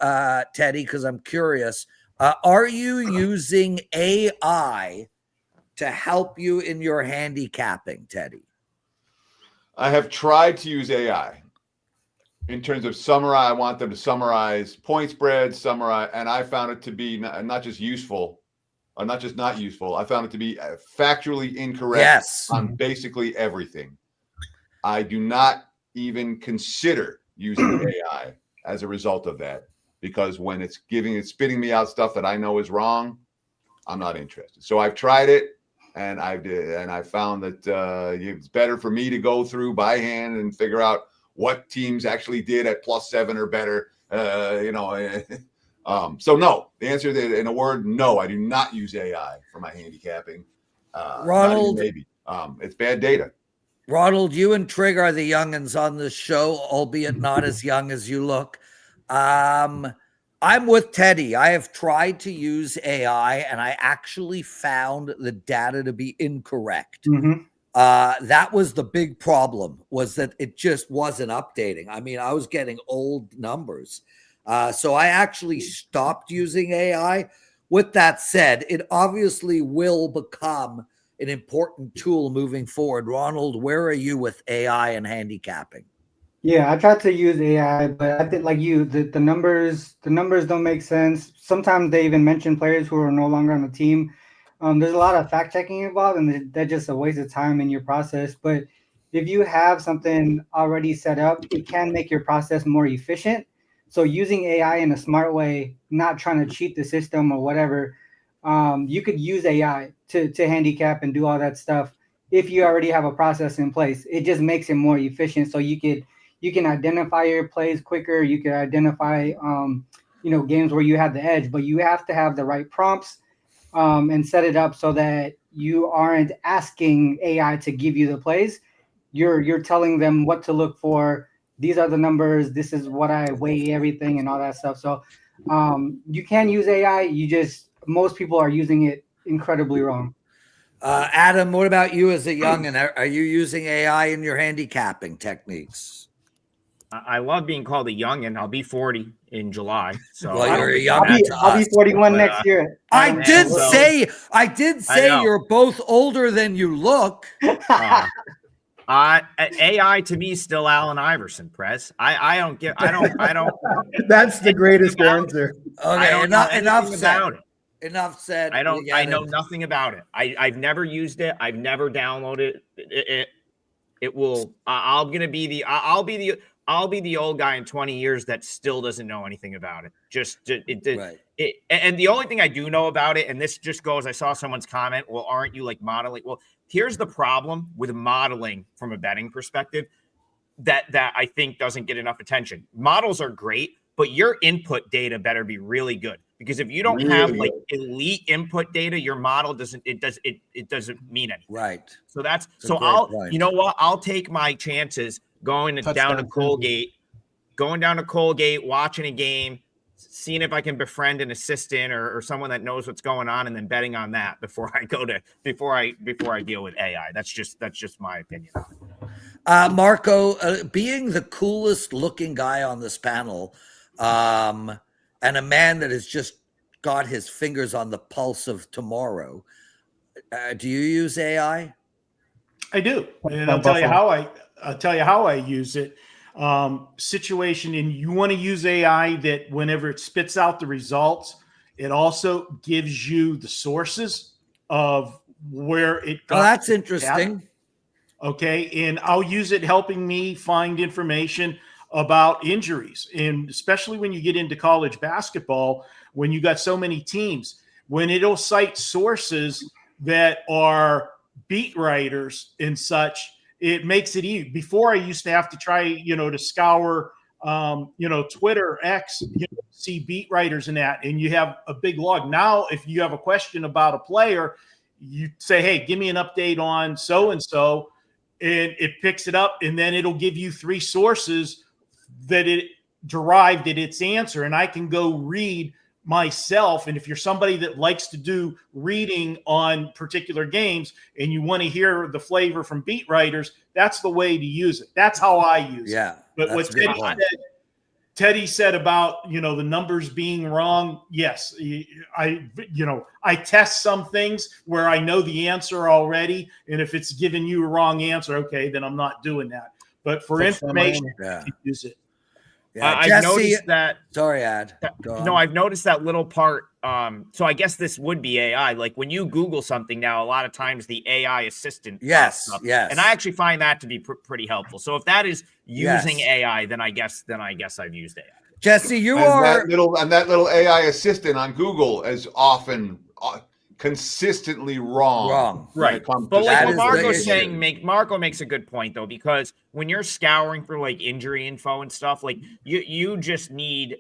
Teddy, because I'm curious. Are you using AI to help you in your handicapping, Teddy? I have tried to use AI in terms of summarize. I want them to summarize point spreads, summarize, and I found it to be not just useful, or not just not useful. I found it to be factually incorrect on basically everything. I do not even consider using AI as a result of that, because when it's spitting me out stuff that I know is wrong, I'm not interested. So I've tried it. And I found that it's better for me to go through by hand and figure out what teams actually did at +7 or better. So no, the answer is, in a word, no, I do not use AI for my handicapping. Ronald, maybe it's bad data. Ronald, you and Trig are the youngins on this show, albeit not as young as you look. I'm with Teddy. I have tried to use AI, and I actually found the data to be incorrect. That was the big problem, was that it just wasn't updating. I mean, I was getting old numbers. So I actually stopped using AI. With that said, it obviously will become an important tool moving forward. Ronald, where are you with AI and handicapping? Yeah, I tried to use AI, but I think, like you, the numbers don't make sense. Sometimes they even mention players who are no longer on the team. There's a lot of fact checking involved, and that's just a waste of time in your process. But if you have something already set up, it can make your process more efficient. So using AI in a smart way, not trying to cheat the system or whatever, you could use AI to handicap and do all that stuff if you already have a process in place. It just makes it more efficient, so you can identify your plays quicker. You can identify, games where you have the edge, but you have to have the right prompts and set it up so that you aren't asking AI to give you the plays. You're telling them what to look for. These are the numbers. This is what I weigh everything and all that stuff. So you can use AI. Most people are using it incredibly wrong. Adam, what about you as a youngin? Are you using AI in your handicapping techniques? I love being called a youngin. I'll be 40 in July. So well, you're a young. I'll be 41 next year. I did say you're both older than you look. AI to me is still Allen Iverson, Prez. I don't. That's the greatest answer. Okay, enough said. About it. Enough said. I know nothing about it. I've never used it. I've never downloaded it. It will. I'll be the old guy in 20 years that still doesn't know anything about it. And the only thing I do know about it, and this just goes, I saw someone's comment, well, aren't you like modeling? Well, here's the problem with modeling from a betting perspective that I think doesn't get enough attention. Models are great, but your input data better be really good, because if you don't have like elite input data, your model doesn't mean anything. Right. So you know what? I'll take my chances going down to Colgate, watching a game, seeing if I can befriend an assistant or someone that knows what's going on, and then betting on that before I deal with AI. That's just my opinion. Marco, being the coolest looking guy on this panel, and a man that has just got his fingers on the pulse of tomorrow, do you use AI? I do, and I'll tell you how I use it. Situation, and you want to use AI that whenever it spits out the results, it also gives you the sources of where it got. Oh, that's interesting. Data. Okay, and I'll use it helping me find information about injuries, and especially when you get into college basketball, when you got so many teams, when it'll cite sources that are beat writers and such, it makes it easy. Before, I used to have to try, to scour, Twitter, X, see beat writers and that, and you have a big log. Now, if you have a question about a player, you say, hey, give me an update on so-and-so, and it picks it up, and then it'll give you 3 sources that it derived at its answer, and I can go read myself. And if you're somebody that likes to do reading on particular games and you want to hear the flavor from beat writers, that's the way to use it. That's how I use it. But what Teddy said about, the numbers being wrong, yes, I test some things where I know the answer already, and if it's giving you a wrong answer, okay, then I'm not doing that. But for information, use it. Yeah, I've noticed that. Sorry, Ad. No, I've noticed that little part. So I guess this would be AI. Like when you Google something now, a lot of times the AI assistant. Yes. And I actually find that to be pretty helpful. So if that is using AI, then I guess I've used AI. Jesse, that little AI assistant on Google is often consistently wrong. Right. But like what Marco's saying, Marco makes a good point though, because when you're scouring for like injury info and stuff, like you just need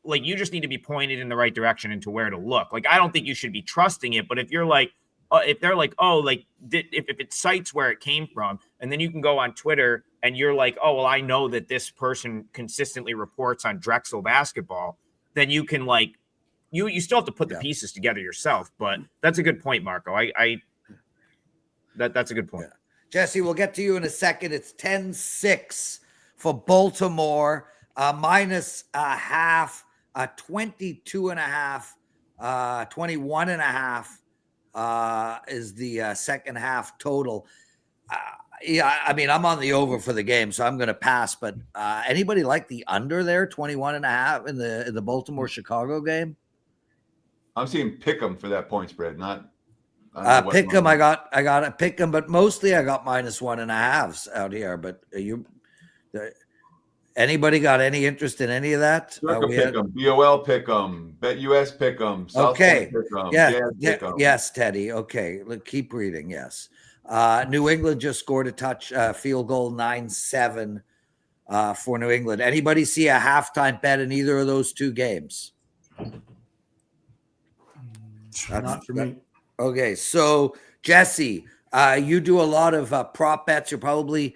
to be pointed in the right direction into where to look. Like I don't think you should be trusting it, but if you're like, if they're like, if it cites where it came from, and then you can go on Twitter and you're like, oh well, I know that this person consistently reports on Drexel basketball, then you can like. You still have to put the pieces together yourself, but that's a good point, Marco. That's a good point. Yeah. Jesse, we'll get to you in a second. It's 10-6 for Baltimore, minus a half, 22.5, 21.5 is the second half total. I mean, I'm on the over for the game, so I'm going to pass. But anybody like the under there, 21.5 in the Baltimore Chicago game? I'm seeing Pick'em for that point spread, not Pick'em. I got a Pick'em, but mostly I got -1.5s out here. But anybody got any interest in any of that? Pick'em, BOL Pick'em, BetUS Pick'em, South okay, Pick'em, yes, Teddy. Okay, keep reading. Yes, New England just scored a field goal, 9-7 for New England. Anybody see a halftime bet in either of those 2 games? Not for me. Okay, so Jesse, you do a lot of prop bets. You're probably,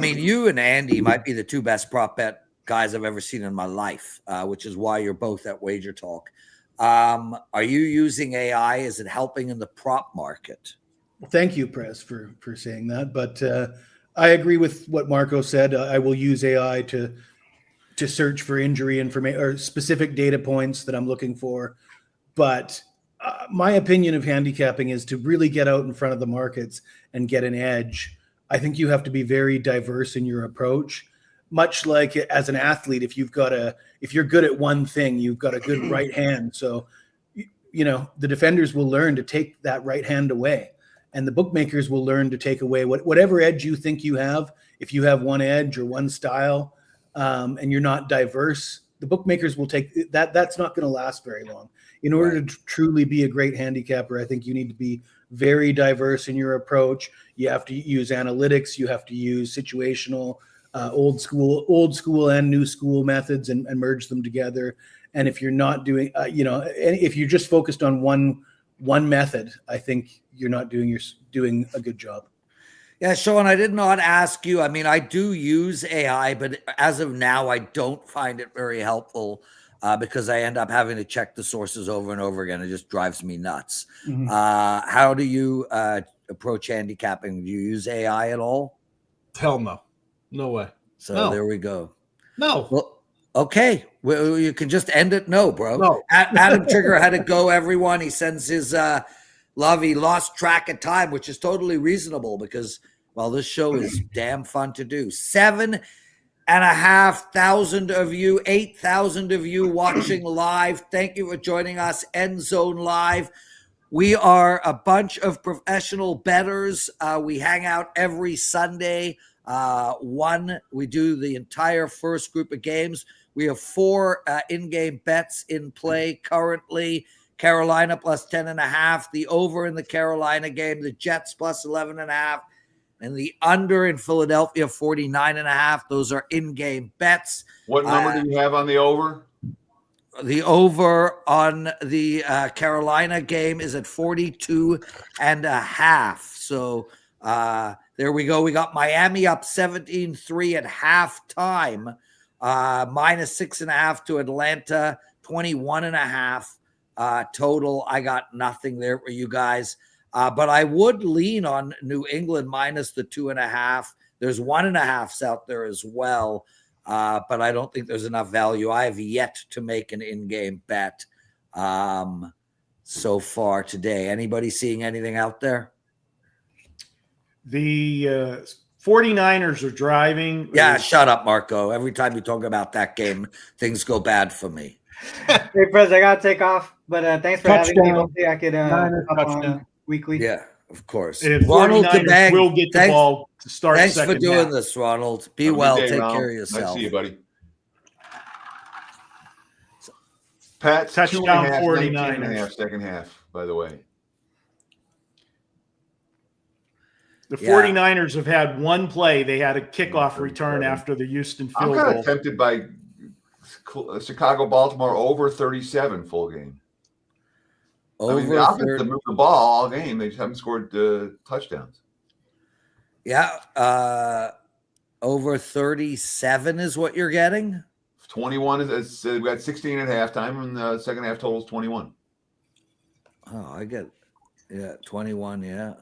you and Andy might be the 2 best prop bet guys I've ever seen in my life, which is why you're both at WagerTalk. Are you using AI? Is it helping in the prop market? Well, thank you, Prez, for saying that. But I agree with what Marco said. I will use AI to search for injury information or specific data points that I'm looking for. But my opinion of handicapping is to really get out in front of the markets and get an edge. I think you have to be very diverse in your approach. Much like as an athlete, if you're good at one thing, you've got a good right hand. So, the defenders will learn to take that right hand away, and the bookmakers will learn to take away whatever edge you think you have. If you have one edge or one style, and you're not diverse, the bookmakers will take that. That's not going to last very long. In order to truly be a great handicapper, I think you need to be very diverse in your approach. You have to use analytics. You have to use situational, old school and new school methods and merge them together. And if you're not doing, if you're just focused on one method, I think you're not doing a good job. Yeah, Sean, I did not ask you. I mean, I do use AI, but as of now, I don't find it very helpful because I end up having to check the sources over and over again. It just drives me nuts. Mm-hmm. How do you approach handicapping? Do you use AI at all? Hell no. No way. So There we go. No. Well, okay. Well, you can just end it. No, bro. No. Adam Trigger had to go, everyone. He sends his love. He lost track of time, which is totally reasonable because, well, this show is damn fun to do. 7,500 of you, 8,000 of you watching live. Thank you for joining us. End Zone Live. We are a bunch of professional bettors. We hang out every Sunday. We do the entire first group of games. We have 4 in-game bets in play currently. Carolina plus 10.5, the over in the Carolina game, the Jets plus 11.5, and the under in Philadelphia 49.5. Those are in-game bets. What number do you have on the over? The over on the Carolina game is at 42.5. So there we go. We got Miami up 17-3 at halftime, minus 6.5 to Atlanta, 21.5 total. I got nothing there for you guys, but I would lean on New England minus the 2.5. There's 1.5s out there as well, but I don't think there's enough value. I have yet to make an in-game bet so far today. Anybody seeing anything out there? The 49ers are driving. Yeah, shut up, Marco. Every time you talk about that game, things go bad for me. Hey, Prez, I got to take off, but thanks for having me. Hopefully I could hop on weekly. Yeah, of course. Ronald Cabag will get the ball to start. Thanks for doing this, Ronald. Be well. Take care of yourself. Nice to see you, buddy. Pat, touchdown 49ers. Second half, by the way. The 49ers have had one play. They had a kickoff return after the Houston field goal. I'm kind of tempted by Chicago-Baltimore over 37 full game. The offense to move the ball all game. They just haven't scored touchdowns. Yeah. Over 37 is what you're getting? 21 is we got 16 at halftime, and the second half total is 21. Oh, I get 21, yeah.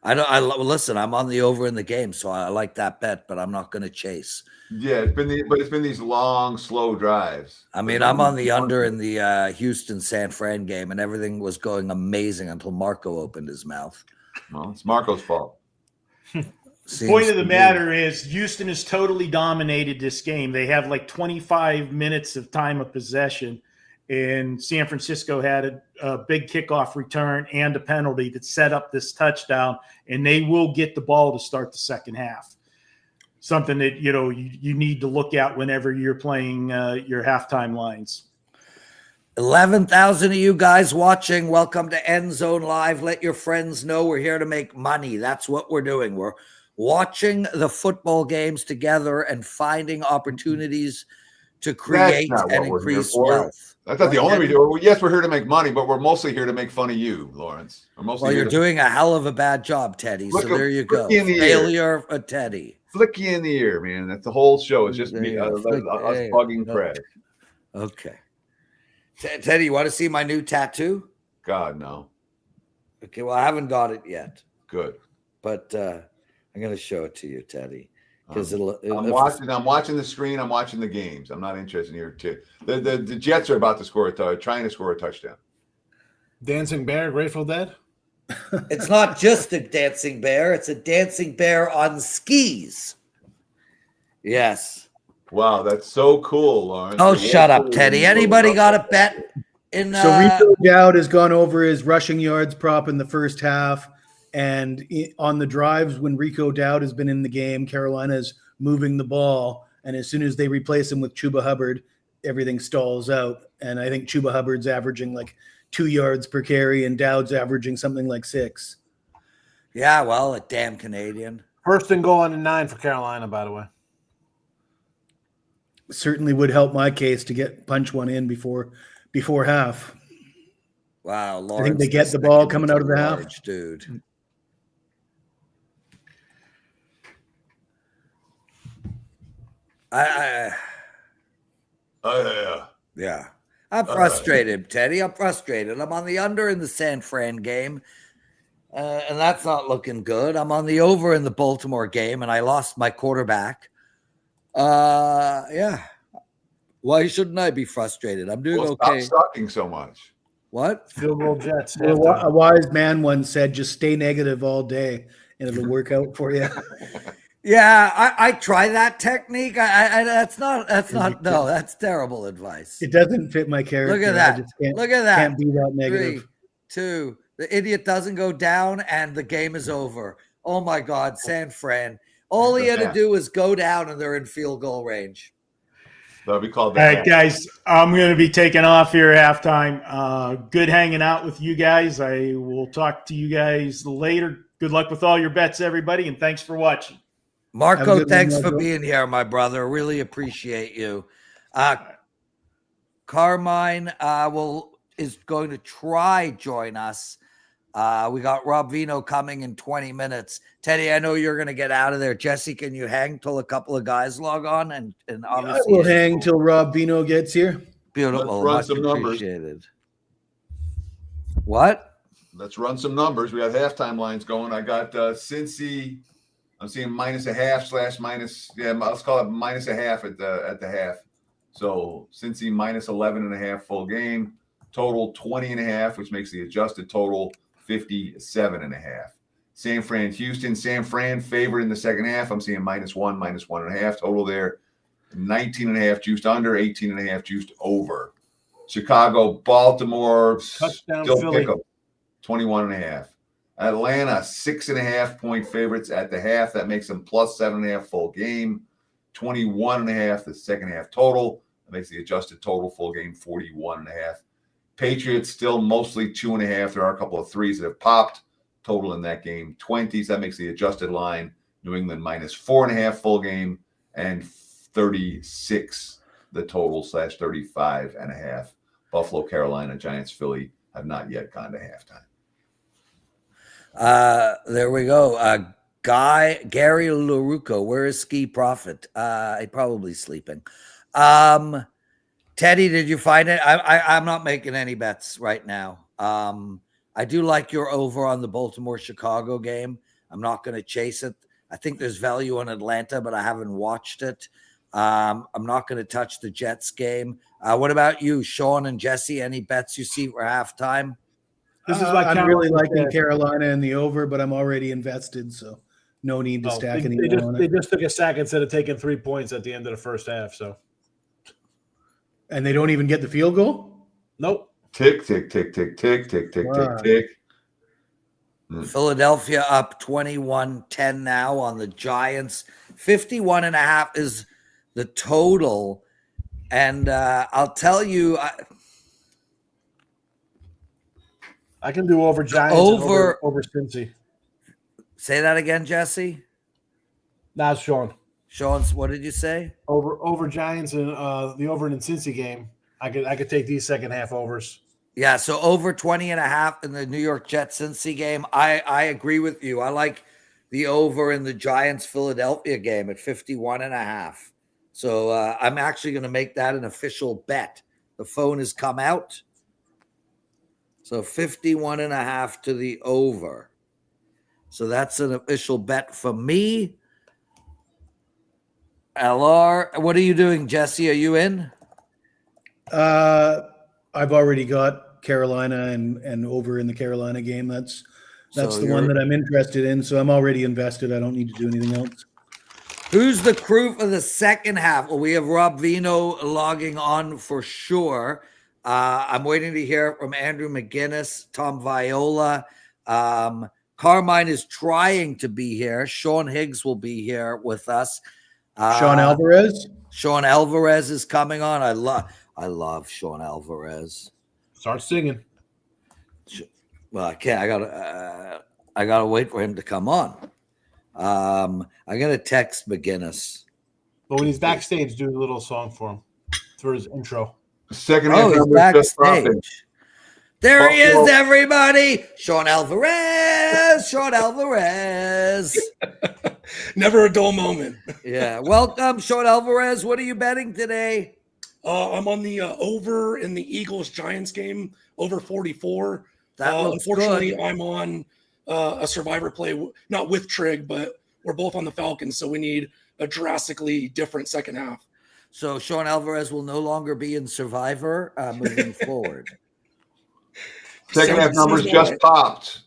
Listen, I'm on the over in the game, so I like that bet, but I'm not going to chase. Yeah, it's been these long, slow drives. I mean, I'm on the under in the Houston San Fran game, and everything was going amazing until Marco opened his mouth. Well, it's Marco's fault. The point of the matter is Houston has totally dominated this game. They have like 25 minutes of time of possession, and San Francisco had a big kickoff return and a penalty that set up this touchdown, and they will get the ball to start the second half. Something that, you need to look at whenever you're playing your halftime lines. 11,000 of you guys watching. Welcome to End Zone Live. Let your friends know we're here to make money. That's what we're doing. We're watching the football games together and finding opportunities to create and increase wealth. That's not the only reason. Yes, we're here to make money, but we're mostly here to make fun of you, Lawrence. Well, you're doing a hell of a bad job, Teddy. So there you go. Failure of Teddy. Flick you in the ear, man. That's the whole show. It's just me, us bugging Prez. Okay. Teddy, you want to see my new tattoo? God, no. Okay, well, I haven't got it yet. Good. But I'm going to show it to you, Teddy. Because I'm watching the screen. I'm watching the games. I'm not interested in here too. The Jets are about to trying to score a touchdown. Dancing Bear, Grateful Dead. It's not just a dancing bear, it's a dancing bear on skis. Yes. Wow, that's so cool, Lawrence. Oh, shut up, Teddy. Anybody got a bet in So Rico Dowd has gone over his rushing yards prop in the first half. And on the drives, when Rico Dowd has been in the game, Carolina's moving the ball. And as soon as they replace him with Chuba Hubbard, everything stalls out. And I think Chuba Hubbard's averaging like 2 yards per carry, and Dowd's averaging something like 6. Yeah, well, a damn Canadian. First and goal on the 9 for Carolina, by the way. Certainly would help my case to get punch one in before half. Wow, Lawrence, I think they get the ball coming out of the half. Dude. Yeah. I'm frustrated, Teddy. I'm frustrated. I'm on the under in the San Fran game, and that's not looking good. I'm on the over in the Baltimore game, and I lost my quarterback. Yeah. Why shouldn't I be frustrated? I'm doing okay. Stop sucking so much. What? Field goal Jets. Well, a wise man once said, just stay negative all day, and it'll work out for you. Yeah, I try that technique. That's terrible advice. It doesn't fit my character. Look at that. I just can't, Look at that. Can't be that negative. 3, 2. The idiot doesn't go down, and the game is over. Oh my God, San Fran. All he had to do was go down, and they're in field goal range. That'll be called. All right, guys, I'm going to be taking off here at halftime. Good hanging out with you guys. I will talk to you guys later. Good luck with all your bets, everybody, and thanks for watching. Marco, thanks for being here, my brother. Really appreciate you. Carmine is going to try join us. We got Rob Vino coming in 20 minutes. Teddy, I know you're going to get out of there. Jesse, can you hang till a couple of guys log on? And obviously, we'll hang till Rob Vino gets here. Beautiful. Let's run Much some appreciated. numbers. What? Let's run some numbers. We have halftime lines going. I got Cincy. I'm seeing -0.5 / minus. Yeah, let's call it -0.5 at the half. So Cincy -11.5 full game. Total 20.5, which makes the adjusted total 57.5. San Fran, Houston. San Fran favored in the second half. I'm seeing -1, -1.5 total there. 19.5 juiced under, 18.5 juiced over. Chicago, Baltimore, Touchdown still Philly. pick 'em. 21.5. Atlanta, 6.5 point favorites at the half. That makes them +7.5 full game. 21.5 the second half total. That makes the adjusted total full game 41.5. Patriots still mostly 2.5. There are a couple of threes that have popped. Total in that game 20s. That makes the adjusted line New England -4.5 full game and 36 the total /35.5. Buffalo, Carolina, Giants, Philly have not yet gone to halftime. There we go. Gary LaRucco, where is Ski Prophet? He's probably sleeping. Teddy, did you find it? I'm not making any bets right now. I do like your over on the Baltimore-Chicago game. I'm not going to chase it. I think there's value on Atlanta, but I haven't watched it. I'm not going to touch the Jets game. What about you, Sean and Jesse? Any bets you see for halftime? This is like I'm really liking Carolina and the over, but I'm already invested, so no need to stack any more on it. They just took a sack instead of taking 3 points at the end of the first half. So, and they don't even get the field goal? Nope. Tick, tick, tick, tick, tick, tick, tick, Wow. tick, tick. Philadelphia up 21-10 now on the Giants. 51.5 is the total. And I'll tell you, I can do over Giants Over Cincy. Say that again, Jesse. That's Sean. Sean, what did you say? Over Giants and the over in the Cincy game. I could take these second half overs. Yeah, so over 20.5 in the New York Jets Cincy game. I agree with you. I like the over in the Giants Philadelphia game at 51.5. So I'm actually going to make that an official bet. The phone has come out. So 51.5 to the over. So that's an official bet for me. LR, what are you doing, Jesse? Are you in? I've already got Carolina and over in the Carolina game. That's So the one that I'm interested in. So I'm already invested. I don't need to do anything else. Who's the crew for the second half? Well, we have Rob Vino logging on for sure. I'm waiting to hear from Andrew McGinnis, Tom Viola. Carmine is trying to be here. Sean Higgs will be here with us. Sean Alvarez. Sean Alvarez is coming on. I love Sean Alvarez. Start singing. Well, I can't. I gotta wait for him to come on. I'm gonna text McGinnis. But when he's backstage, do a little song for him for his intro. Second Oh, half he's numbers just dropping. backstage. There he Buffalo. is, everybody. Sean Alvarez. Sean Alvarez. Never a dull moment. Yeah. Welcome, Sean Alvarez. What are you betting today? I'm on the over in the Eagles-Giants game, over 44. That looks unfortunately, good. I'm on a survivor play, not with Trig, but we're both on the Falcons, so we need a drastically different second half. So Sean Alvarez will no longer be in Survivor moving forward. Second half numbers just popped.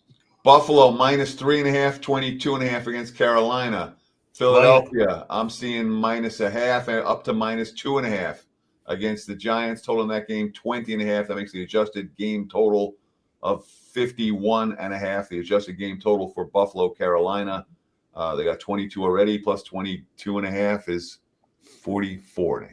Buffalo minus 3.5, 22.5 against Carolina. Philadelphia, I'm seeing minus a half and up to minus 2.5 against the Giants. Total in that game 20.5. That makes the adjusted game total of 51.5. The adjusted game total for Buffalo, Carolina. They got 22 already, plus 22.5 is 44.5.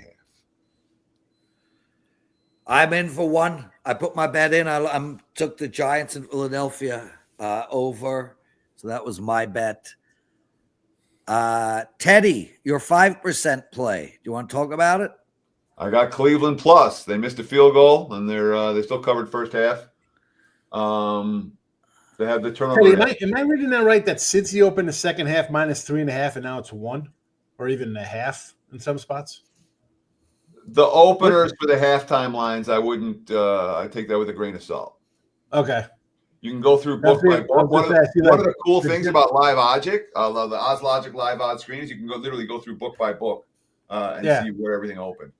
I'm in for one. I put my bet in. I took the Giants in Philadelphia over. So that was my bet. Teddy, your 5% play. Do you want to talk about it? I got Cleveland plus. They missed a field goal, and they still covered first half. They had the turnover. Hey, am I reading that right? That Cincy opened the second half minus 3.5, and now it's 1, or even a half in some spots. The openers for the halftime lines, I wouldn't. I take that with a grain of salt. Okay. You can go through book by book. One of the cool things about Live Logic, the OzLogic Live Odds screens, you can literally go through book by book and see where everything opened.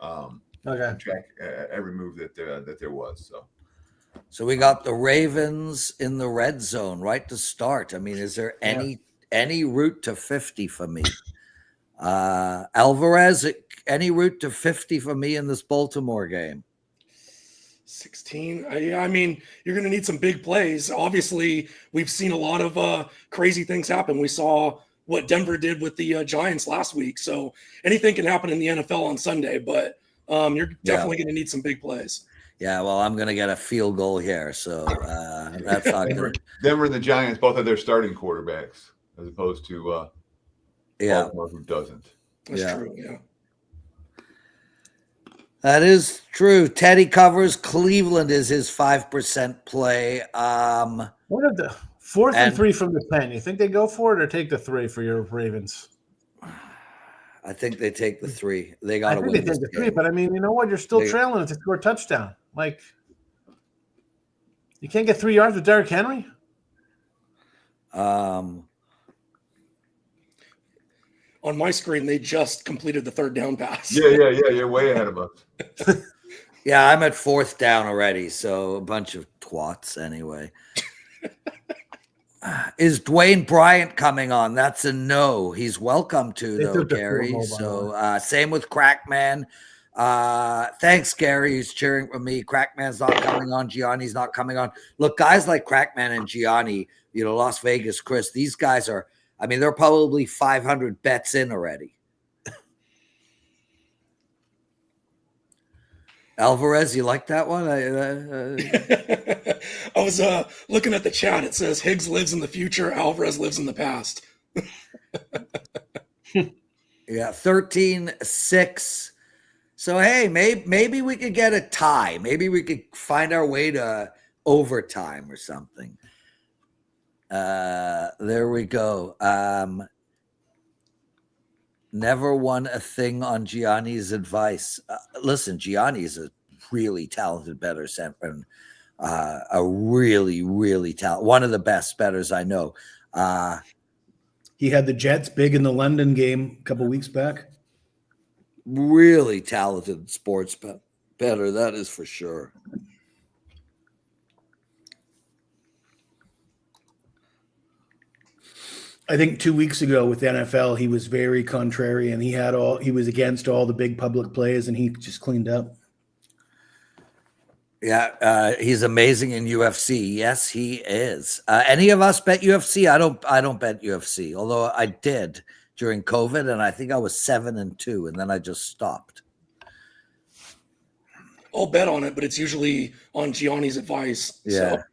Okay. Track every move that there was. So we got the Ravens in the red zone right to start. I mean, is there any route to 50 for me? Alvarez, any route to 50 for me in this Baltimore game? 16. I mean, you're going to need some big plays. Obviously, we've seen a lot of crazy things happen. We saw what Denver did with the Giants last week. So anything can happen in the NFL on Sunday, but you're definitely going to need some big plays. Yeah, well, I'm going to get a field goal here. So that's not good. Denver and the Giants both have their starting quarterbacks as opposed to Baltimore, who doesn't. That's true, yeah. That is true. Teddy covers. Cleveland is his 5% play. What are the 4th and 3 from the 10? You think they go for it or take the 3 for your Ravens? I think they take the 3. They got to win. They take the 3, but I mean, you know what? You're still trailing if they score a touchdown. Like, you can't get 3 yards with Derrick Henry. On my screen, they just completed the 3rd down pass. Yeah. You're way ahead of us. Yeah, I'm at 4th down already, so a bunch of twats anyway. Is Dwayne Bryant coming on? That's a no. He's welcome to, though, Gary. So same with Crackman. Thanks, Gary. He's cheering for me. Crackman's not coming on. Gianni's not coming on. Look, guys like Crackman and Gianni, Las Vegas Chris, these guys are, I mean, they're probably 500 bets in already. Alvarez, you like that one? I was looking at the chat. It says Higgs lives in the future. Alvarez lives in the past. Yeah, 13-6. So, hey, maybe we could get a tie. Maybe we could find our way to overtime or something. There we go. Never won a thing on Gianni's advice. Listen, Gianni is a really talented bettor, and a really, really talented, one of the best bettors I know. He had the Jets big in the London game a couple weeks back. Really talented sports bettor, that is for sure. I think 2 weeks ago with the NFL, he was very contrary, and he was against all the big public plays, and he just cleaned up. Yeah, he's amazing in UFC. Yes, he is. Any of us bet UFC? I don't bet UFC, although I did during COVID, and I think I was 7-2, and then I just stopped. I'll bet on it, but it's usually on Gianni's advice. Yeah. So.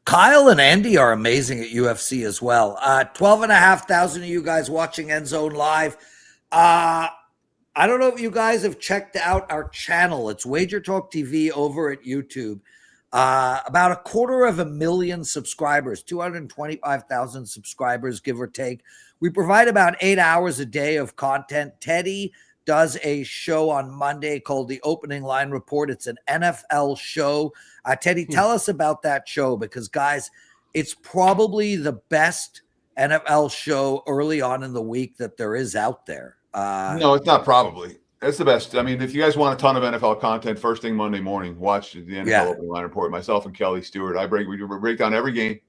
Kyle and Andy are amazing at UFC as well. 12,500 of you guys watching End Zone Live. I don't know if you guys have checked out our channel. It's WagerTalk TV over at YouTube. About 250,000 subscribers, 225,000 subscribers, give or take. We provide about 8 hours a day of content. Teddy does a show on Monday called The Opening Line Report. It's an NFL show. Teddy, tell us about that show, because, guys, it's probably the best NFL show early on in the week that there is out there. No, it's not probably. It's the best. I mean, if you guys want a ton of NFL content, first thing Monday morning, watch the NFL Opening Line Report. Myself and Kelly Stewart. We break down every game.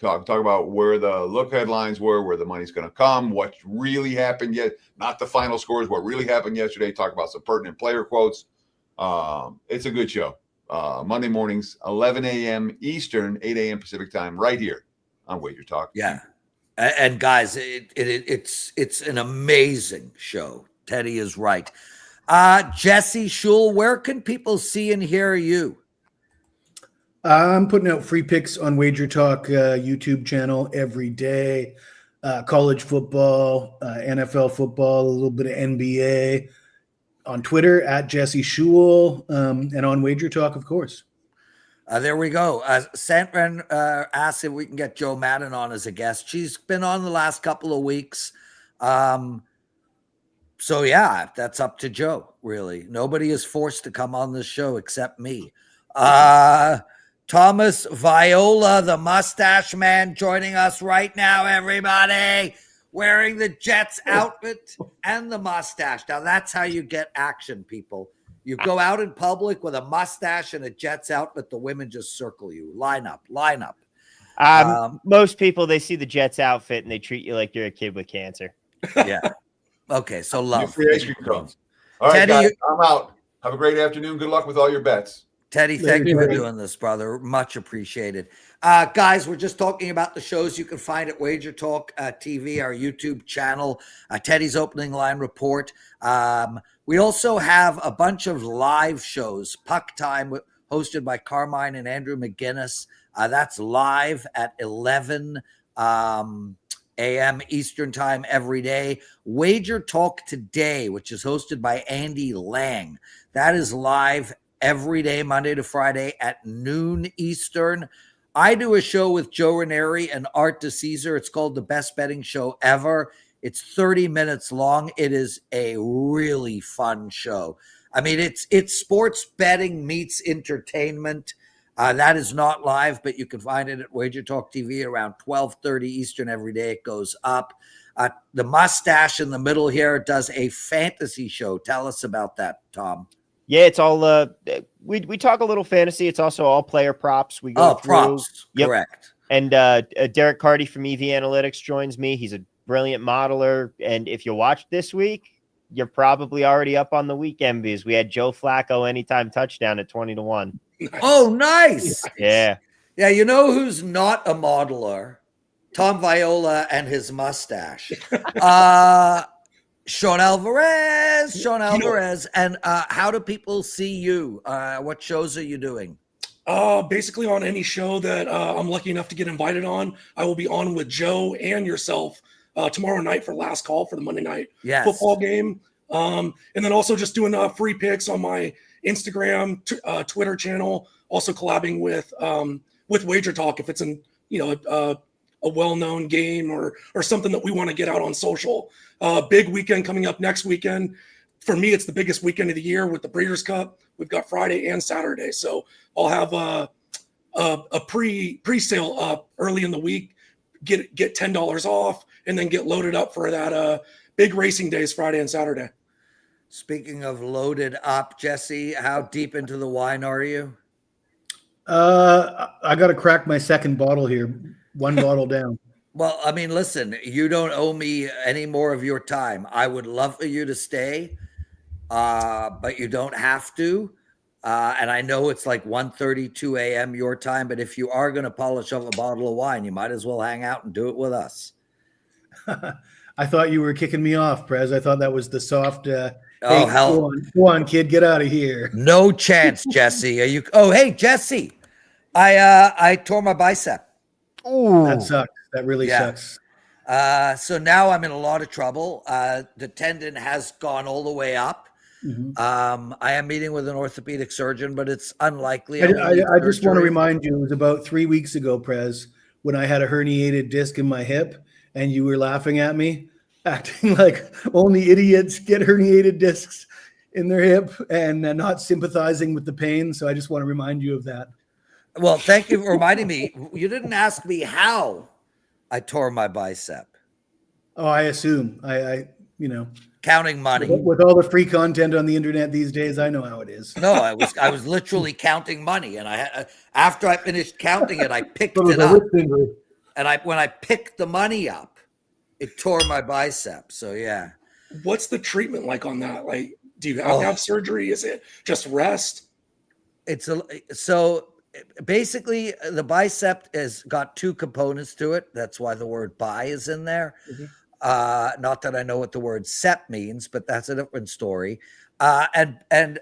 Talk about where the look headlines were, where the money's going to come, what really happened yet, not the final scores, what really happened yesterday. Talk about some pertinent player quotes. It's a good show. Monday mornings, 11 a.m. Eastern, 8 a.m. Pacific time, right here on WagerTalk. Yeah. And guys, it's an amazing show. Teddy is right. Jesse Schul, where can people see and hear you? I'm putting out free picks on WagerTalk YouTube channel every day. College football, NFL football, a little bit of NBA. On Twitter at Jesse Schul, and on WagerTalk, of course. There we go. Santren asked if we can get Joe Madden on as a guest. She's been on the last couple of weeks. So, yeah, that's up to Joe, really. Nobody is forced to come on this show except me. Thomas Viola, the mustache man, joining us right now, everybody. Wearing the Jets outfit and the mustache. Now, that's how you get action, people. You go out in public with a mustache and a Jets outfit, the women just circle you. Line up. Most people, they see the Jets outfit and they treat you like you're a kid with cancer. Yeah. Okay, so love. Free ice cream cones. All right, Teddy, guys, I'm out. Have a great afternoon. Good luck with all your bets. Teddy, thank you for doing this, brother. Much appreciated. Guys, we're just talking about the shows you can find at WagerTalk TV, our YouTube channel, Teddy's Opening Line Report. We also have a bunch of live shows. Puck Time, hosted by Carmine and Andrew McGinnis. That's live at 11 a.m. Eastern Time every day. Wager Talk Today, which is hosted by Andy Lang. That is live every day, Monday to Friday at noon Eastern. I do a show with Joe Ranieri and Art DeCesar. It's called The Best Betting Show Ever. It's 30 minutes long. It is a really fun show. I mean, it's sports betting meets entertainment. That is not live, but you can find it at WagerTalk TV around 12:30 Eastern every day. It goes up. The mustache in the middle here does a fantasy show. Tell us about that, Tom. Yeah, it's all we talk a little fantasy. It's also all player props. We go through. Props. Yep. Correct. And Derek Carty from EV Analytics joins me. He's a brilliant modeler. And if you watched this week, you're probably already up on the weekend because we had Joe Flacco anytime touchdown at 20-1. Oh, nice. Yeah. Yeah, you know who's not a modeler? Tom Viola and his mustache. Sean Alvarez. And how do people see you? What shows are you doing? Basically on any show that I'm lucky enough to get invited on. I will be on with Joe and yourself tomorrow night for last call for the Monday night football game. And then also just doing free picks on my Instagram, Twitter channel, also collabing with WagerTalk if it's a well-known game or something that we want to get out on social. Big weekend coming up next weekend. For me, it's the biggest weekend of the year with the Breeders' Cup. We've got Friday and Saturday, so I'll have a pre-sale up early in the week. Get $10 off, and then get loaded up for that big racing days Friday and Saturday. Speaking of loaded up, Jesse, how deep into the wine are you? I got to crack my second bottle here. One bottle down. Well, I mean, listen, you don't owe me any more of your time. I would love for you to stay, but you don't have to. And I know it's like 1:32 a.m. your time, but if you are going to polish off a bottle of wine, you might as well hang out and do it with us. I thought you were kicking me off, Prez. I thought that was the soft. Oh, hey, hell. Go on, kid, get out of here. No chance, Jesse. Are you? Oh, hey, Jesse. I tore my bicep. Oh, that sucks. That really sucks. So now I'm in a lot of trouble. The tendon has gone all the way up. Mm-hmm. I am meeting with an orthopedic surgeon, but it's unlikely. I just want to remind you, it was about 3 weeks ago, Prez, when I had a herniated disc in my hip and you were laughing at me, acting like only idiots get herniated discs in their hip and not sympathizing with the pain. So I just want to remind you of that. Well, thank you for reminding me. You didn't ask me how I tore my bicep. Oh, I assume. I counting money. With all the free content on the internet these days, I know how it is. No, I was literally counting money, and after I finished counting it, I picked it up. And when I picked the money up, it tore my bicep. So yeah. What's the treatment like on that? Like, do you have to have surgery? Is it just rest? So basically the bicep has got two components to it. That's why the word bi is in there. Mm-hmm. Not that I know what the word sep means, but that's a different story. And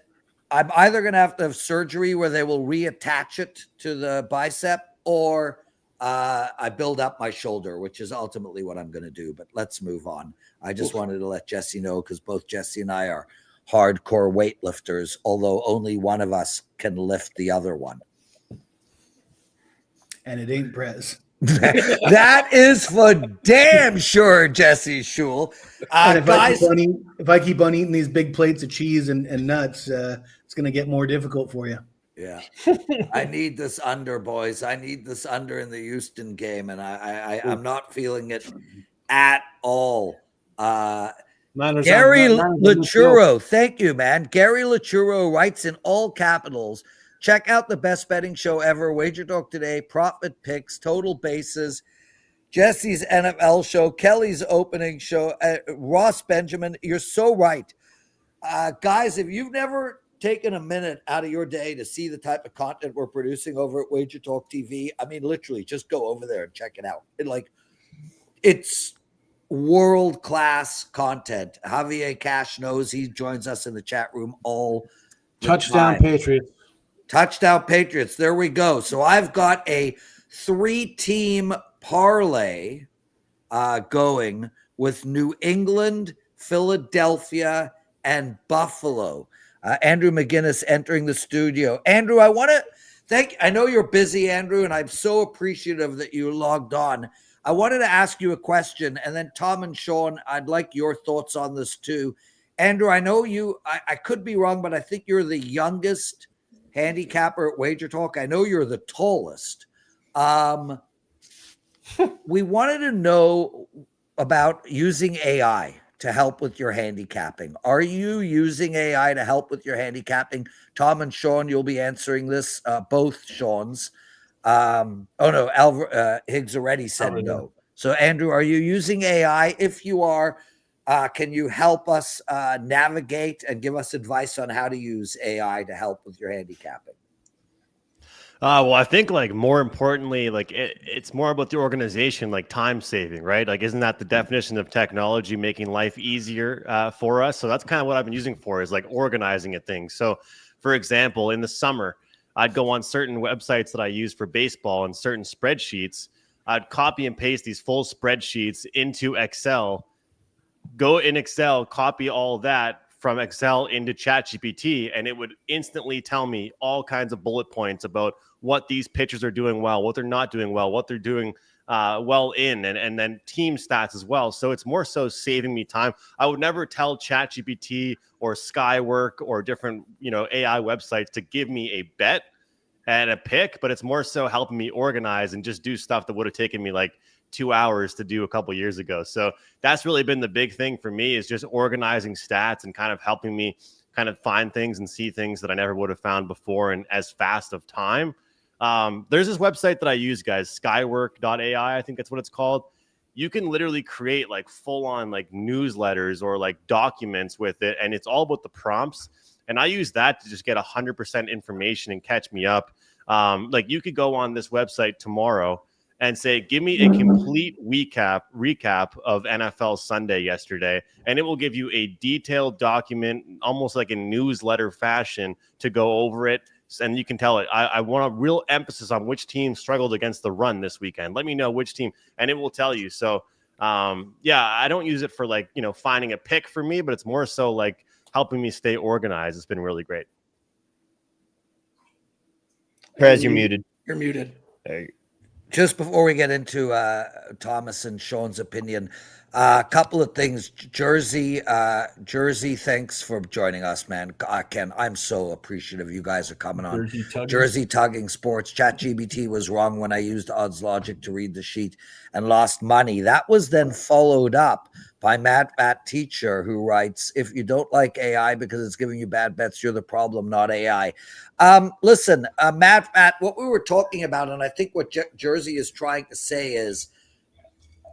I'm either going to have surgery where they will reattach it to the bicep, or I build up my shoulder, which is ultimately what I'm going to do. But let's move on. I just wanted to let Jesse know, because both Jesse and I are hardcore weightlifters, although only one of us can lift the other one. And it ain't Prez. That is for damn sure, Jesse Schul. Guys, if I keep on eating these big plates of cheese and nuts, it's going to get more difficult for you. Yeah. I need this under, boys. I need this under in the Houston game, and I'm not feeling it at all. Gary Lachuro, thank you, man. Gary Lachuro writes in all capitals, check out the best betting show ever, WagerTalk Today, profit picks, total bases, Jesse's NFL show, Kelly's opening show, Ross Benjamin. You're so right. Guys, if you've never taken a minute out of your day to see the type of content we're producing over at WagerTalk TV, I mean, literally, just go over there and check it out. It's world-class content. Javier Cash knows. He joins us in the chat room all the Touchdown time. Patriots. Touchdown Patriots. There we go. So I've got a 3-team parlay going with New England, Philadelphia, and Buffalo. Andrew McGinnis entering the studio. Andrew, I want to thank you. I know you're busy, Andrew, and I'm so appreciative that you logged on. I wanted to ask you a question, and then Tom and Sean, I'd like your thoughts on this too. Andrew, I know I could be wrong, but I think you're the youngest handicapper at WagerTalk. I know you're the tallest. We wanted to know about using AI to help with your handicapping. Are you using AI to help with your handicapping? Tom and Sean, you'll be answering this, both Sean's. Higgs already said no. So Andrew, are you using AI? If you are, can you help us navigate and give us advice on how to use AI to help with your handicapping? Well, I think more importantly, it's more about the organization, time saving, right? Isn't that the definition of technology making life easier for us? So that's kind of what I've been using for, is organizing things. So for example, in the summer, I'd go on certain websites that I use for baseball and certain spreadsheets. I'd copy and paste these full spreadsheets into Excel, go in Excel, copy all that from Excel into ChatGPT, and it would instantly tell me all kinds of bullet points about what these pitchers are doing well, what they're not doing well, what they're doing well in, and then team stats as well. So it's more so saving me time. I would never tell ChatGPT or Skywork or different AI websites to give me a bet and a pick, but it's more so helping me organize and just do stuff that would have taken me 2 hours to do a couple years ago. So that's really been the big thing for me, is just organizing stats and kind of helping me kind of find things and see things that I never would have found before in as fast of time. There's this website that I use, guys, Skywork.ai, I think that's what it's called. you can literally create like full on like newsletters or like documents with it. And it's all about the prompts. And I use that to just get 100% information and catch me up. Like you could go on this website tomorrow and say, give me a complete recap of NFL Sunday yesterday. And it will give you a detailed document, almost like a newsletter fashion, to go over it. And you can tell it, I want a real emphasis on which team struggled against the run this weekend. Let me know which team, and it will tell you. So, yeah, I don't use it for like, finding a pick for me, but it's more so like helping me stay organized. It's been really great. Prez, you're muted. You're muted. There you go. Just before we get into Thomas and Sean's opinion, a couple of things. Jersey, thanks for joining us, man. Ken, I'm so appreciative you guys are coming on. Jersey Tugging Sports. ChatGPT was wrong when I used odds logic to read the sheet and lost money. That was then followed up by Matt Teacher, who writes, if you don't like AI because it's giving you bad bets, you're the problem, not AI. Listen, Matt, what we were talking about, and I think what Jersey is trying to say is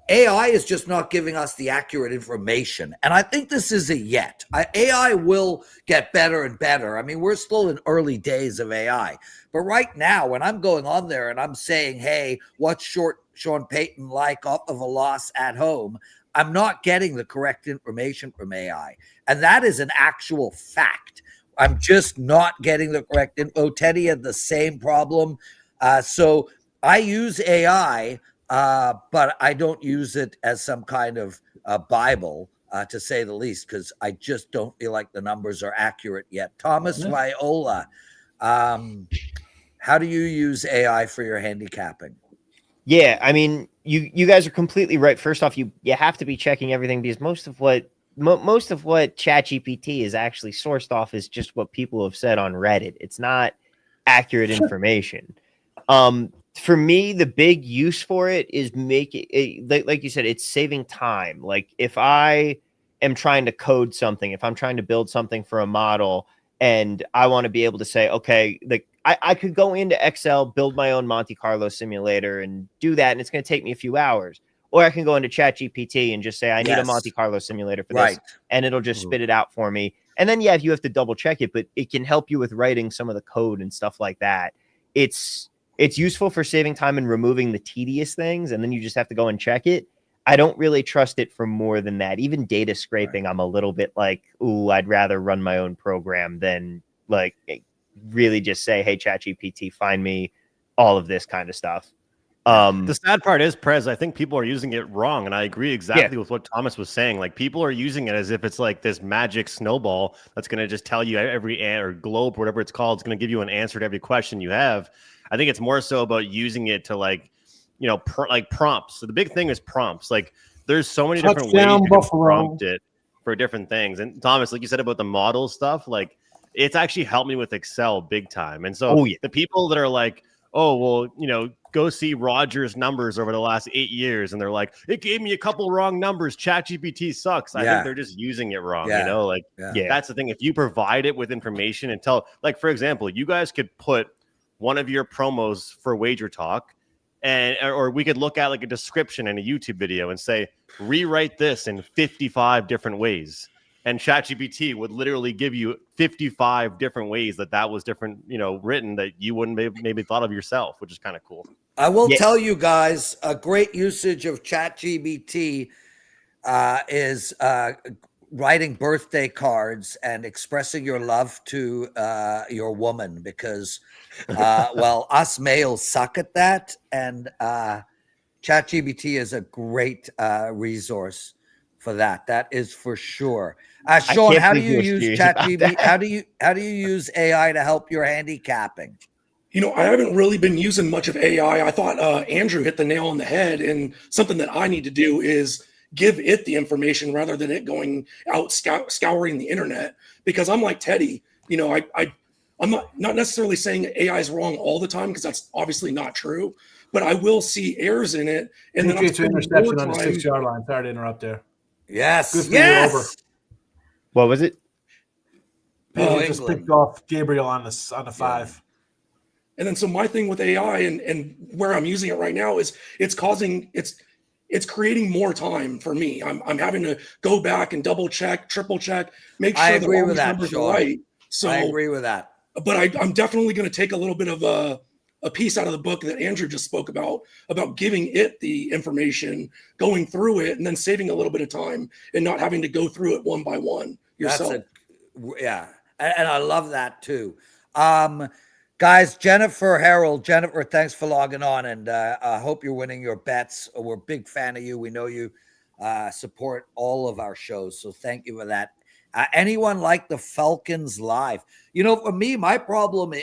AI is just not giving us the accurate information. And I think this is a yet. AI will get better and better. I mean, we're still in early days of AI. But right now, when I'm going on there and I'm saying, hey, what's Sean Payton like off of a loss at home, I'm not getting the correct information from AI. And that is an actual fact. I'm just not getting the correct info. Teddy had the same problem. So I use AI, but I don't use it as some kind of Bible, to say the least, because I just don't feel like the numbers are accurate yet. Thomas Viola, how do you use AI for your handicapping? Yeah, I mean, you guys are completely right. First off, you have to be checking everything, because most of what ChatGPT is actually sourced off is just what people have said on Reddit. It's not accurate information. For me, the big use for it is making it, like you said, it's saving time. Like if I am trying to code something, if I'm trying to build something for a model, and I want to be able to say, okay, like I could go into Excel, build my own Monte Carlo simulator and do that, and it's going to take me a few hours. Or I can go into ChatGPT and just say, I need a Monte Carlo simulator for this, and it'll just spit it out for me. And then, you have to double check it, but it can help you with writing some of the code and stuff like that. It's useful for saving time and removing the tedious things, and then you just have to go and check it. I don't really trust it for more than that. Even data scraping, I'm a little bit like, ooh, I'd rather run my own program than like really just say, hey, ChatGPT, find me all of this kind of stuff. The sad part is, Prez, I think people are using it wrong. And I agree exactly with what Thomas was saying. Like, people are using it as if it's like this magic snowball that's going to just tell you every or globe, whatever it's called. It's going to give you an answer to every question you have. I think it's more so about using it to like, like prompts. So the big thing is prompts. Like, there's so many different ways you can prompt it for different things. And Thomas, like you said about the model stuff, like it's actually helped me with Excel big time. And so the people that are like, oh, well, go see Rogers' numbers over the last 8 years. And they're like, it gave me a couple wrong numbers. ChatGPT sucks. I think they're just using it wrong. That's the thing. If you provide it with information and tell, like, for example, you guys could put one of your promos for WagerTalk, or we could look at like a description in a YouTube video and say, rewrite this in 55 different ways. And ChatGPT would literally give you 55 different ways that was different, written that you wouldn't maybe thought of yourself, which is kind of cool. I will tell you guys, a great usage of ChatGPT is writing birthday cards and expressing your love to your woman, because, us males suck at that. And ChatGPT is a great resource for that. That is for sure. Sean, how do you use ChatGPT? How do you use AI to help your handicapping? I haven't really been using much of AI. I thought Andrew hit the nail on the head, and something that I need to do is give it the information rather than it going out scouring the internet, because I'm like Teddy. I'm not necessarily saying AI is wrong all the time, because that's obviously not true, but I will see errors in it. And then I'm interception on the 6-yard line. Sorry to interrupt there. Yes. Over. What was it? Just picked off Gabriel on the 5. And then so my thing with AI and where I'm using it right now is it's it's creating more time for me. I'm having to go back and double check, triple check, make sure that all these numbers are right. So I agree with that. But I'm definitely going to take a little bit of a piece out of the book that Andrew just spoke about giving it the information, going through it, and then saving a little bit of time and not having to go through it one by one yourself. Yeah. And I love that too. Guys, Jennifer, thanks for logging on, and I hope you're winning your bets. We're a big fan of you. We know you support all of our shows, so thank you for that. Anyone like the Falcons live? You know, for me, my problem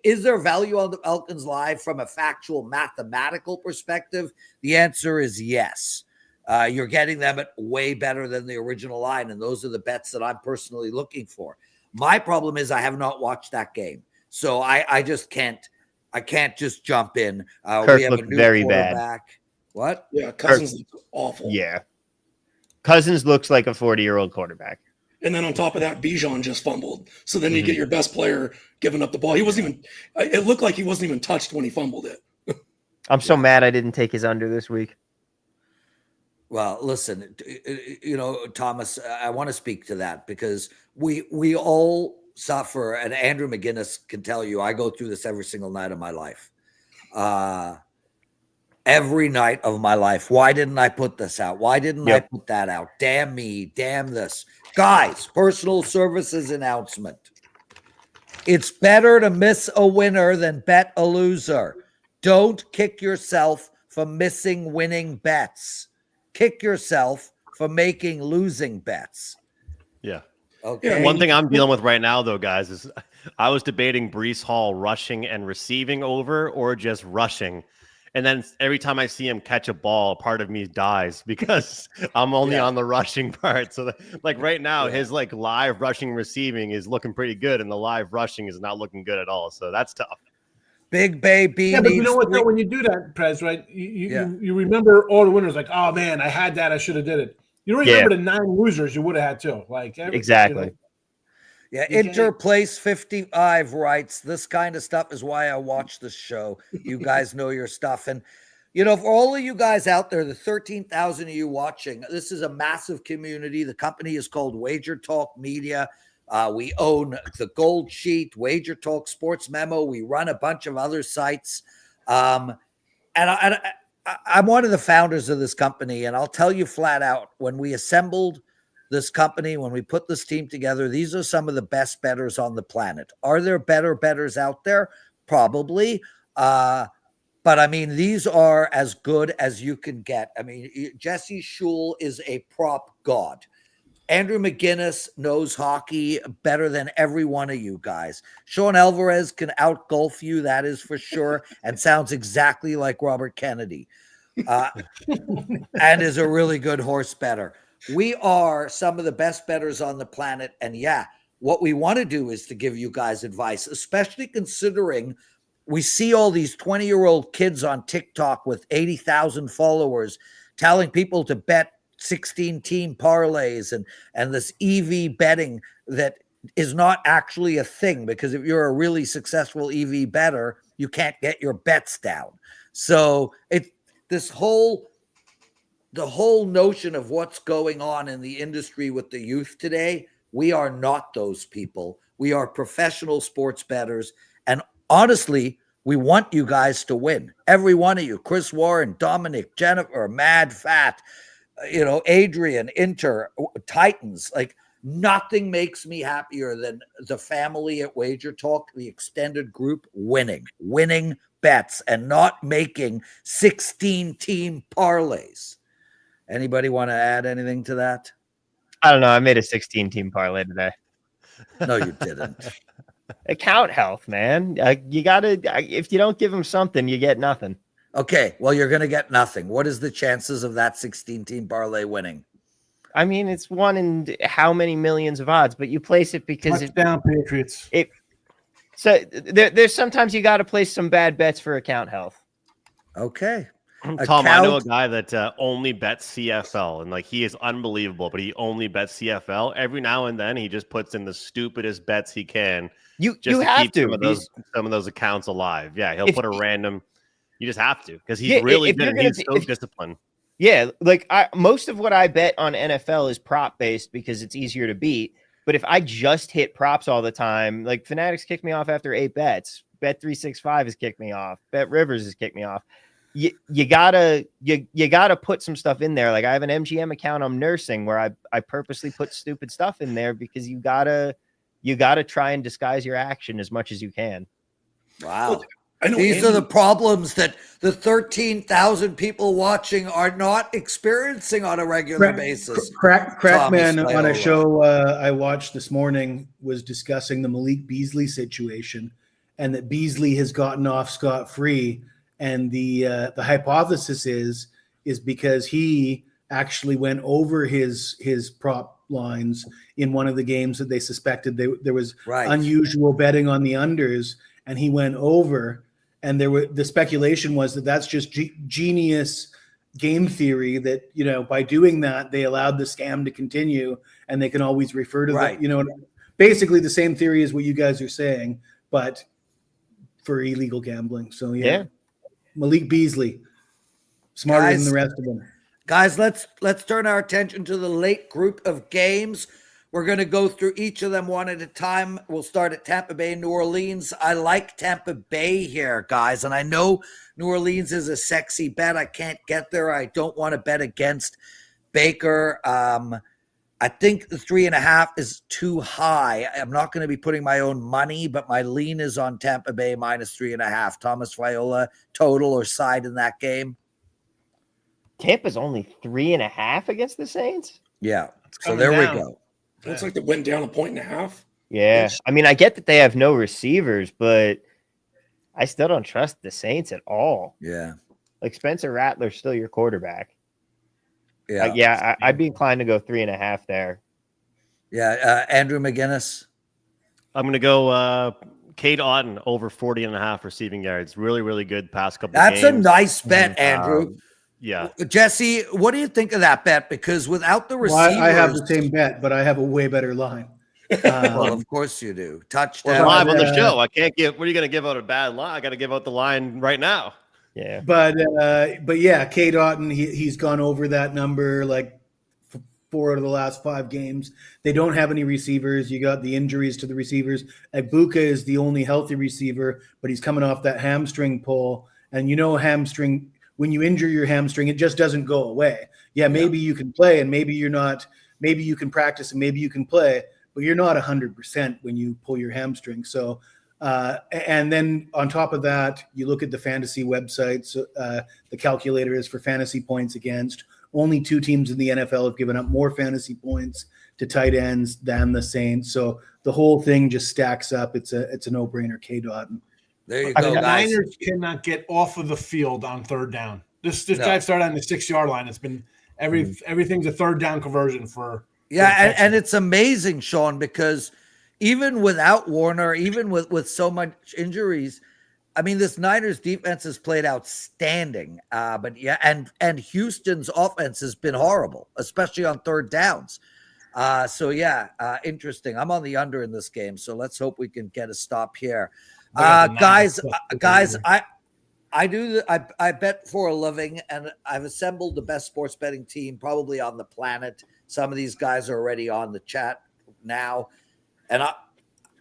is there value on the Falcons live from a factual mathematical perspective? The answer is yes. You're getting them at way better than the original line, and those are the bets that I'm personally looking for. My problem is I have not watched that game. So I just can't. I can't just jump in. Kirk we have looked a new very quarterback. bad. What? Yeah, Cousins looks awful. Yeah, Cousins looks like a 40-year-old quarterback. And then on top of that, Bijan just fumbled. So then you get your best player giving up the ball. He wasn't even. It looked like he wasn't even touched when he fumbled it. I'm so mad I didn't take his under this week. Well, listen, you know, Thomas, I want to speak to that because we all suffer, and Andrew McGinnis can tell you, I go through this every single night of my life. Every night of my life. Why didn't I put this out? Why didn't I put that out? Damn me, damn this. Guys, personal services announcement. It's better to miss a winner than bet a loser. Don't kick yourself for missing winning bets. Kick yourself for making losing bets. Yeah. Okay. One thing I'm dealing with right now, though, guys, is I was debating Breece Hall rushing and receiving over or just rushing. And then every time I see him catch a ball, part of me dies because I'm only on the rushing part. So like right now, his like live rushing receiving is looking pretty good. And the live rushing is not looking good at all. So that's tough. Big baby. Yeah, but you know what, though, when you do that, Prez, right? You remember all the winners, like, oh man, I had that, I should have did it. You don't remember the 9 losers you would have had too. Like exactly. You know, yeah, Interplace 55 writes, this kind of stuff is why I watch this show. You guys know your stuff. And, you know, for all of you guys out there, the 13,000 of you watching, this is a massive community. The company is called WagerTalk Media. We own the Gold Sheet, WagerTalk Sports Memo. We run a bunch of other sites. And I'm one of the founders of this company. And I'll tell you flat out, when we assembled this company, when we put this team together, these are some of the best bettors on the planet. Are there better bettors out there? Probably. But I mean, these are as good as you can get. I mean, Jesse Shule is a prop god. Andrew McGinnis knows hockey better than every one of you guys. Sean Alvarez can outgolf you, that is for sure, and sounds exactly like Robert Kennedy. And is a really good horse bettor. We are some of the best bettors on the planet. And yeah, what we want to do is to give you guys advice, especially considering we see all these 20-year-old kids on TikTok with 80,000 followers telling people to bet 16-team parlays and this EV betting that is not actually a thing, because if you're a really successful EV bettor, you can't get your bets down. So the whole notion of what's going on in the industry with the youth today, we are not those people. We are professional sports bettors. And honestly, we want you guys to win. Every one of you, Chris Warren, Dominic, Jennifer, Mad Fat, you know, Adrian, Inter, Titans, like nothing makes me happier than the family at WagerTalk, the extended group, winning bets and not making 16-team parlays. Anybody want to add anything to that? I don't know. I made a 16-team parlay today. No, you didn't. Account health, man. You got to, if you don't give them something, you get nothing. Okay, well, you're going to get nothing. What is the chances of that 16-team parlay winning? I mean, it's one in how many millions of odds, but you place it because it's down Patriots. So there's sometimes you got to place some bad bets for account health. Okay. Tom, I know a guy that only bets CFL, and like he is unbelievable, but he only bets CFL. Every now and then, he just puts in the stupidest bets he can. You have to some of those accounts alive. Yeah, he'll put a random. You just have to, because he's really good. And he's so disciplined. Yeah, like most of what I bet on NFL is prop based because it's easier to beat. But if I just hit props all the time, like Fanatics kicked me off after 8 bets, Bet365 has kicked me off, Bet Rivers has kicked me off. You gotta put some stuff in there. Like I have an MGM account I'm nursing where I purposely put stupid stuff in there because you gotta try and disguise your action as much as you can. Wow. Look, I know these Andy, are the problems that the 13,000 people watching are not experiencing on a regular basis. Crackman on a Viola. show I watched this morning was discussing the Malik Beasley situation, and that Beasley has gotten off scot-free. And the hypothesis is because he actually went over his prop lines in one of the games that they suspected there was unusual betting on the unders, and he went over. And the speculation was that that's just genius game theory, that, you know, by doing that, they allowed the scam to continue and they can always refer to the, you know, basically the same theory as what you guys are saying, but for illegal gambling. So yeah. Malik Beasley, smarter than the rest of them. Guys, let's turn our attention to the late group of games. We're going to go through each of them one at a time. We'll start at Tampa Bay, New Orleans. I like Tampa Bay here, guys, and I know New Orleans is a sexy bet. I can't get there. I don't want to bet against Baker. I think the 3.5 is too high. I'm not going to be putting my own money, but my lean is on Tampa Bay minus 3.5. Thomas Viola, total or side in that game? Tampa's only 3.5 against the Saints? Yeah. So there we go. Looks like they went down 1.5. Yeah. I mean, I get that they have no receivers, but I still don't trust the Saints at all. Yeah. Like Spencer Rattler's still your quarterback. Yeah. I'd be inclined to go 3.5 there. Yeah. Andrew McGinnis. I'm going to go Cade Otton over 40.5 receiving yards. Really, really good past couple That's games. a nice bet, Andrew. Yeah. Jesse, what do you think of that bet? Because without the receivers... Well, I have the same bet, but I have a way better line. Well, of course you do. Touchdown. We're live on the show. I can't give... What are you going to give out a bad line? I got to give out the line right now. Yeah. But yeah, Cade Otton, he's gone over that number like 4 out of the last 5 games. They don't have any receivers. You got the injuries to the receivers. Ibuka is the only healthy receiver, but he's coming off that hamstring pull. And you know, hamstring... when you injure your hamstring, it just doesn't go away. Yeah, maybe you can play and maybe you're not, maybe you can practice and maybe you can play, but you're not 100% when you pull your hamstring. So, and then on top of that, you look at the fantasy websites, the calculator is for fantasy points against. Only 2 teams in the NFL have given up more fantasy points to tight ends than the Saints. So the whole thing just stacks up. It's a no-brainer, Cade Otton. There you go, the guys. Niners cannot get off of the field on third down. This guy started on the 6-yard line. It's been everything's a third down conversion for. And it's amazing, Sean, because even without Warner, even with so much injuries, I mean, this Niners defense has played outstanding. But yeah, and Houston's offense has been horrible, especially on third downs. So yeah, interesting. I'm on the under in this game, so let's hope we can get a stop here. Guys, I bet for a living, and I've assembled the best sports betting team probably on the planet. Some of these guys are already on the chat now, and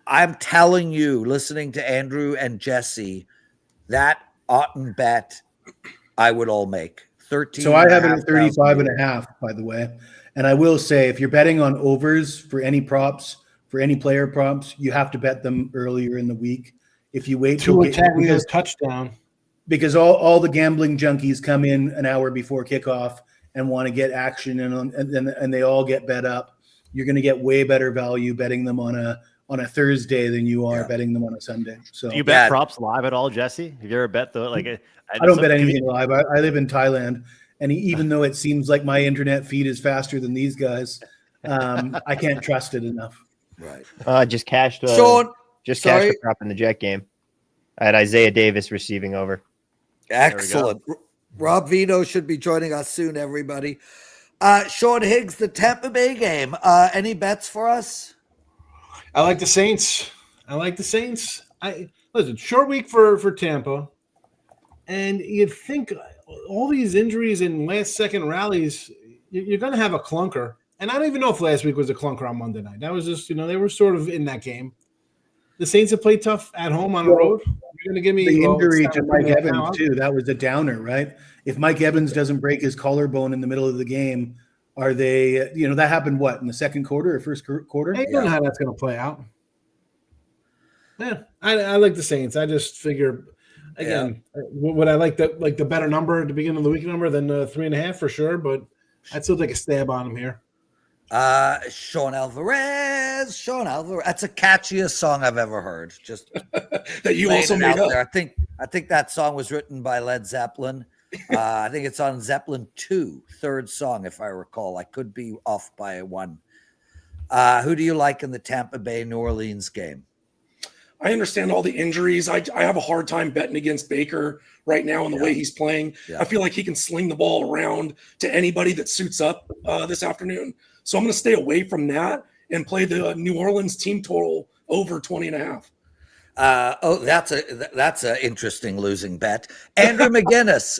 I'm telling you, listening to Andrew and Jesse, that Otton bet I would all make 13. So I have it at 35.5, by the way. And I will say, if you're betting on overs for any props, for any player props, you have to bet them earlier in the week. If you wait to attack his touchdown, because all the gambling junkies come in an hour before kickoff and want to get action, and they all get bet up. You're going to get way better value betting them on a Thursday than you are betting them on a Sunday. So do you bet props live at all, Jesse? Have you ever bet though? Like I don't bet anything live. I live in Thailand, and even though it seems like my internet feed is faster than these guys, I can't trust it enough. Right. Just cashed. Sean. Just cashed the prop in the Jet game. I had Isaiah Davis receiving over. Excellent. Rob Vito should be joining us soon, everybody. Sean Higgs, the Tampa Bay game. Any bets for us? I like the Saints. Listen, short week for Tampa. And you'd think all these injuries and last-second rallies, you're going to have a clunker. And I don't even know if last week was a clunker on Monday night. That was just, they were sort of in that game. The Saints have played tough at home on the road. You're going to give me the injury to Mike Evans, too. That was a downer, right? If Mike Evans doesn't break his collarbone in the middle of the game, are they, that happened in the second quarter or first quarter? I don't know how that's going to play out. Yeah, I like the Saints. I just figure, again, would I like the better number at the beginning of the week number than 3.5 for sure, but I'd still take a stab on him here. Sean Alvarez. That's the catchiest song I've ever heard. Just that you also made up. There. I think that song was written by Led Zeppelin. I think it's on Zeppelin 2, third song, if I recall. I could be off by one. Who do you like in the Tampa Bay New Orleans game? I understand all the injuries. I have a hard time betting against Baker right now in the way he's playing. I feel like he can sling the ball around to anybody that suits up this afternoon. So I'm going to stay away from that and play the New Orleans team total over 20.5. That's an interesting losing bet. Andrew McGinnis,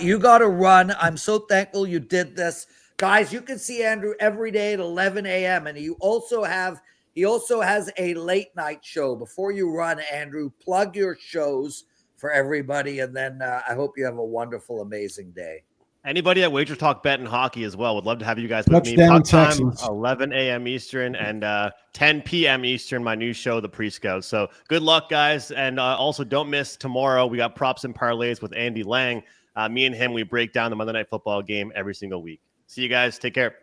you got to run. I'm so thankful you did this. Guys, you can see Andrew every day at 11 a.m. And he also has a late night show. Before you run, Andrew, plug your shows for everybody. And then I hope you have a wonderful, amazing day. Anybody at WagerTalk Bet and Hockey as well would love to have you guys with me. Touchdown Puck time, Texans. 11 a.m. Eastern and 10 p.m. Eastern, my new show, The Pre-Scout. So good luck, guys. And also don't miss tomorrow. We got Props and Parlays with Andy Lang. Me and him, we break down the Monday Night Football game every single week. See you guys. Take care.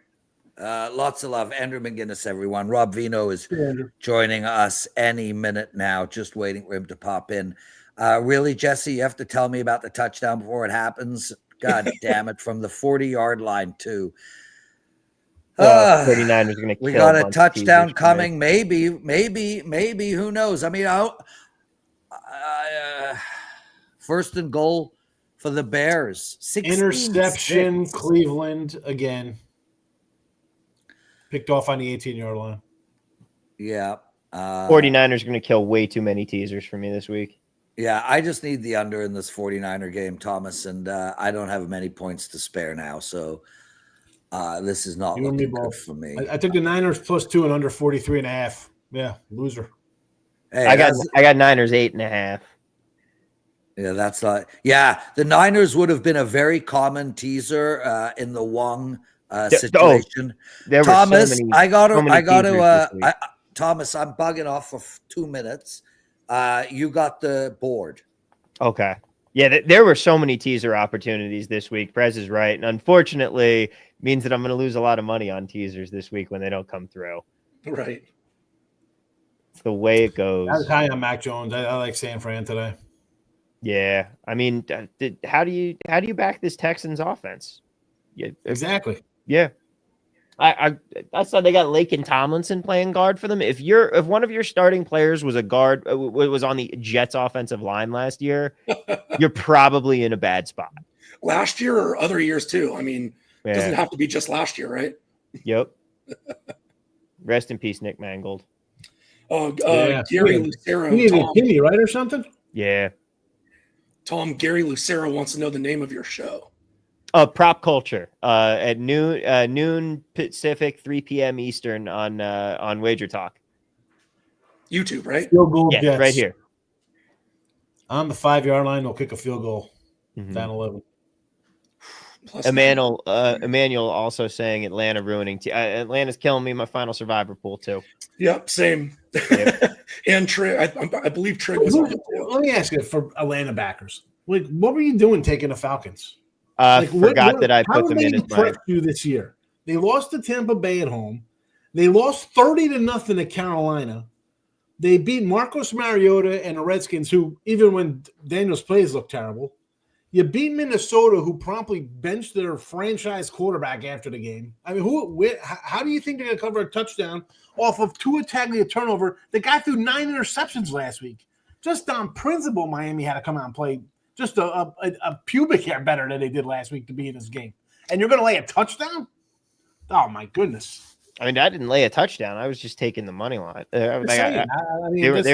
Lots of love. Andrew McGinnis, everyone. Rob Vino is joining us any minute now, just waiting for him to pop in. Really, Jesse, you have to tell me about the touchdown before it happens. God damn it, from the 40-yard line, too. 39ers going to kill. We got a touchdown coming. Maybe. Who knows? I mean, first and goal for the Bears. Interception, Cleveland again. Picked off on the 18-yard line. Yeah. 49ers going to kill way too many teasers for me this week. Yeah, I just need the under in this 49er game, Thomas, and I don't have many points to spare now, so this is not looking good for me. I took the Niners +2 and under 43.5. Yeah, loser. Hey, I got Niners 8.5. Yeah, that's not. Yeah, the Niners would have been a very common teaser in the Wong situation. Thomas, Thomas, I'm bugging off for 2 minutes. You got the board. Okay. Yeah, there were so many teaser opportunities this week. Prez is right. And unfortunately, means that I'm going to lose a lot of money on teasers this week when they don't come through. Right. It's the way it goes. I was high on Mac Jones. I like San Fran today. Yeah. I mean, how do you back this Texans offense? Yeah, exactly. Yeah. I saw they got Laken Tomlinson playing guard for them. If one of your starting players was a guard, was on the Jets offensive line last year, you're probably in a bad spot. Last year or other years too. I mean, it doesn't have to be just last year, right? Yep. Rest in peace, Nick Mangold. Oh, Gary Lucero. You need a Kinney, right, or something? Yeah. Tom, Gary Lucero wants to know the name of your show. Prop Culture at noon Pacific, 3 p.m. Eastern on WagerTalk. YouTube, right? Field goal Jets. Right here. On the 5-yard line, they'll kick a field goal. Down 11. Emmanuel also saying Atlanta ruining. Atlanta's killing me in my final survivor pool too. Yep, same. Yep. And Trig, I believe Trig was on it too. Let me ask you for Atlanta backers. Like, what were you doing taking the Falcons? Forgot that I put them in as mine. You this year. They lost to Tampa Bay at home. They lost 30-0 to Carolina. They beat Marcus Mariota and the Redskins, who even when Daniels plays look terrible. You beat Minnesota, who promptly benched their franchise quarterback after the game. I mean, how do you think they're going to cover a touchdown off of Tua Tagovailoa turnover? The guy threw 9 interceptions last week. Just on principle, Miami had to come out and play just a pubic hair better than they did last week to be in this game. And you're going to lay a touchdown? Oh, my goodness. I mean, I didn't lay a touchdown. I was just taking the money line. They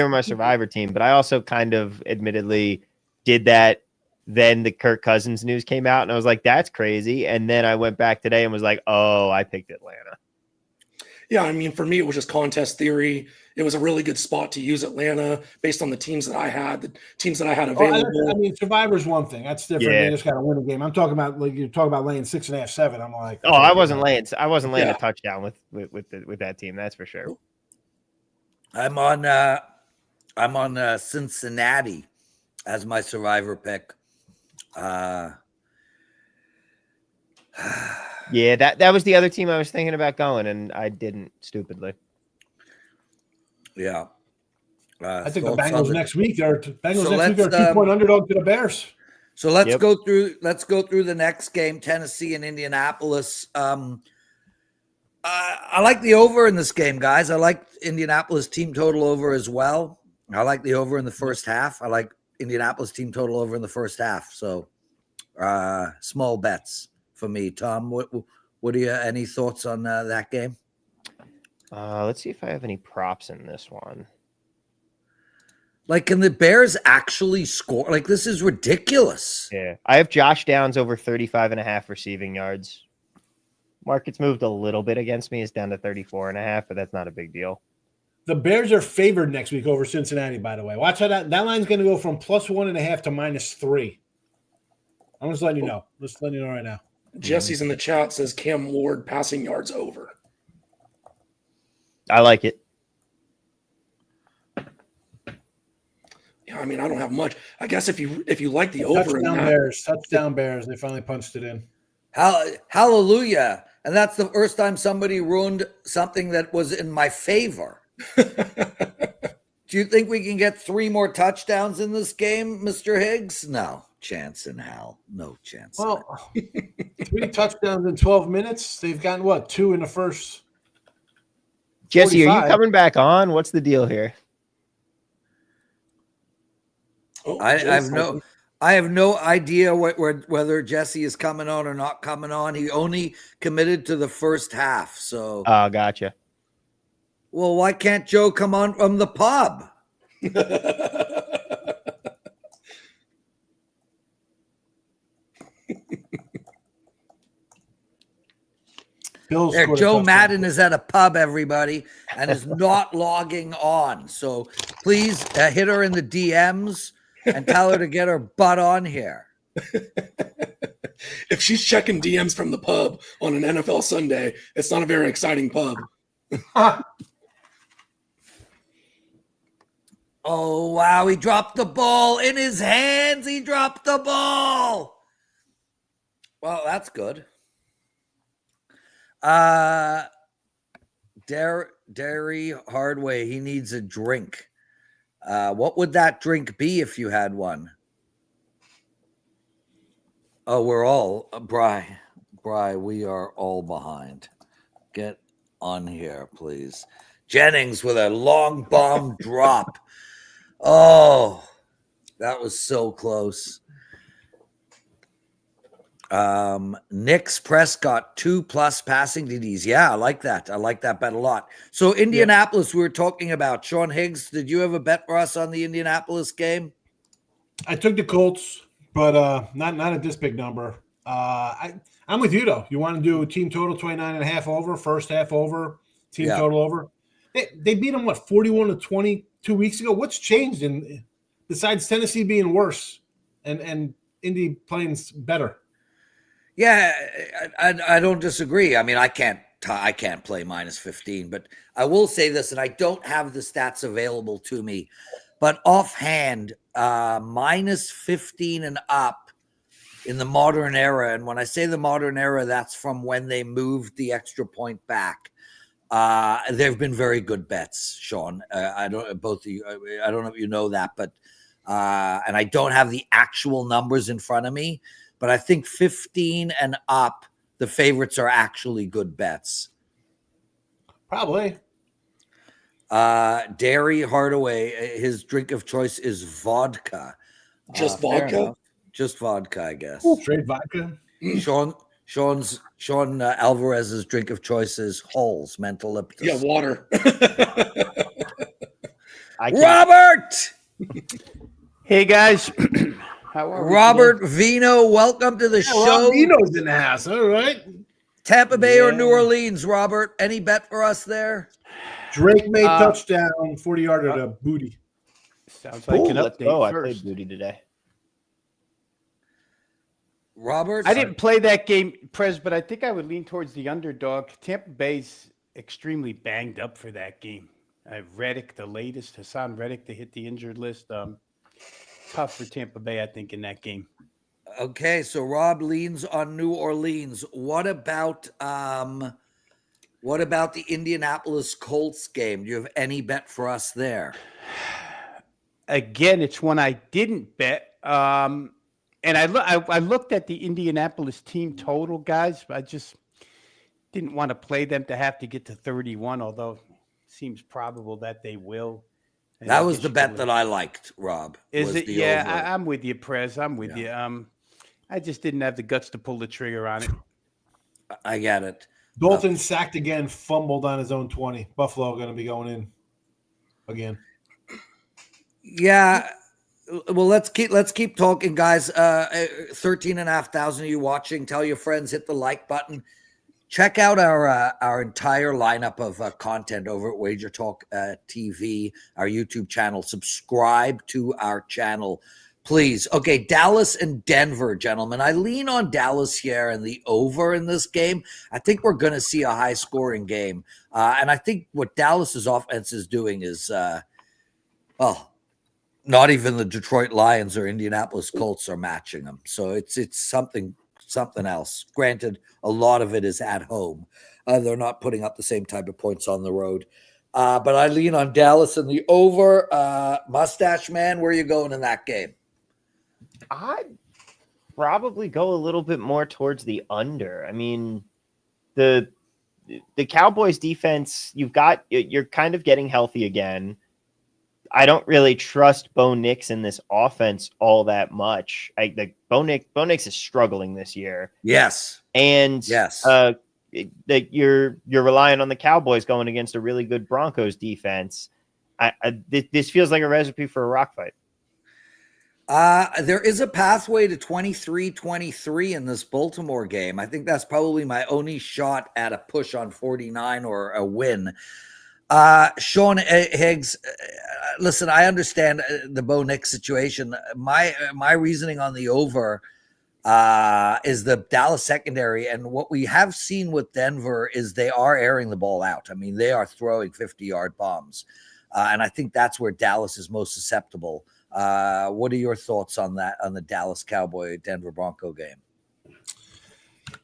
were my survivor team, but I also kind of admittedly did that Then the Kirk Cousins news came out, and I was like, that's crazy. And then I went back today and was like, oh, I picked Atlanta. Yeah, I mean, for me, it was just contest theory. It was a really good spot to use Atlanta based on the teams that I had available. I mean, Survivor's one thing. That's different. Yeah. They just got to win a game. I'm talking about like you're talking about laying 6.5, 7. I'm like, Oh, I wasn't laying a touchdown with that team. That's for sure. I'm on Cincinnati as my Survivor pick. Yeah, that was the other team I was thinking about going, and I didn't, stupidly. Yeah. I think the Bengals next week are 2-point underdog to the Bears. So let's go through the next game, Tennessee and Indianapolis. I like the over in this game, guys. I like Indianapolis team total over as well. I like the over in the first half. I like Indianapolis team total over in the first half. So small bets for me. Tom, what do you any thoughts on that game? Let's see if I have any props in this one. Like, can the Bears actually score? Like, this is ridiculous. Yeah. I have Josh Downs over 35.5 receiving yards. Market's moved a little bit against me. It's down to 34.5, but that's not a big deal. The Bears are favored next week over Cincinnati, by the way. Watch how that line's going to go from +1.5 to -3. I'm just letting you know. Just letting you know right now. Jesse's in the chat says Cam Ward passing yards over. I like it. Yeah, I mean, I don't have much. I guess if you like the over, Touchdown Bears. They finally punched it in. Hallelujah. And that's the first time somebody ruined something that was in my favor. Do you think we can get 3 more touchdowns in this game, Mr. Higgs? No chance in hell. No chance. Well, 3 touchdowns in 12 minutes. They've gotten, what, 2 in the first 45. Jesse, are you coming back on? What's the deal here? Oh, I have no idea whether Jesse is coming on or not coming on. He only committed to the first half. So, oh, gotcha. Well, why can't Joe come on from the pub? Joe Madden is at a pub, everybody, and is not logging on. So please hit her in the DMs and tell her to get her butt on here. If she's checking DMs from the pub on an NFL Sunday, it's not a very exciting pub. Oh, wow. He dropped the ball in his hands. He dropped the ball. Well, that's good. Derry Hardway, he needs a drink. What would that drink be if you had one? Oh, we're all, Bry, we are all behind. Get on here, please. Jennings with a long bomb drop. Oh, that was so close. Nick's Prescott 2+ passing TDs. Yeah, I like that. I like that bet a lot. So Indianapolis, we were talking about. Sean Higgs, did you have a bet for us on the Indianapolis game? I took the Colts, but not at this big number. I'm with you though. You want to do team total 29.5 over, first half over, team total over. They beat them 41-20 2 weeks ago. What's changed besides Tennessee being worse and Indy playing better? Yeah, I don't disagree. I mean, I can't play -15, but I will say this, and I don't have the stats available to me, but offhand, -15 and up in the modern era. And when I say the modern era, that's from when they moved the extra point back. There have been very good bets, Sean. I don't know if you know that, but and I don't have the actual numbers in front of me, but I think 15 and up, the favorites are actually good bets. Probably. Derry Hardaway, his drink of choice is vodka. Just vodka? Just vodka, I guess. Straight vodka. Sean Alvarez's drink of choice is Halls Mentaliptus. Yeah, water. Robert! Hey, guys. How are we Robert today? Vino, welcome to the show. Rob Vino's in the house. All right. Tampa Bay or New Orleans, Robert? Any bet for us there? Drake made touchdown, 40-yarder to Booty. Sounds like an Let's go. update I played first. Booty today. Robert? I didn't play that game, Prez, but I think I would lean towards the underdog. Tampa Bay's extremely banged up for that game. Reddick, the latest, Hassan Reddick, to hit the injured list. Tough for Tampa Bay, I think, in that game. Okay, so Rob leans on New Orleans. What about the Indianapolis Colts game? Do you have any bet for us there? Again, it's one I didn't bet. And I looked at the Indianapolis team total, guys. I just didn't want to play them to have to get to 31, although it seems probable that they will. And That was the bet that I liked, Rob. Is it? the Yeah, over. I'm with you, Prez. I'm with you. I just didn't have the guts to pull the trigger on it. I get it. Dalton sacked again, fumbled on his own 20. Buffalo going to be going in again. Yeah. Well, let's keep talking, guys. 13,500 of you watching. Tell your friends, hit the like button. Check out our entire lineup of content over at WagerTalk TV, our YouTube channel. Subscribe to our channel, please. Okay, Dallas and Denver, gentlemen. I lean on Dallas here and the over in this game. I think we're going to see a high-scoring game. And I think what Dallas's offense is doing is, not even the Detroit Lions or Indianapolis Colts are matching them. So it's something else. Granted, a lot of it is at home. They're not putting up the same type of points on the road. But I lean on Dallas and the over. Mustache Man, where are you going in that game? I'd probably go a little bit more towards the under. I mean, the Cowboys defense, you're kind of getting healthy again. I don't really trust Bo Nix in this offense all that much. Bo Nix is struggling this year. Yes. And yes. You're relying on the Cowboys going against a really good Broncos defense. This feels like a recipe for a rock fight. There is a pathway to 23-23 in this Baltimore game. I think that's probably my only shot at a push on 49 or a win. Sean Higgs, listen, I understand the Bo Nix situation. My reasoning on the over is the Dallas secondary, and what we have seen with Denver is they are airing the ball out. I mean, they are throwing 50-yard bombs, and I think that's where Dallas is most susceptible. What are your thoughts on that, on the Dallas Cowboy Denver Bronco game?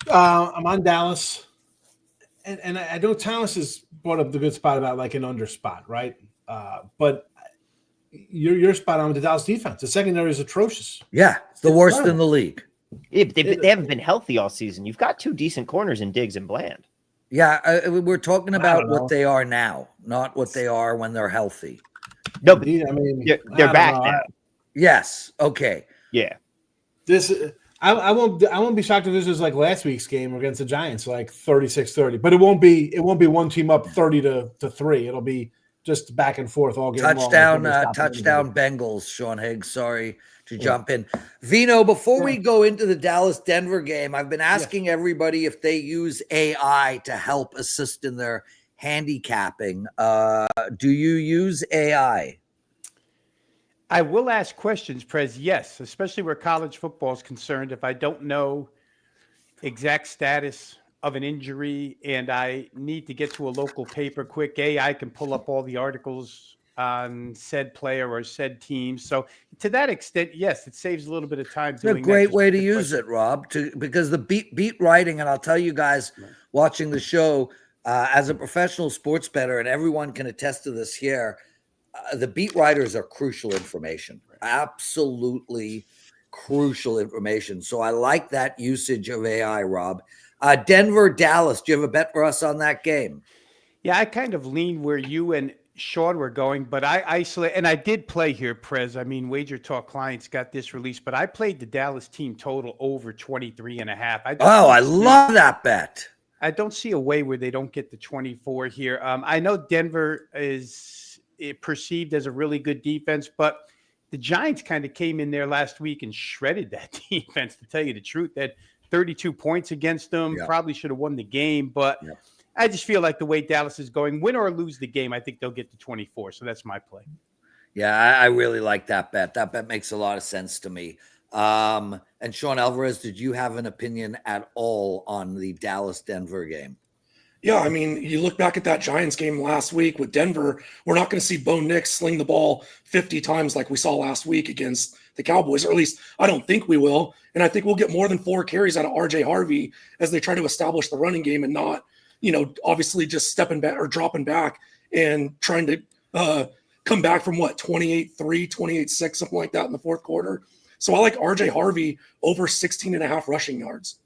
I'm on Dallas. And I know Thomas has brought up the good spot about like an under spot, right? But you're spot on with the Dallas defense. The secondary is atrocious. Yeah, it's the worst in the league. Yeah, but they haven't been healthy all season. You've got two decent corners in Diggs and Bland. Yeah, we're talking about what they are now, not what they are when they're healthy. No, but I mean, they're back now. Yes. Okay. Yeah. I won't be shocked if this is like last week's game against the Giants, like 36-30. But it won't be one team up 30-3. It'll be just back and forth all game touchdown, long. Touchdown Bengals, Sean Higgs. Sorry to jump in. Vino, before we go into the Dallas-Denver game, I've been asking everybody if they use AI to help assist in their handicapping. Do you use AI? I will ask questions, Prez. Yes, especially where college football is concerned. If I don't know exact status of an injury and I need to get to a local paper quick, AI can pull up all the articles on said player or said team. So to that extent, yes, it saves a little bit of time. It's a great way to use it, Rob, because the beat writing, and I'll tell you guys watching the show, as a professional sports bettor, and everyone can attest to this here, the beat writers are crucial information, absolutely crucial information. So I like that usage of AI, Rob. Denver, Dallas, do you have a bet for us on that game? Yeah, I kind of lean where you and Sean were going, but I isolate, and I did play here, Prez. I mean, WagerTalk clients got this released, but I played the Dallas team total over 23.5. I love that bet. I don't see a way where they don't get the 24 here. I know Denver is perceived as a really good defense, but the Giants kind of came in there last week and shredded that defense, to tell you the truth. They had 32 points against them. Yeah. Probably should have won the game, but Yeah. I just feel like the way Dallas is going, win or lose the game, I think they'll get to 24. So that's my play. Yeah, I really like that bet. That bet makes a lot of sense to me. And Sean Alvarez, did you have an opinion at all on the Dallas-Denver game? Yeah, I mean, you look back at that Giants game last week with Denver, we're not going to see Bo Nix sling the ball 50 times like we saw last week against the Cowboys, or at least I don't think we will. And I think we'll get more than 4 carries out of RJ Harvey as they try to establish the running game and not, obviously just stepping back or dropping back and trying to come back from 28-3, 28-6, something like that in the fourth quarter. So I like RJ Harvey over 16.5 rushing yards.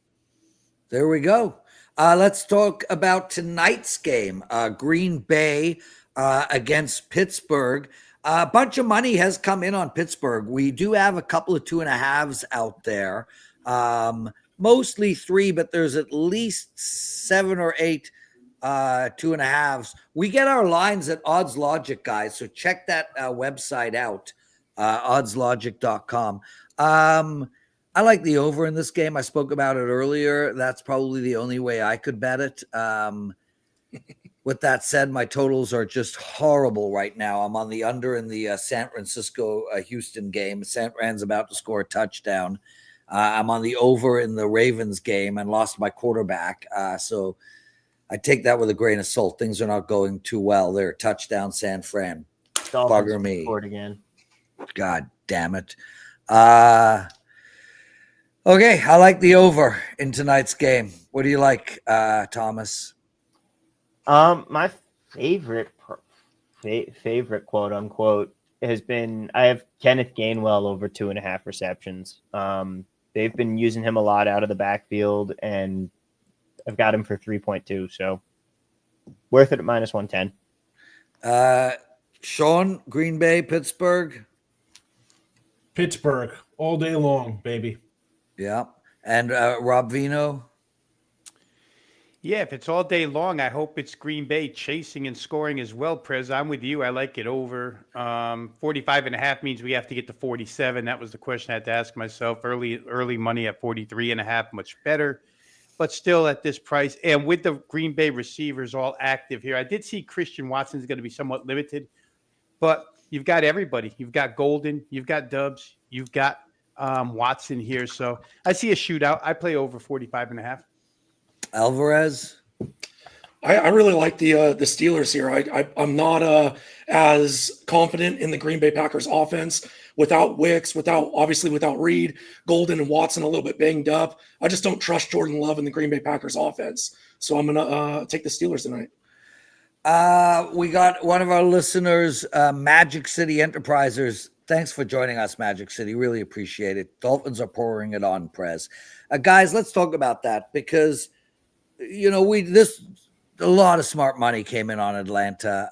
There we go. Let's talk about tonight's game. Green Bay against Pittsburgh. A bunch of money has come in on Pittsburgh. We do have a couple of 2.5s out there. Mostly 3, but there's at least 7 or 8 2.5s. We get our lines at Odds Logic, guys. So check that website out, oddslogic.com. I like the over in this game. I spoke about it earlier. That's probably the only way I could bet it. With that said, my totals are just horrible right now. I'm on the under in the San Francisco-Houston game. San Fran's about to score a touchdown. I'm on the over in the Ravens game and lost my quarterback. So I take that with a grain of salt. Things are not going too well there. Touchdown, San Fran. Bugger me. Scored again. God damn it. Okay, I like the over in tonight's game. What do you like, Thomas? My favorite quote unquote has been, I have Kenneth Gainwell over 2.5 receptions. They've been using him a lot out of the backfield, and I've got him for 3.2. So worth it at -110. Sean, Green Bay, Pittsburgh. Pittsburgh all day long, baby. Yeah. And Rob Vino. Yeah, if it's all day long, I hope it's Green Bay chasing and scoring as well, Prez. I'm with you. I like it over. 45.5 means we have to get to 47. That was the question I had to ask myself. Early money at 43.5, much better. But still at this price, and with the Green Bay receivers all active here, I did see Christian Watson is going to be somewhat limited, but you've got everybody. You've got Golden, you've got Dubs, you've got Watson here. So I see a shootout. I play over 45.5. Alvarez. I really like the Steelers here. I'm not as confident in the Green Bay Packers offense without Wicks, without Reed, Golden, and Watson a little bit banged up. I just don't trust Jordan Love in the Green Bay Packers offense. So I'm gonna take the Steelers tonight. We got one of our listeners, Magic City Enterprisers. Thanks for joining us, Magic City. Really appreciate it. Dolphins are pouring it on, Prez. Guys, let's talk about that because a lot of smart money came in on Atlanta.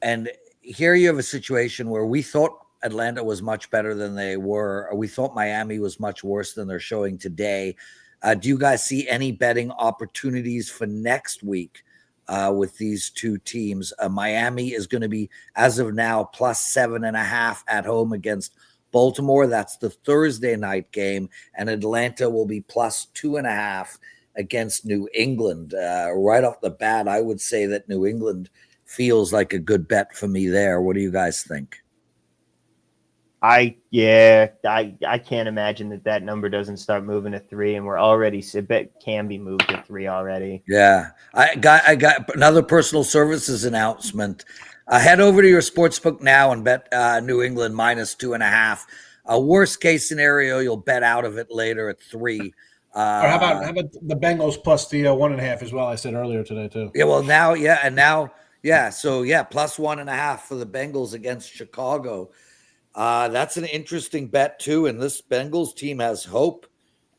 And here you have a situation where we thought Atlanta was much better than they were. Or we thought Miami was much worse than they're showing today. Do you guys see any betting opportunities for next week with these two teams? Miami is going to be, as of now, +7.5 at home against Baltimore. That's the Thursday night game. And Atlanta will be +2.5 against New England. Right off the bat, I would say that New England feels like a good bet for me there. What do you guys think? I can't imagine that number doesn't start moving to 3, and we're already bet can be moved to 3 already. Yeah, I got another personal services announcement. Head over to your sportsbook now and bet New England -2.5. Worst case scenario, you'll bet out of it later at 3. Or how about the Bengals plus the 1.5 as well? I said earlier today too. Yeah, well now, so +1.5 for the Bengals against Chicago. That's an interesting bet too, and this Bengals team has hope.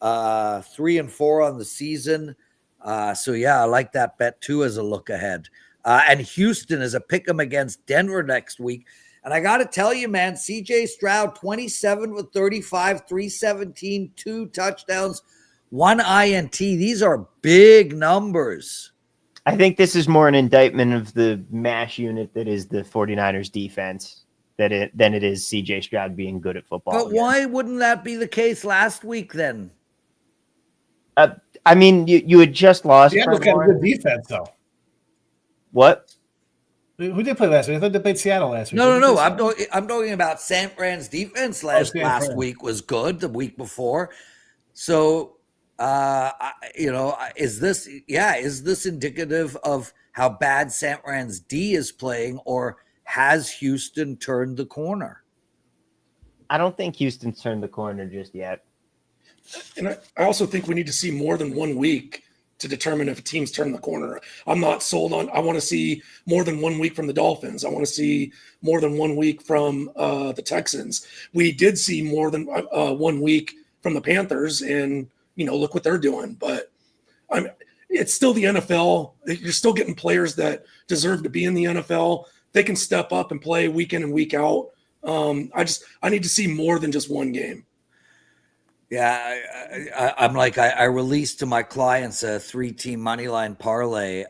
3-4 on the season. So I like that bet too as a look ahead. And Houston is a pick 'em against Denver next week. And I got to tell you, man, CJ Stroud, 27 with 35, 317, 2 touchdowns, 1 INT. These are big numbers. I think this is more an indictment of the MASH unit that is the 49ers defense. than it is CJ Stroud being good at football. But why wouldn't that be the case last week then? I mean, you had just lost. Seattle's got a good defense, though. What? Who did play last week? I thought they played Seattle last week. No. I'm talking about San Fran's defense last Fran. week was good. The week before, so is this indicative of how bad San Fran's D is playing, or has Houston turned the corner? I don't think Houston's turned the corner just yet. And I also think we need to see more than 1 week to determine if a team's turned the corner. I'm not sold on. I want to see more than 1 week from the Dolphins. I want to see more than 1 week from the Texans. We did see more than 1 week from the Panthers, and look what they're doing. But it's still the NFL. You're still getting players that deserve to be in the NFL. They can step up and play week in and week out. I need to see more than just one game. Yeah, I'm like, I released to my clients a 3-team money line parlay,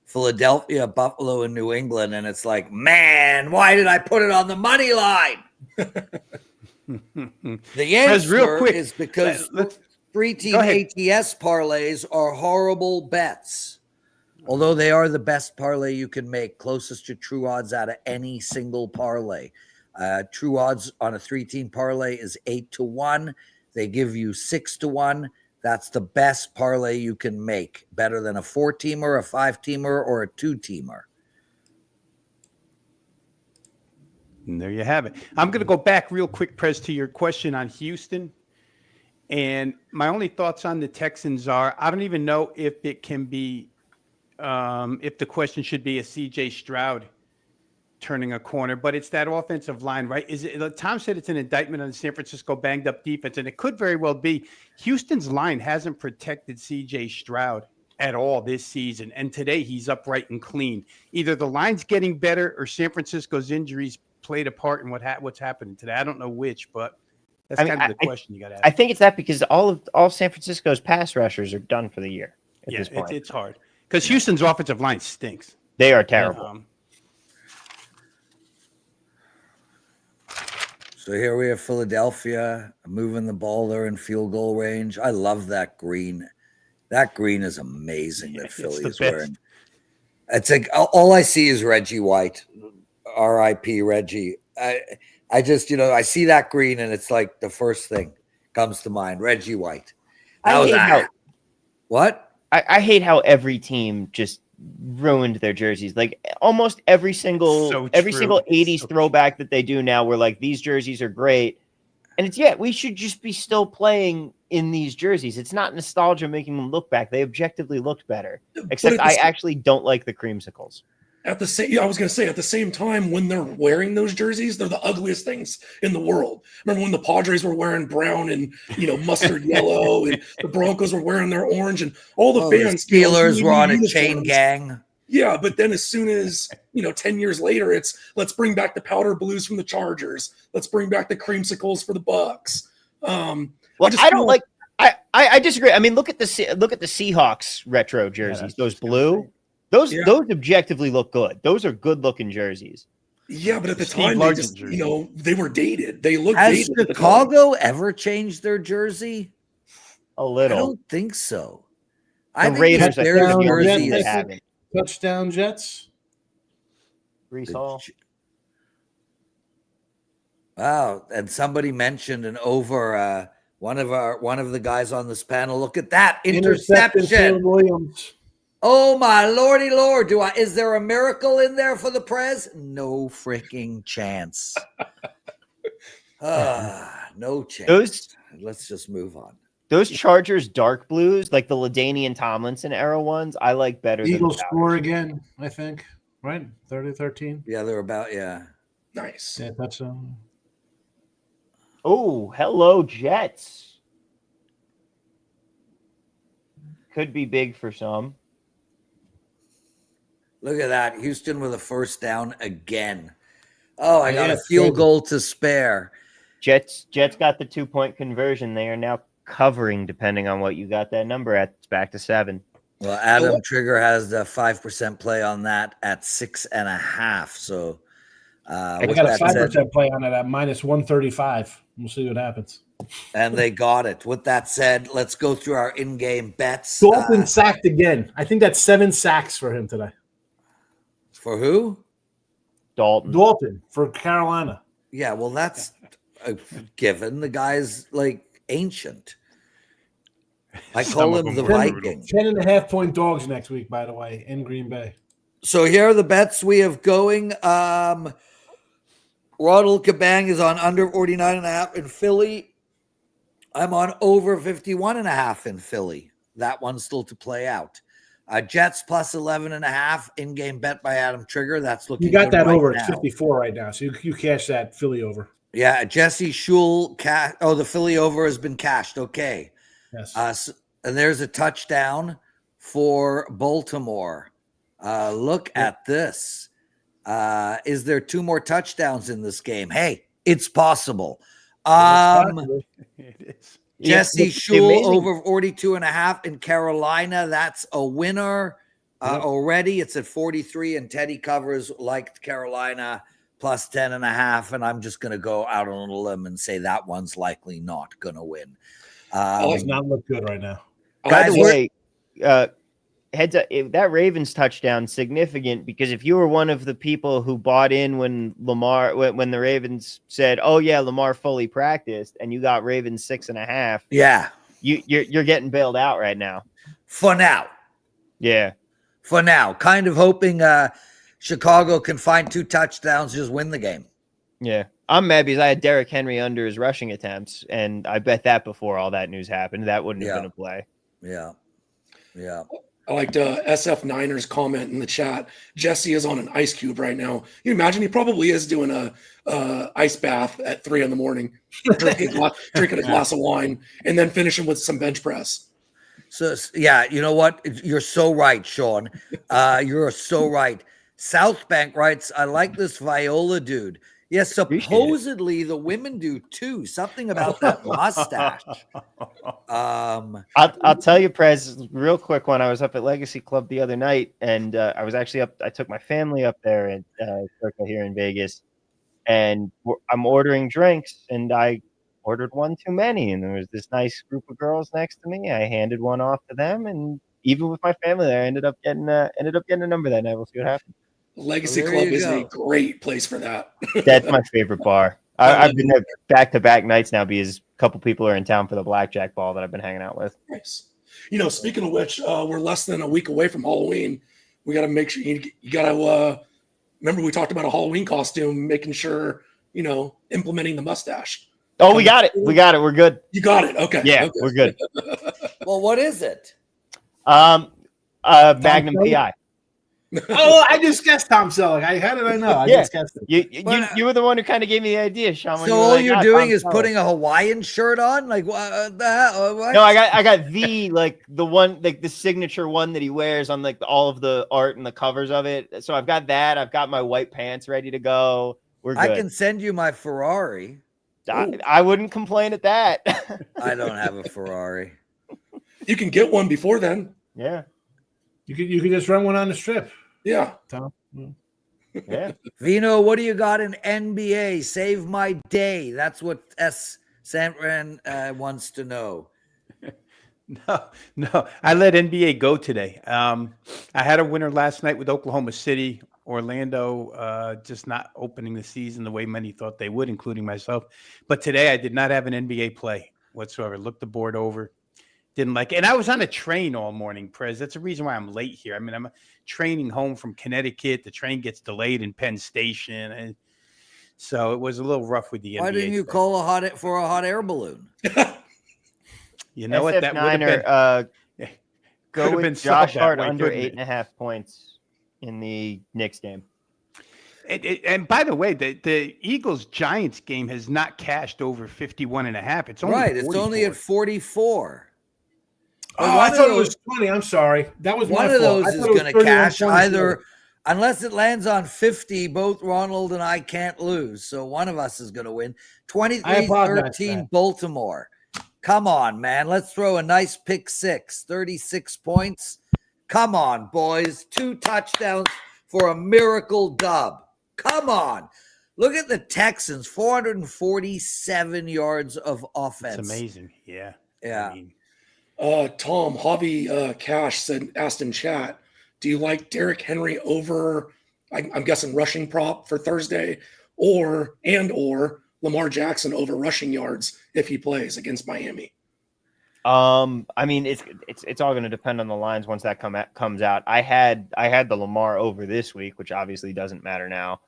Philadelphia, Buffalo, and New England, and it's like, man, why did I put it on the money line? The answer is because 3-team ATS parlays are horrible bets, although they are the best parlay you can make, closest to true odds out of any single parlay. True odds on a 3-team parlay is 8-1. They give you 6-1. That's the best parlay you can make. Better than a 4-teamer, a 5-teamer, or a 2-teamer. And there you have it. I'm going to go back real quick, Prez, to your question on Houston. And my only thoughts on the Texans are, I don't even know if it can be, if the question should be a CJ Stroud turning a corner, but it's that offensive line, right? Tom said it's an indictment on the San Francisco banged up defense, and it could very well be. Houston's line hasn't protected CJ Stroud at all this season, and today he's upright and clean. Either the line's getting better or San Francisco's injuries played a part in what's happening today. I don't know which, but that's kind of the question you got to ask. I think it's that because all of San Francisco's pass rushers are done for the year at this point. It's hard because Houston's offensive line stinks. They are terrible. So here we have Philadelphia moving the ball there in field goal range. I love that green. That green is amazing that Philly is wearing. It's like all I see is Reggie White, R.I.P. Reggie. I just, I see that green and it's like the first thing comes to mind, Reggie White. What? I hate how every team just ruined their jerseys. Like almost every single 80s throwback that they do now, we're like, these jerseys are great. And we should just be still playing in these jerseys. It's not nostalgia making them look back. They objectively looked better. Except I actually don't like the creamsicles. I was going to say, at the same time, when they're wearing those jerseys, they're the ugliest things in the world. Remember when the Padres were wearing brown and, mustard yellow, and the Broncos were wearing their orange, and all the fans. The Steelers were on a chain gang. Yeah, but then as soon as, 10 years later, it's let's bring back the powder blues from the Chargers. Let's bring back the creamsicles for the Bucks. I disagree. I mean, look at the Seahawks retro jerseys. Those blue. Those objectively look good. Those are good-looking jerseys. Yeah, but at the time, they were dated. They looked dated. Has Chicago ever changed their jersey? A little. I don't think so. The Raiders, their jersey is having. Touchdown Jets. Brees Hall. Wow, and somebody mentioned an over one of the guys on this panel. Look at that interception. Williams. Oh my lordy lord! Is there a miracle in there for the Prez? No freaking chance. No chance. Let's just move on. Those Chargers dark blues, like the LaDainian Tomlinson era ones, I like better. Eagles score again, I think. Right, 30-13. Yeah, they're about nice. Yeah, touchdown. Oh, hello Jets. Could be big for some. Look at that. Houston with a first down again. Oh, I got a field goal to spare. Jets got the 2-point conversion. They are now covering, depending on what you got that number at. It's back to 7. Well, Adam Trigger has the 5% play on that at 6.5. So I got a 5% play on it at minus 135. We'll see what happens. And they got it. With that said, let's go through our in-game bets. Dalton sacked again. I think that's 7 sacks for him today. For who? Dalton for Carolina. Yeah, well, that's a given. The guy's like ancient. I call him the Viking. 10.5-point dogs next week, by the way, in Green Bay. So here are the bets we have going. Ronald Kabang is on under 49.5 in Philly. I'm on over 51.5 in Philly. That one's still to play out. Jets plus 11.5 in-game bet by Adam Trigger. That's looking. You got that right over now. at 54 right now, so you cash that Philly over. Yeah, Jesse Schul. The Philly over has been cashed. Okay. Yes. And there's a touchdown for Baltimore. Look at this. Is there 2 more touchdowns in this game? Hey, it's possible. It is. Jesse Schul over 42.5 in Carolina. That's a winner already. It's at 43, and Teddy covers like Carolina plus 10.5. And I'm just going to go out on a limb and say that one's likely not going to win. Does not look good right now. By the way, heads up, that Ravens touchdown significant because if you were one of the people who bought in when the Ravens said, "Oh yeah, Lamar fully practiced," and you got Ravens 6.5, yeah, you're getting bailed out right now. For now, yeah, for now, kind of hoping Chicago can find 2 touchdowns, just win the game. Yeah, I'm mad because I had Derrick Henry under his rushing attempts, and I bet that before all that news happened, that wouldn't have been a play. Yeah. I liked SF Niners comment in the chat. Jesse is on an ice cube right now. You imagine he probably is doing a ice bath at 3 a.m, drinking a glass of wine, and then finishing with some bench press. So yeah, you know what? You're so right, Sean. You're so right. South Bank writes, "I like this Viola dude." Yes, supposedly the women do too. Something about that mustache. I'll tell you, Prez, real quick. When I was up at Legacy Club the other night, and I was actually up. I took my family up there at Circle here in Vegas, and I'm ordering drinks, and I ordered one too many, and there was this nice group of girls next to me. I handed one off to them, and even with my family there, I ended up getting a number that night. We'll see what happens. Legacy Club is a great place for that. That's my favorite bar. I've been there back-to-back nights now because a couple people are in town for the blackjack ball that I've been hanging out with. Nice. Speaking of which, we're less than a week away from Halloween. We got to make sure you got to remember we talked about a Halloween costume, making sure, implementing the mustache. Oh, we got it. We're good. You got it. Okay. Yeah, okay. We're good. Well, what is it? Magnum PI. Oh, I just guessed Tom Selleck. How did I know? I just guessed it. You were the one who kind of gave me the idea, Sean. So all you're doing is putting a Hawaiian shirt on? Like what the hell? What? No, I got the one, like the signature one that he wears on like all of the art and the covers of it. So I've got that. I've got my white pants ready to go. We're good. I can send you my Ferrari. I wouldn't complain at that. I don't have a Ferrari. You can get one before then. Yeah. You could just run one on the strip. Yeah. Tom. Yeah. Vino, what do you got in NBA? Save my day. That's what S. Santran wants to know. No. I let NBA go today. I had a winner last night with Oklahoma City. Orlando just not opening the season the way many thought they would, including myself. But today I did not have an NBA play whatsoever. Looked the board over. Didn't like it. And I was on a train all morning, Prez. That's the reason why I'm late here. I mean, I'm training home from Connecticut. The train gets delayed in Penn Station. And so it was a little rough with the NBA. Why didn't you call for a hot air balloon? You know what? That would have been go with Josh Hart under 8.5 points in the Knicks game. And by the way, the Eagles-Giants game has not cashed over 51.5. It's only right. It's only at 44. Oh, I thought it was 20. I'm sorry. That was one of those is going to cash either, unless it lands on 50. Both Ronald and I can't lose, so one of us is going to win. 23-13 Baltimore. Come on, man. Let's throw a nice pick six. 36 points. Come on, boys. 2 touchdowns for a miracle dub. Come on. Look at the Texans, 447 yards of offense. It's amazing. Yeah. Yeah. I mean, Tom, Javi Cash asked in chat, do you like Derrick Henry over, I'm guessing rushing prop for Thursday, or Lamar Jackson over rushing yards if he plays against Miami? I mean, it's all going to depend on the lines once that comes out. I had the Lamar over this week, which obviously doesn't matter now.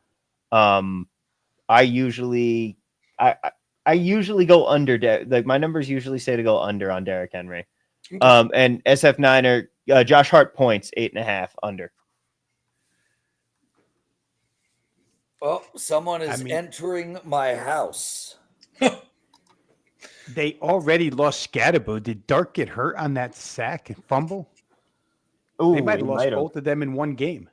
I usually go under. Like my numbers usually say to go under on Derrick Henry. And SF9 Josh Hart points 8.5 under. Well, someone is entering my house. They already lost Scatterbo. Did Dart get hurt on that sack and fumble? Oh, they might have lost both of them in one game.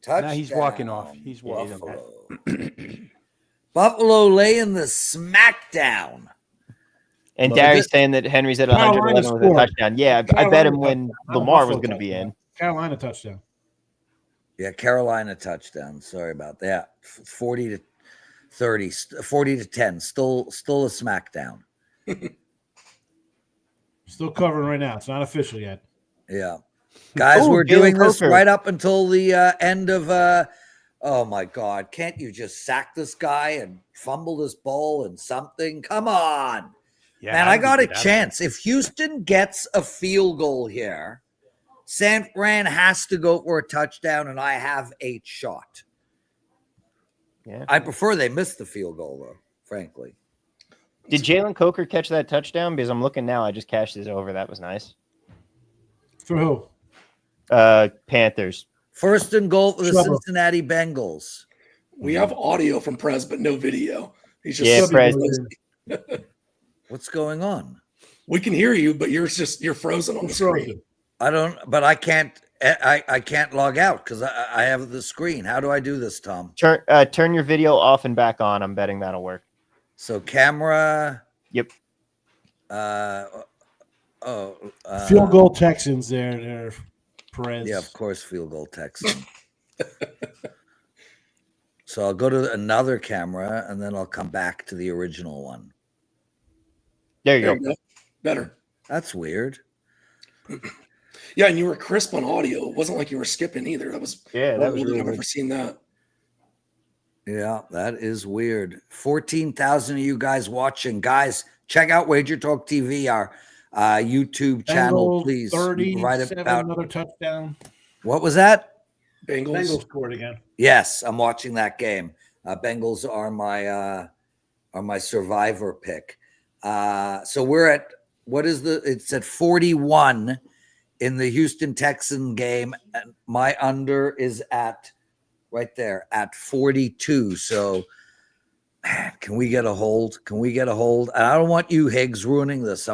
Touchdown. Now he's walking off. He's walking off. Buffalo laying the smackdown. And Gary's saying that Henry's at 111 with a touchdown. Yeah, I bet him when Lamar was going to be in. Carolina touchdown. Yeah, Carolina touchdown. Sorry about that. 40 to 30, 40 to 10. Still a smackdown. Still covering right now. It's not official yet. Yeah. Guys, we're doing this right up until the end of oh my God. Can't you just sack this guy and fumble this ball and something? Come on. Yeah, man, I got a chance. If Houston gets a field goal here, San Fran has to go for a touchdown, and I have a shot. Yeah. I prefer they miss the field goal, though, frankly. Did Jalen Coker catch that touchdown? Because I'm looking now. I just cashed his over. That was nice. For who? Panthers. First and goal for the Cincinnati Bengals. We have audio from Prez, but no video. He's just Prez. What's going on? We can hear you, but you're frozen on the screen. But I can't log out because I have the screen. How do I do this, Tom? Turn your video off and back on. I'm betting that'll work. So camera. Yep. Field goal Texans there, Perez. Yeah, of course, field goal Texans. So I'll go to another camera and then I'll come back to the original one. There you go. Better. That's weird. Yeah, and you were crisp on audio. It wasn't like you were skipping either. That was really I've never seen that. Yeah, that is weird. 14,000 of you guys watching. Guys, check out WagerTalk TV, our YouTube channel, please. 37, another touchdown. What was that? Bengals scored again. Yes, I'm watching that game. Bengals are my survivor pick. So we're at it's at 41 in the Houston Texan game. And my under is at right there at 42. So man, can we get a hold? And I don't want you, Higgs, ruining this.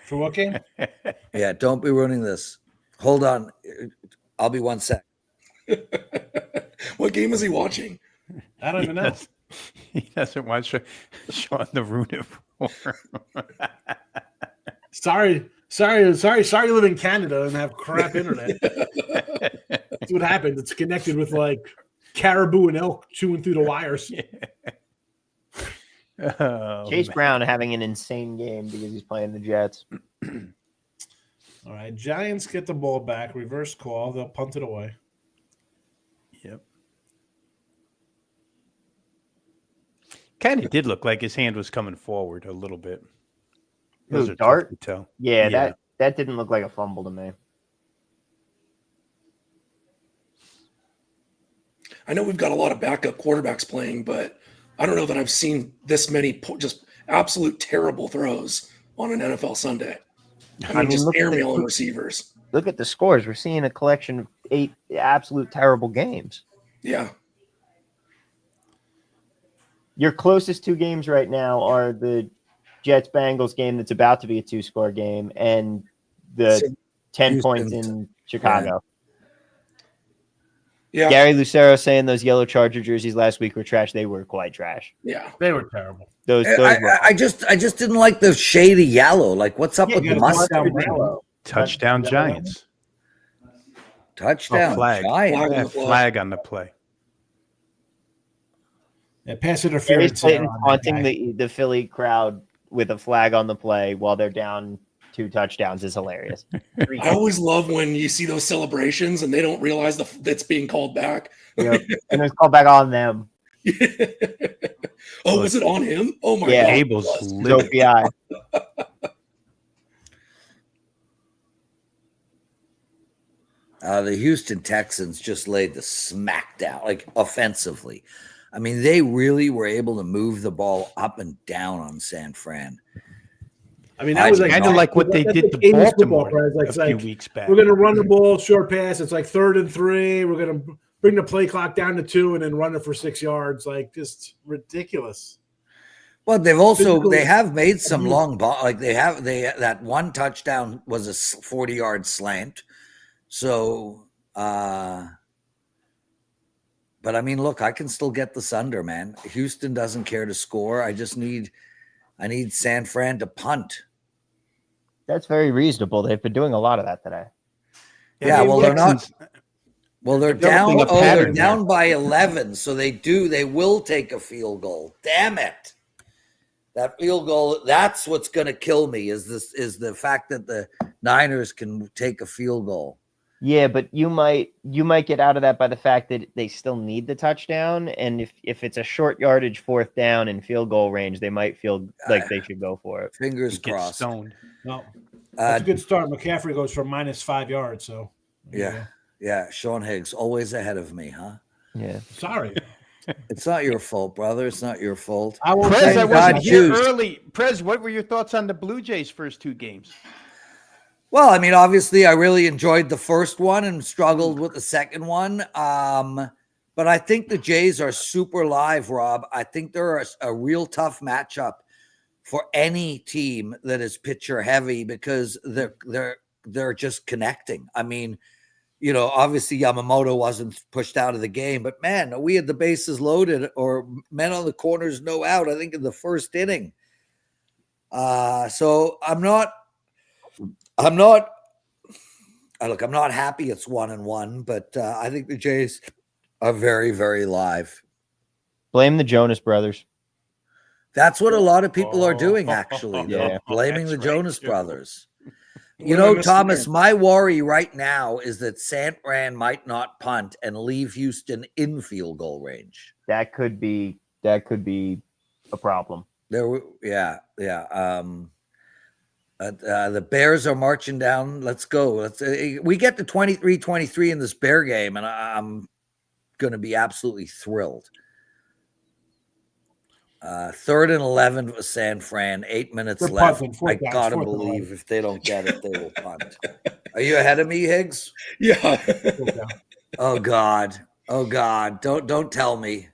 For what game? Yeah, don't be ruining this. Hold on. I'll be 1 sec. What game is he watching? I don't even know. He doesn't watch Sean the Ruin It for. Sorry. You live in Canada and have crap internet. That's what happened. It's connected with like caribou and elk chewing through the wires. Yeah. Chase Brown having an insane game because he's playing the Jets. All right, Giants get the ball back. Reverse call. They'll punt it away. Yep. Kind of did look like his hand was coming forward a little bit. Those are Dart? tough to tell. Yeah, that didn't look like a fumble to me. I know we've got a lot of backup quarterbacks playing, but I don't know that I've seen this many just absolute terrible throws on an NFL Sunday. I mean just airmailing receivers. Look at the scores. We're seeing a collection of 8 absolute terrible games. Yeah. Your closest 2 games right now are the Jets-Bengals game that's about to be a 2-score game and the 10 Houston. points in Chicago. Yeah. Gary Lucero saying those yellow Charger jerseys last week were trash. They were quite trash. Yeah. They were terrible. Those I just didn't like the shade of yellow. Like, what's up with the mustard? Touchdown Giants. Touchdown, flag. Giants. Flag on the play. Yeah, pass Gary interference. Slayton taunting the Philly crowd with a flag on the play while they're down 2 touchdowns is hilarious. I always love when you see those celebrations and they don't realize that's being called back. Yep. And it's called back on them. Oh, was it on him? Oh my Yeah. God. Abel's It's livid. OPI. The Houston Texans just laid the smack down, like offensively. I mean, they really were able to move the ball up and down on San Fran. I mean, that was kind of like what they did to English Baltimore football, a few weeks back. We're going to run the ball, short pass. It's like 3rd and 3. We're going to bring the play clock down to 2 and then run it for 6 yards. Like, just ridiculous. Well, they have made some long ball. Like that one touchdown was a 40-yard slant. So, but I mean, look, I can still get this under, man. Houston doesn't care to score. I need San Fran to punt. That's very reasonable. They've been doing a lot of that today. Yeah, well, they're not. Well, they're down. developing a They're pattern down there. by 11, so they will take a field goal. Damn it! That field goal. That's what's going to kill me. Is the fact that the Niners can take a field goal. Yeah, but you might get out of that by the fact that they still need the touchdown, and if it's a short yardage 4th down and field goal range, they might feel like they should go for it. Fingers Get crossed. stoned. No, that's a good start. McCaffrey goes for -5 yards. So, Yeah. Sean Higgs always ahead of me, huh? Yeah. Sorry. It's not your fault, brother. It's not your fault. I won't Prez, say I wasn't God here juice. early. Prez, what were your thoughts on the Blue Jays' first 2 games? Well, I mean, obviously, I really enjoyed the first one and struggled with the second one. But I think the Jays are super live, Rob. I think they're a real tough matchup for any team that is pitcher heavy because they're just connecting. I mean, you know, obviously Yamamoto wasn't pushed out of the game, but man, we had the bases loaded or men on the corners, no out, I think in the first inning. So I'm not happy it's 1-1, but I think the Jays are very, very live. Blame the Jonas Brothers. That's what a lot of people are doing, actually. Yeah. They're blaming the That's Jonas right, too. Brothers. What You am I know, missing Thomas, there? my worry right now is that San Fran might not punt and leave Houston in field goal range. That could be a problem. The Bears are marching down. Let's go. We get to 23-23 in this Bear game, and I'm going to be absolutely thrilled. 3rd and 11 for San Fran. 8 minutes They're left. punting, I 4th down, gotta 4th and believe 11. if they don't get it, they will punt. Are you ahead of me, Higgs? Yeah. Oh God! Don't tell me.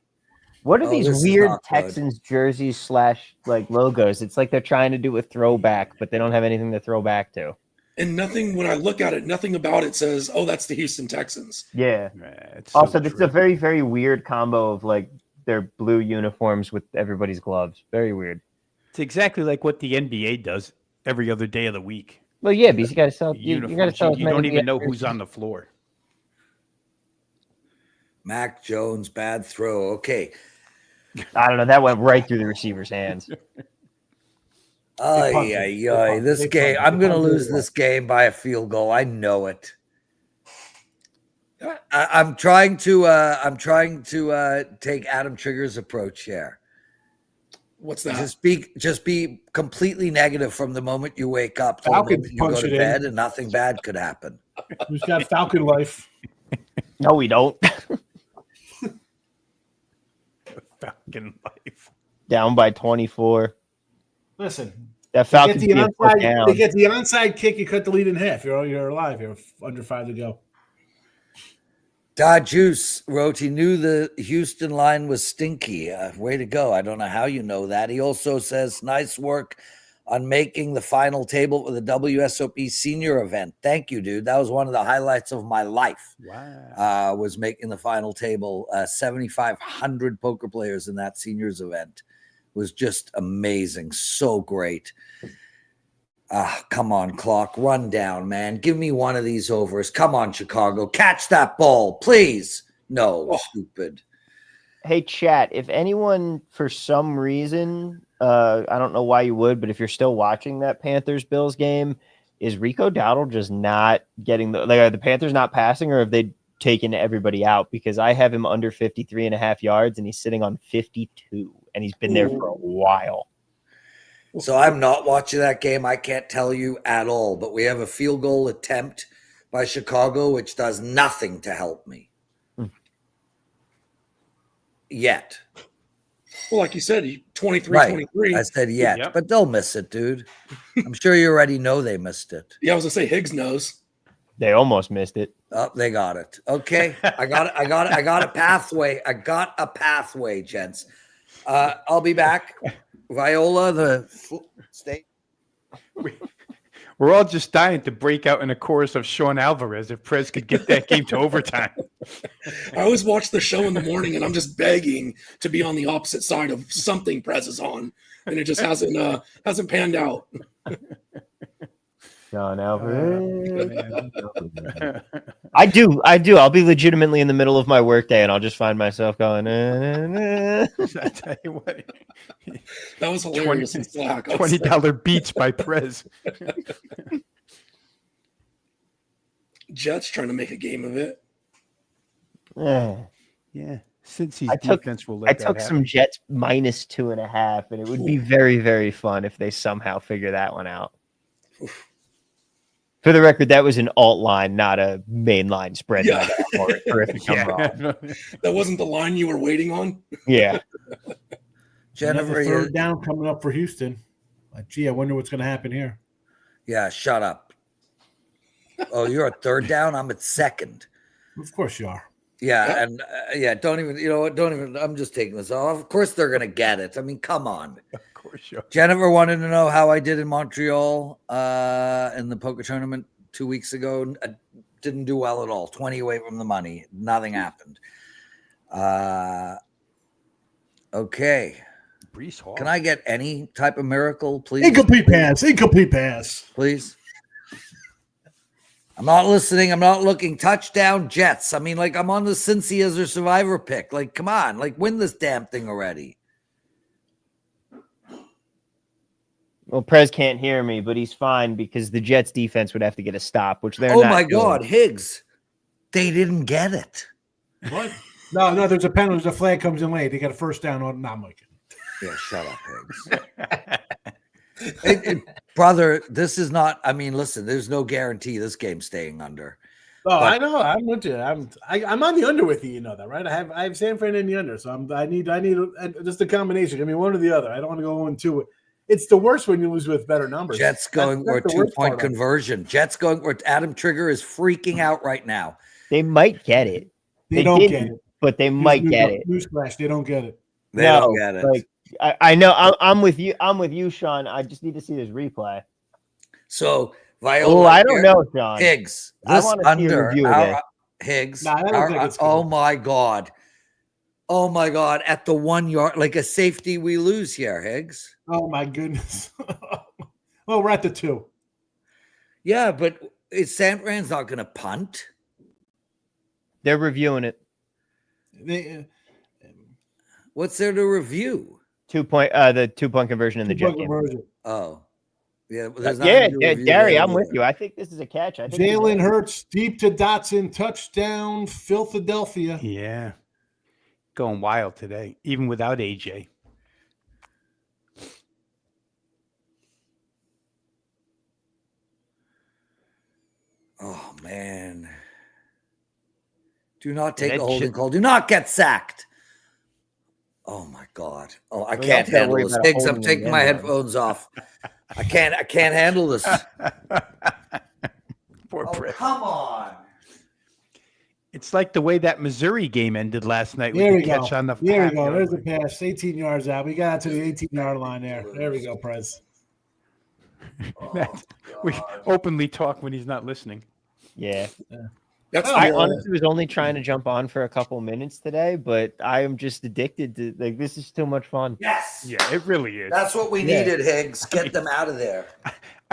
What are Oh, these this is weird not good. Texans jerseys / like logos? It's like they're trying to do a throwback, but they don't have anything to throw back to. And nothing, when I look at it, nothing about it says, oh, that's the Houston Texans. Yeah. It's Also, so it's true. a very, very weird combo of like their blue uniforms with everybody's gloves. Very weird. It's exactly like what the NBA does every other day of the week. Well, yeah, because you got to sell. You got to Uniforms. sell. as You many don't even know players. who's on the floor. Mac Jones, bad throw. Okay. I don't know. That went right through the receiver's hands. This game, I'm going to lose this game by a field goal. I know it. I'm trying to take Adam Trigger's approach here. What's that? Just be completely negative from the moment you wake up to the Falcons moment you go punch to it in. bed, and nothing bad could happen. Who's got Falcon life? No, we don't. Falcon life. Down by 24. Listen, That they Falcons get the being put onside. down. They get the onside kick. You cut the lead in half. You're alive. You're under 5 to go. Dod Juice wrote he knew the Houston line was stinky. Way to go. I don't know how you know that. He also says, nice work on making the final table for the WSOP senior event. Thank you, dude. That was one of the highlights of my life. Wow. Was making the final table. 7,500 poker players in that seniors event. Was just amazing. So great. Come on, clock. Run down, man. Give me one of these overs. Come on, Chicago. Catch that ball, please. No, stupid. Hey, chat, if anyone, for some reason, I don't know why you would, but if you're still watching that Panthers-Bills game, is Rico Dowdle just not getting are the Panthers not passing, or have they taken everybody out? Because I have him under 53.5 yards, and he's sitting on 52, and he's been there for a while. So I'm not watching that game. I can't tell you at all, but we have a field goal attempt by Chicago, which does nothing to help me. Yet. Well, like you said, 23-23. I said yet, but they'll miss it, dude. I'm sure you already know they missed it. Yeah, I was going to say Higgs knows. They almost missed it. Oh, they got it. Okay. I got a pathway. I got a pathway, gents. I'll be back. Viola, the state. We're all just dying to break out in a chorus of Sean Alvarez if Prez could get that game to overtime. I always watch the show in the morning, and I'm just begging to be on the opposite side of something Prez is on, and it just hasn't panned out. Sean Alvarez. I do. I'll be legitimately in the middle of my workday, and I'll just find myself going. I tell you what, that was hilarious. $20 beats by Prez. Jets trying to make a game of it. Yeah. Since he's defense will let I took some Jets minus 2.5, and it would be very, very fun if they somehow figure that one out. Oof. For the record, that was an alt line, not a main line spread. Yeah. That wasn't the line you were waiting on. Yeah. Jennifer, third down coming up for Houston. Like, gee, I wonder what's going to happen here. Yeah, shut up. Oh, you're at third down. I'm at second. Of course you are. Yeah, and don't even. I'm just taking this off. Of course they're going to get it. I mean, come on. Of course you are. Jennifer wanted to know how I did in Montreal in the poker tournament 2 weeks ago. I didn't do well at all. 20 away from the money. Nothing happened. Okay. Can I get any type of miracle, please? Incomplete pass. Please. I'm not listening. I'm not looking. Touchdown Jets. I mean, like, I'm on the Cincy as their survivor pick. Like, come on. Like, win this damn thing already. Well, Prez can't hear me, but he's fine because the Jets defense would have to get a stop, which they're not. Oh, my God. Higgs. They didn't get it. What? No, there's a penalty. The flag comes in late. They got a first down. On. No, I'm like, yeah, shut up, Higgs. Brother, this is not. I mean, listen. There's no guarantee this game's staying under. Oh, but I know. I'm with you. I'm on the under with you. You know that, right? I have San Fran in the under, so I need just a combination. I mean, one or the other. I don't want to go 1-2. It's the worst when you lose with better numbers. Jets going for a 2-point conversion. Jets going where Adam Trigger is freaking out right now. They might get it. They don't get it, but they might get it. Newsflash: they don't get it. They don't get it. Like, I know. I'm with you. I'm with you, Sean. I just need to see this replay. So, Viola. Oh, I don't know, Sean. Higgs. This under Higgs. Nah, oh my God. Oh my God. At the 1 yard, like a safety, we lose here, Higgs. Oh my goodness. Well, we're at the 2. Yeah, but San Fran's not going to punt. They're reviewing it. What's there to review? 2-point, the 2-point conversion in the Jet game. Oh, yeah. Gary, I'm with you. I think this is a catch. I think Jalen Hurts deep to Dotson, touchdown, Philadelphia. Yeah, going wild today, even without AJ. Oh man! Do not take a holding call. Do not get sacked. Oh my God! Oh, I can't handle this. Higgs, I'm taking my headphones off. I can't handle this. Poor Prez. Come on! It's like the way that Missouri game ended last night. There with we the go. Catch on the there we go. There's the pass. 18 yards out. We got to the 18-yard line there. There we go, Prez. We openly talk when he's not listening. Yeah. I honestly was only trying to jump on for a couple minutes today, but I am just addicted to this is too much fun. Yes. Yeah, it really is. That's what we needed, Higgs. Get them out of there.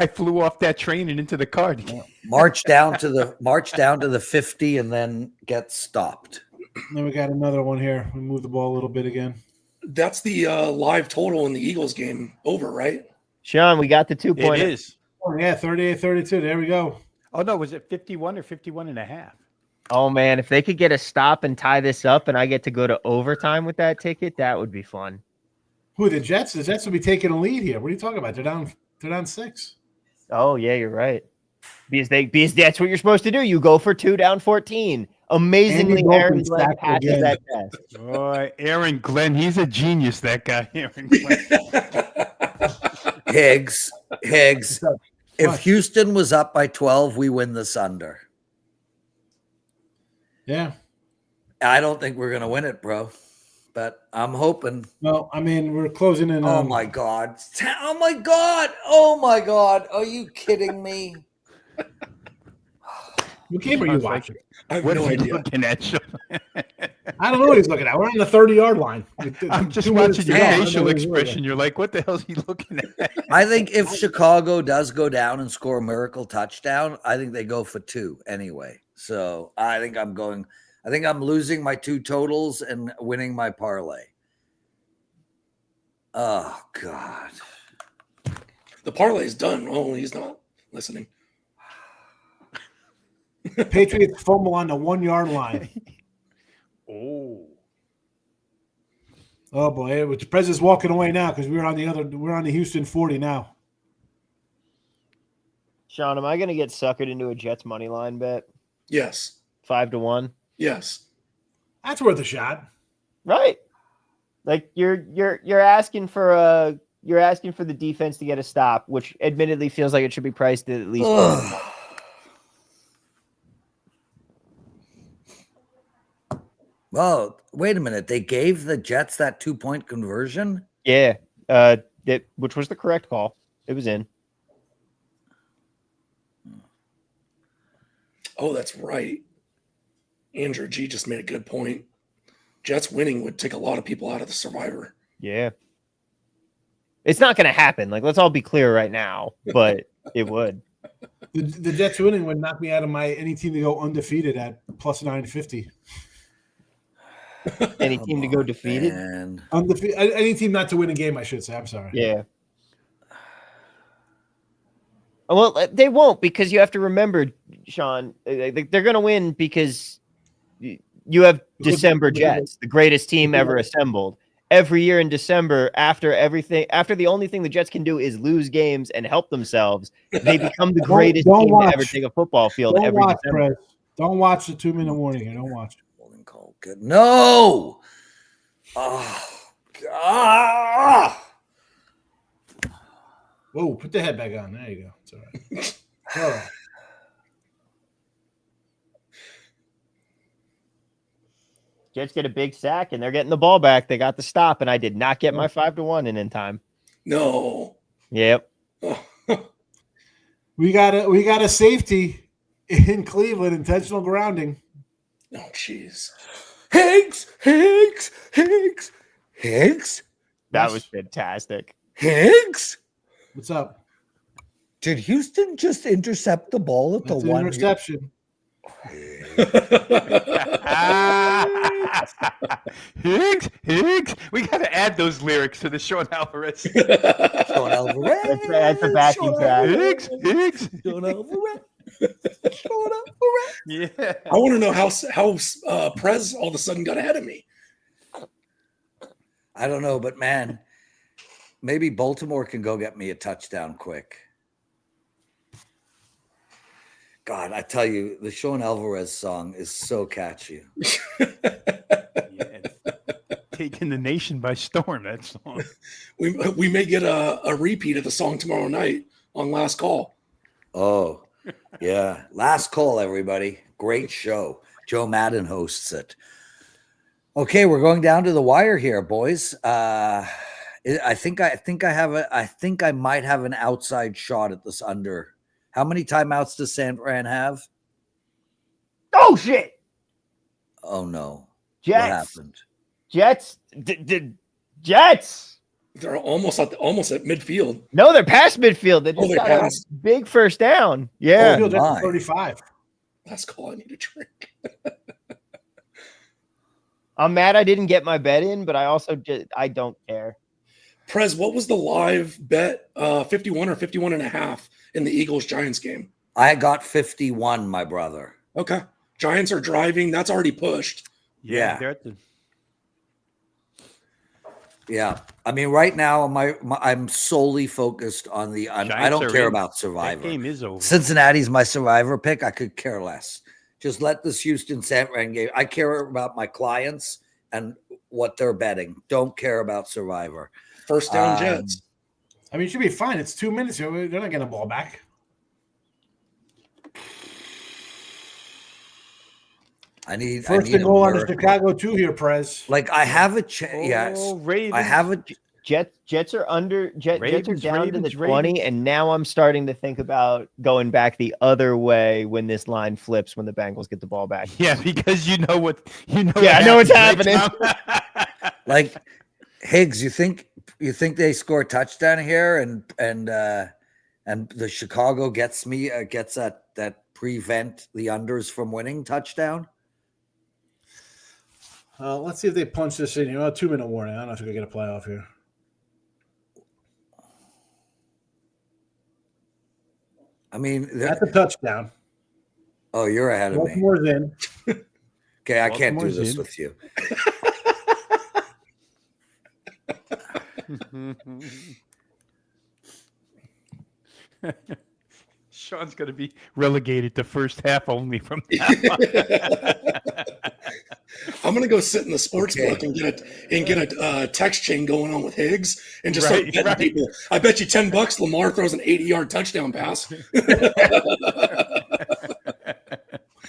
I flew off that train and into the car. March down to the 50 and then get stopped. Then we got another one here. We move the ball a little bit again. That's the live total in the Eagles game over, right? Sean, we got the 2 point. It is. Oh, yeah, 38-32. There we go. Oh, no. Was it 51 or 51 and a half? Oh, man. If they could get a stop and tie this up and I get to go to overtime with that ticket, that would be fun. Who, the Jets? The Jets will be taking a lead here. What are you talking about? They're down 6. Oh, yeah, you're right. Because that's what you're supposed to do. You go for 2 down 14. Amazingly, Aaron Glenn passes that test. Boy, Aaron Glenn, he's a genius, that guy. Aaron Glenn. Higgs. If Houston was up by 12, we win this under. Yeah. I don't think we're going to win it, bro. But I'm hoping. Well, I mean, we're closing in. Oh, my God. Oh, my God. Oh, my God. Are you kidding me? What game are you watching? I have What no are you idea. looking at, Sean? I don't know what he's looking at. We're on the 30-yard line. I'm just 2 minutes watching to your go. I don't know facial what he's looking expression. You're like, what the hell is he looking at? I think if Chicago does go down and score a miracle touchdown, I think they go for 2 anyway. So I think I'm losing my 2 totals and winning my parlay. Oh, God. The parlay's done. Oh, he's not listening. Patriots fumble on the 1-yard line. Oh boy, the President's walking away now because we're on the Houston 40 now. Sean, am I going to get suckered into a Jets money line bet? Yes. 5-1. Yes. That's worth a shot. Right. Like you're asking for the defense to get a stop, which admittedly feels like it should be priced at least. Well, wait a minute. They gave the Jets that 2-point conversion? Yeah. Which was the correct call. It was in. Oh, that's right. Andrew G just made a good point. Jets winning would take a lot of people out of the Survivor. Yeah. It's not going to happen. Like, let's all be clear right now, but it would. The Jets winning would knock me out of any team to go undefeated at plus 950. Any team to go defeated? Undefeated. Any team not to win a game, I should say. I'm sorry. Yeah. Well, they won't, because you have to remember, Sean, they're going to win because you have December Jets, the greatest team ever assembled. Every year in December, after the only thing the Jets can do is lose games and help themselves, they become the greatest team to ever take a football field every December. Don't watch the 2-minute warning here. Don't watch it. Good. No. Oh, God. Whoa, put the head back on. There you go. It's all right. All right. Jets get a big sack and they're getting the ball back. They got the stop, and I did not get my 5-1 in time. No. Yep. We got a safety in Cleveland, intentional grounding. Oh, jeez. Higgs. That was fantastic. Higgs. What's up? Did Houston just intercept the ball at That's the an 1? interception. Higgs. We got to add those lyrics to the Sean Alvarez. Sean Alvarez. That's a backing track. Higgs. Sean Alvarez. Yeah. I want to know how Prez all of a sudden got ahead of me. I don't know, but man, maybe Baltimore can go get me a touchdown quick. God, I tell you, the Sean Alvarez song is so catchy. Yes. Taking the nation by storm, that song. We may get a repeat of the song tomorrow night on Last Call. Oh, yeah. Last Call, everybody. Great show. Joe Madden hosts it. Okay, we're going down to the wire here, boys. I think I might have an outside shot at this under. How many timeouts does San Fran have? Oh, shit. Oh, no. Jets. What happened? Jets. Jets. They're almost at midfield. No, they're past midfield. They just they're got past? a big first down. Yeah. Midfield, that's 35. Last call. I need a drink. I'm mad I didn't get my bet in, but I don't care. Prez, what was the live bet? 51 or 51 and a half in the Eagles Giants game? I got 51, my brother. Okay. Giants are driving. That's already pushed. Yeah. They're at the Yeah, I mean, right now, I'm solely focused on the. I Giants don't are care in. about Survivor. That game is over. Cincinnati's my Survivor pick. I could care less. Just let this Houston San Fran game. I care about my clients and what they're betting. Don't care about Survivor. First down Jets. I mean, it should be fine. It's 2 minutes here. They're not getting the ball back. I need first and goal on the Chicago 2 here, Prez. Like I have a chance. Yes, Ravens. I have a. Jets are under. Jets are down to the 20, Ravens. and now I'm starting to think about going back the other way when this line flips when the Bengals get the ball back. Yeah, because you know what Yeah, I know what's happening. Like Higgs, you think they score a touchdown here, and the Chicago gets that prevent the unders from winning touchdown? Let's see if they punch this in here. 2 minute warning. I don't know if we can get a playoff here. I mean, that's a touchdown. Oh, you're ahead of me. Baltimore's in. Okay, I can't do this with you. Sean's going to be relegated to first half only from that. I'm going to go sit in the sports book and get a text chain going on with Higgs and just start betting people. I bet you $10 Lamar throws an 80-yard touchdown pass.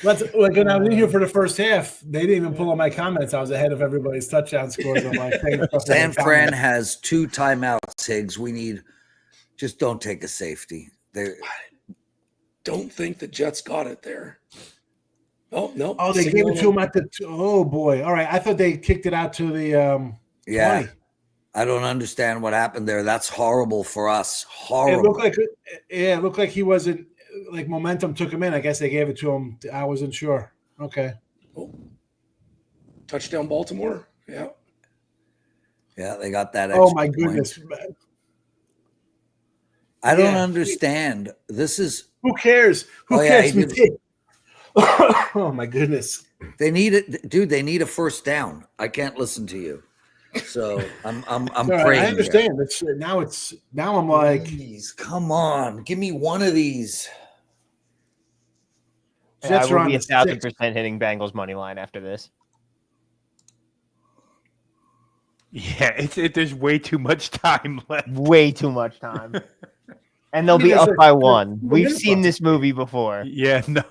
Like when I was in here for the first half, they didn't even pull up my comments. I was ahead of everybody's touchdown scores. I'm like, San Fran has 2 timeouts, Higgs. Just don't take a safety. I don't think the Jets got it there. Oh, no. Oh, they gave it to him at the oh boy. All right. I thought they kicked it out to the 20. I don't understand what happened there. That's horrible for us. Horrible. It looked like he wasn't like momentum took him in. I guess they gave it to him. I wasn't sure. Okay. Oh. Touchdown Baltimore. Yeah. Yeah, they got that. Oh my goodness. I don't understand. This is who cares? Who cares? Oh my goodness. They need it, dude. They need a first down. I can't listen to you. So I'm praying. I understand. Now I'm like, please, come on, give me one of these. I will be 1,000% hitting Bengals money line after this. Yeah, there's way too much time left. Way too much time. And they'll be up by 1. We've seen this movie before. Yeah, no.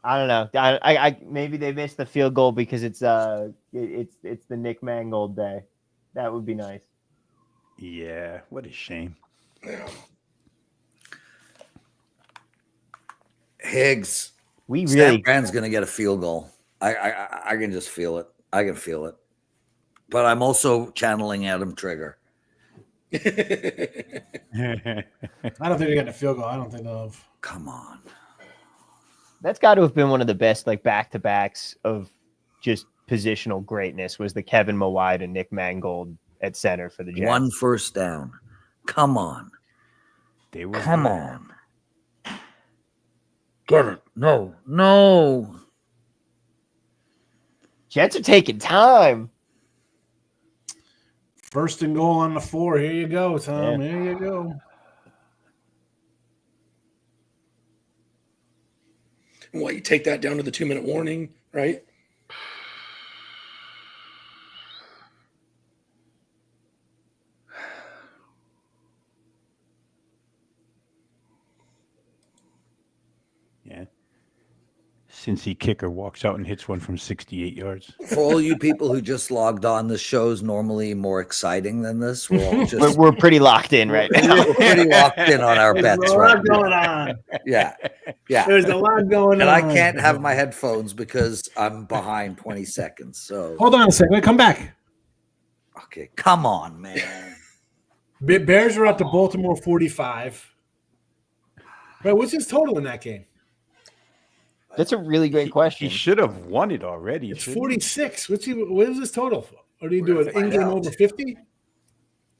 I don't know. I maybe they missed the field goal because it's the Nick Mangold day. That would be nice. Yeah, what a shame. Higgs, San Fran's gonna get a field goal. I can just feel it. I can feel it. But I'm also channeling Adam Trigger. I don't think they're getting a field goal. I don't think they'll have. Come on. That's got to have been one of the best like back-to-backs of just positional greatness was the Kevin Mawide and Nick Mangold at center for the Jets. 1 first down. Come on. Come on. Get it. No. Jets are taking time. First and goal on the 4. Here you go, Tom. Yeah. Here you go. What, you take that down to the 2 minute warning, right? Cincy kicker walks out and hits one from 68 yards. For all you people who just logged on, the show's normally more exciting than this. We're all just We're pretty locked in right now. we're pretty locked in on our There's bets a right lot now. going on. Yeah. Yeah. There's a lot going And on. I can't have my headphones because I'm behind 20 seconds. So Hold on a second. Wait, come back. okay, come on, man. Bears are at the Baltimore 45. Right, what's his total in that game? That's a really great question. He should have won it already. It's shouldn't he? 46. What is his total? Or do you do We're an gonna find in-game out. over 50?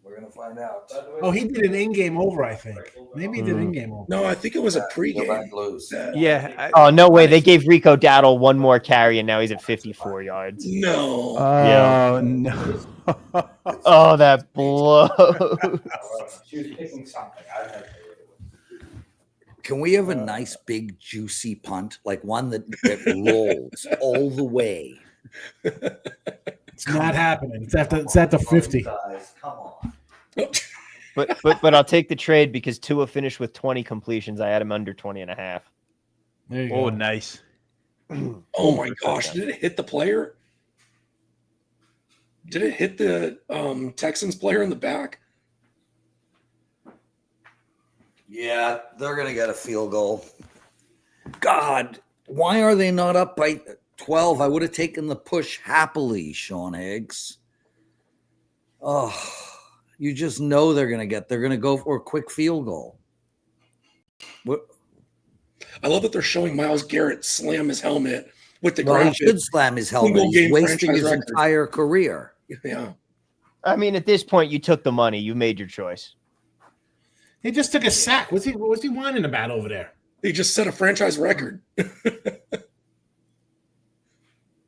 We're gonna find out. Oh, he did an in-game over, I think. Maybe he did an in-game over. No, I think it was a Go pregame. back, lose. Yeah. Oh, no way. They gave Rico Dowdle one more carry, and now he's at 54 yards. No. Oh, no. Oh, that blows. She was picking something. Can we have a nice big juicy punt, like one that rolls all the way? It's not happening. It's at the 50. Guys, come on. But I'll take the trade because Tua finished with 20 completions. I had him under 20 and a half. There you Oh, go. nice. Oh my gosh! Did it hit the player? Did it hit the Texans player in the back? Yeah, they're gonna get a field goal. God, why are they not up by 12? I would have taken the push happily, Sean Higgs. Oh, you just know they're gonna go for a quick field goal. What? I love that they're showing Myles Garrett slam his helmet with the Well, he graphic. should slam his helmet. Single He's game wasting franchise his record. entire career. Yeah. I mean, at this point, you took the money. You made your choice. He just took a sack. What's he whining about over there? He just set a franchise record.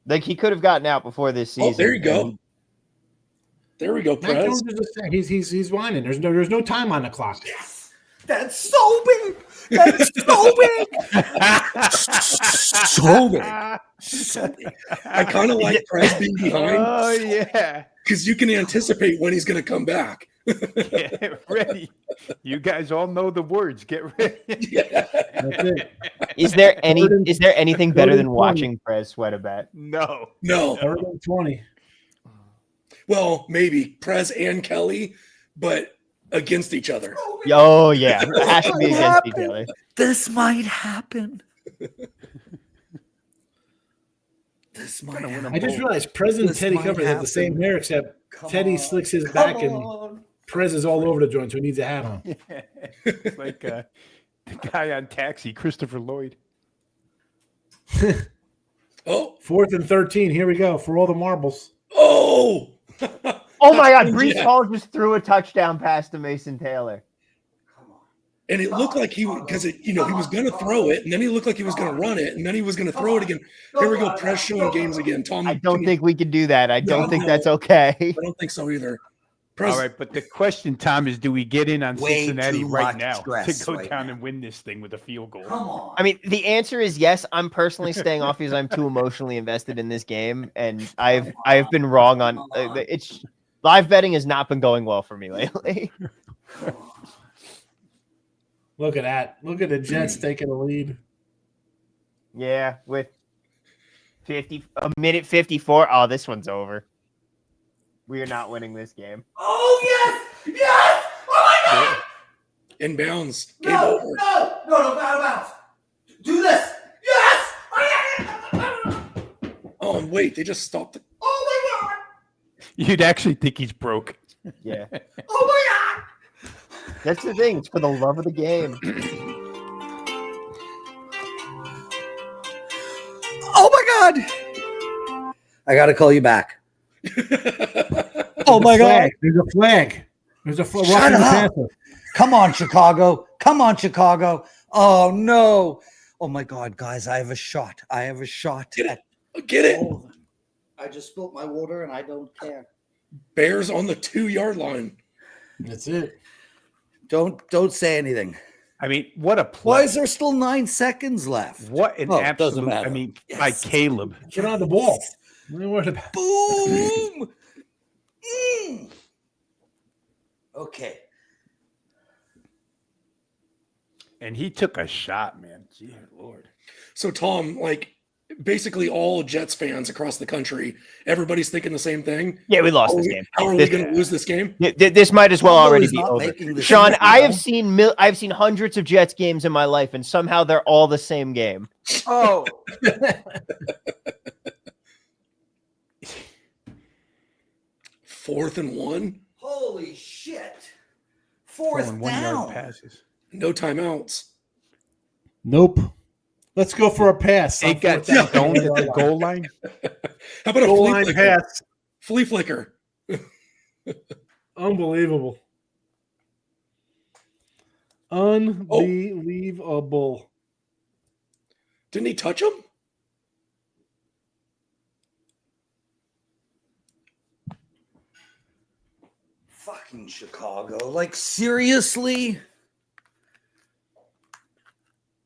Like, he could have gotten out before this season. Oh, there you go. There we go, Mac Prez. Jones is just saying he's whining. There's no time on the clock. That's so big. That's so big. So big. I kind of like Prez being behind Oh, yeah. because you can anticipate when he's going to come back. Get ready. You guys all know the words. Get ready. Yeah. That's it. Is there anything better than 30-20. watching Prez sweat a bet? No. No. 30-20. Well, maybe Prez and Kelly, but against each other. Oh, yeah. It has to be against each other. This might happen. This might happen. I just realized Prez and This Teddy might Cover have happen. the same hair, except Come Teddy on. slicks his Come back and on. Prez is all over the joint, so he needs a hat on. It's like the guy on Taxi, Christopher Lloyd. Oh. 4th and 13. Here we go for all the marbles. Oh. Oh, my God. Brees Yeah. Hall just threw a touchdown pass to Mason Taylor. And it looked like he was going to throw it, and then he looked like he was going to run it, and then he was going to throw it again. Here we go, Prez showing games again. Tom, I don't think we can do that. I don't think that's okay. I don't think so either. Prez, All right, but the question, Tom, is do we get in on Way Cincinnati too right much now stress to go right down now. and win this thing with a field goal? Come on. I mean, the answer is yes. I'm personally staying off because I'm too emotionally invested in this game, and I've been wrong on it's live betting has not been going well for me lately. Look at that. Look at the Jets taking the lead. Yeah, with a minute 54. Oh, this one's over. We are not winning this game. Oh, yes. Yes. Oh, my God. inbounds. Game No, over. no, out of bounds. Do this. Yes. Oh, and wait, they just stopped it. Oh, my God. You'd actually think he's broke. Yeah. Oh, my God. That's the thing. It's for the love of the game. Oh, my God. I got to call you back. Oh, my God. There's a flag. There's a flag. Shut up. Come on, Chicago. Come on, Chicago. Oh, no. Oh, my God, guys, I have a shot. Get it. Oh, I just spilled my water, and I don't care. Bears on the 2-yard line. That's it. Don't say anything. I mean, what a play. Why is there still 9 seconds left? What an Oh, it absolute, doesn't matter. I mean, Yes. by Caleb. Get on the ball. What are you worried about? Boom. Okay. And he took a shot, man. Gee, Lord. So, Tom, like, basically all Jets fans across the country, everybody's thinking the same thing. Yeah, we lost this game. How are we going to lose this game? This might as well Although already he's be not over. making the Sean, season, I though. have seen hundreds of Jets games in my life, and somehow they're all the same game. Oh, 4th and 1. Holy shit. throwing 1-yard passes. No timeouts. Nope. Let's go for a pass. They got stoned at the goal line. How about a Goal flea line flicker? pass. Flea flicker. Unbelievable. Unbelievable. Didn't he touch him? Fucking Chicago. Like, seriously?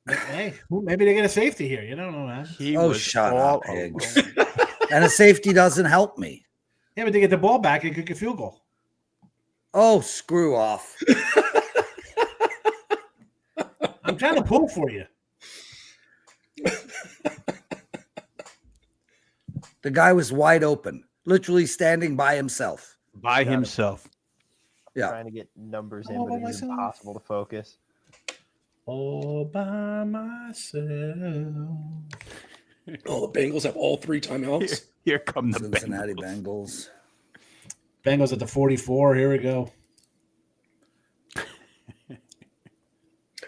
Hey, well, maybe they get a safety here. You don't know, man. He Oh, was shut all up, Higgs. alone. And a safety doesn't help me. Yeah, but they get the ball back and kick a field goal. Oh, screw off. I'm trying to pull for you. The guy was wide open, literally standing by himself. By himself. Yeah. Trying to get numbers in, All but by it's myself. impossible to focus. All by myself. Oh, the Bengals have all 3 timeouts. Here come the Cincinnati Bengals. Bengals. Bengals at the 44. Here we go.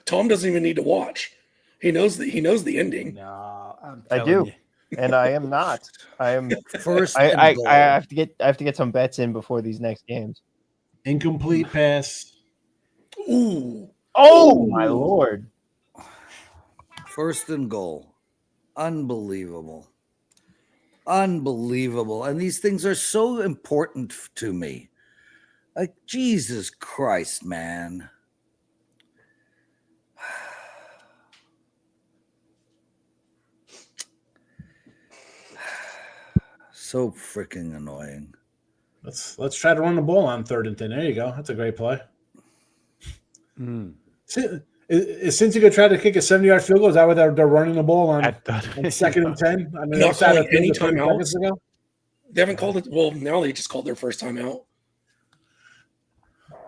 Tom doesn't even need to watch. He knows the ending. No, I do, and I am not. I am First I and goal. have to get some bets in before these next games. Incomplete pass. Ooh. Oh my lord! First and goal. Unbelievable. Unbelievable. And these things are so important to me. Like, Jesus Christ, man. So freaking annoying. Let's try to run the ball on 3rd and 10. There you go. That's a great play. Is Cincy going to try to kick a 70-yard field goal? Is that what they're running the ball on 2nd and 10? I mean, Not calling any seconds timeouts. ago. They haven't called it. Well, now they just called their first timeout.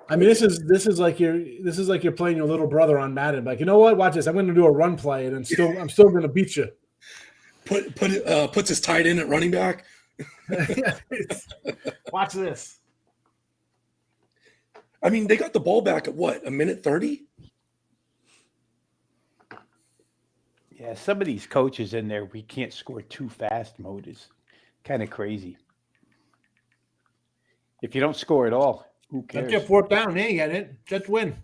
I mean, this is like you're playing your little brother on Madden. Like, you know what? Watch this. I'm going to do a run play, and I'm still going to beat you. Puts his tight end at running back. Watch this. I mean, they got the ball back at what, 1:30? Yeah, some of these coaches in there, we can't score too fast mode is kind of crazy. If you don't score at all, who cares? Let's get 4th down. There you got it. Jets win.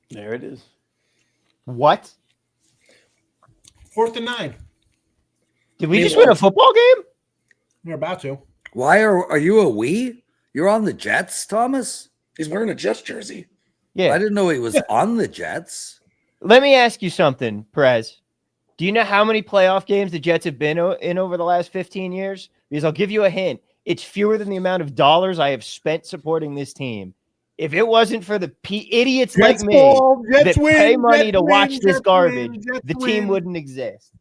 There it is. What? 4th and 9. Did we just win a football game? You're about to. Why are you a we? You're on the Jets, Thomas? He's wearing a Jets jersey. Yeah. I didn't know he was on the Jets. Let me ask you something, Prez. Do you know how many playoff games the Jets have been in over the last 15 years? Because I'll give you a hint. It's fewer than the amount of dollars I have spent supporting this team. If it wasn't for the idiots like me that pay money to watch this garbage, the team wouldn't exist.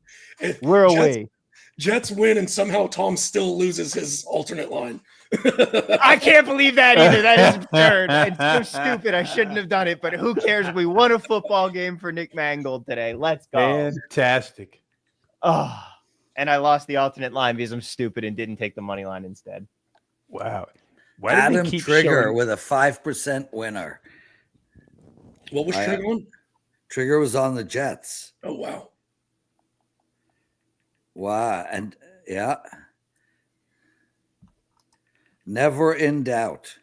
We're away. Jets win, and somehow Tom still loses his alternate line. I can't believe that either. That is absurd. It's so stupid. I shouldn't have done it, but who cares? We won a football game for Nick Mangold today. Let's go. Fantastic. Oh, and I lost the alternate line because I'm stupid and didn't take the money line instead. Wow. Why did they Adam keep Trigger showing- with a 5% winner. What was Trigger on? Trigger was on the Jets. Oh, wow. Wow. And yeah. Never in doubt.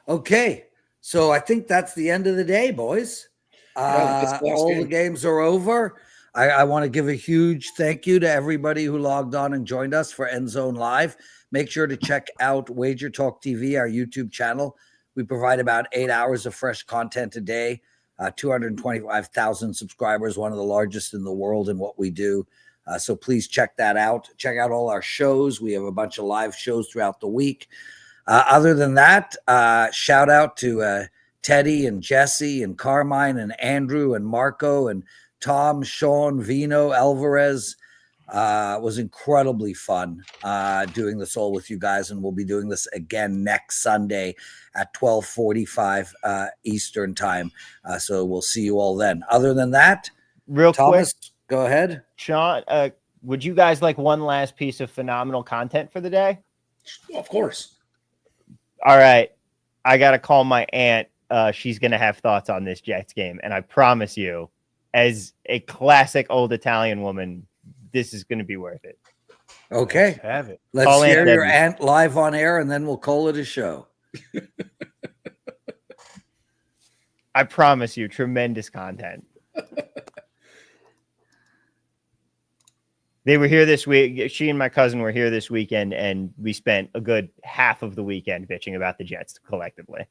Okay. So I think that's the end of the day, boys. All the games are over. I want to give a huge thank you to everybody who logged on and joined us for End Zone Live. Make sure to check out WagerTalk TV, our YouTube channel. We provide about 8 hours of fresh content a day. 225,000 subscribers, one of the largest in the world in what we do. So please check that out. Check out all our shows. We have a bunch of live shows throughout the week. Other than that, shout out to Teddy and Jesse and Carmine and Andrew and Marco and Tom, Sean, Vino, Alvarez, It was incredibly fun doing this all with you guys, and we'll be doing this again next Sunday at 12:45 Eastern time. So we'll see you all then. Other than that, Real Thomas, quick, go ahead. Sean, would you guys like one last piece of phenomenal content for the day? Of course. All right. I got to call my aunt. She's going to have thoughts on this Jets game. And I promise you, as a classic old Italian woman, this is going to be worth it. Okay. Let's have it. Let's Call hear Aunt your Debbie. aunt live on air, and then we'll call it a show. I promise you, tremendous content. They were here this week. She and my cousin were here this weekend, and we spent a good half of the weekend bitching about the Jets collectively.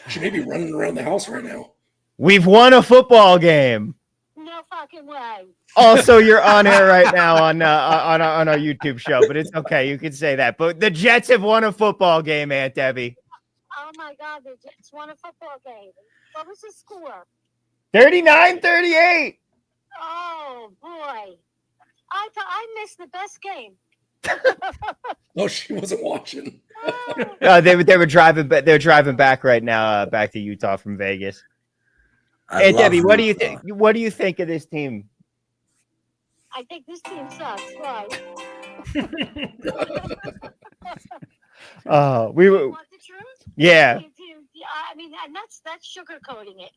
She may be running around the house right now. We've won a football game. No fucking way. Also, you're on air right now on our YouTube show, but it's okay. You can say that. But the Jets have won a football game, Aunt Debbie. Oh my God, the Jets won a football game. What was the score? 39-38. Oh boy, I thought I missed the best game. No, she wasn't watching. They were driving. They're driving back right now, back to Utah from Vegas. Hey Debbie, what do you think? What do you think of this team? I think this team sucks. Why? We were. Want the truth? Yeah. I mean, and that's sugarcoating it.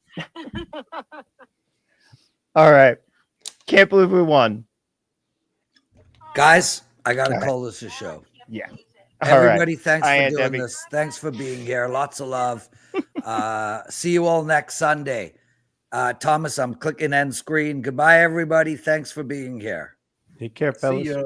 All right. Can't believe we won. Guys, I got to call this a show. Yeah. Everybody, right. thanks for Aunt doing Debbie. this. Thanks for being here. Lots of love. See you all next Sunday. Thomas, I'm clicking end screen. Goodbye, everybody. Thanks for being here. Take care, fellas. See ya.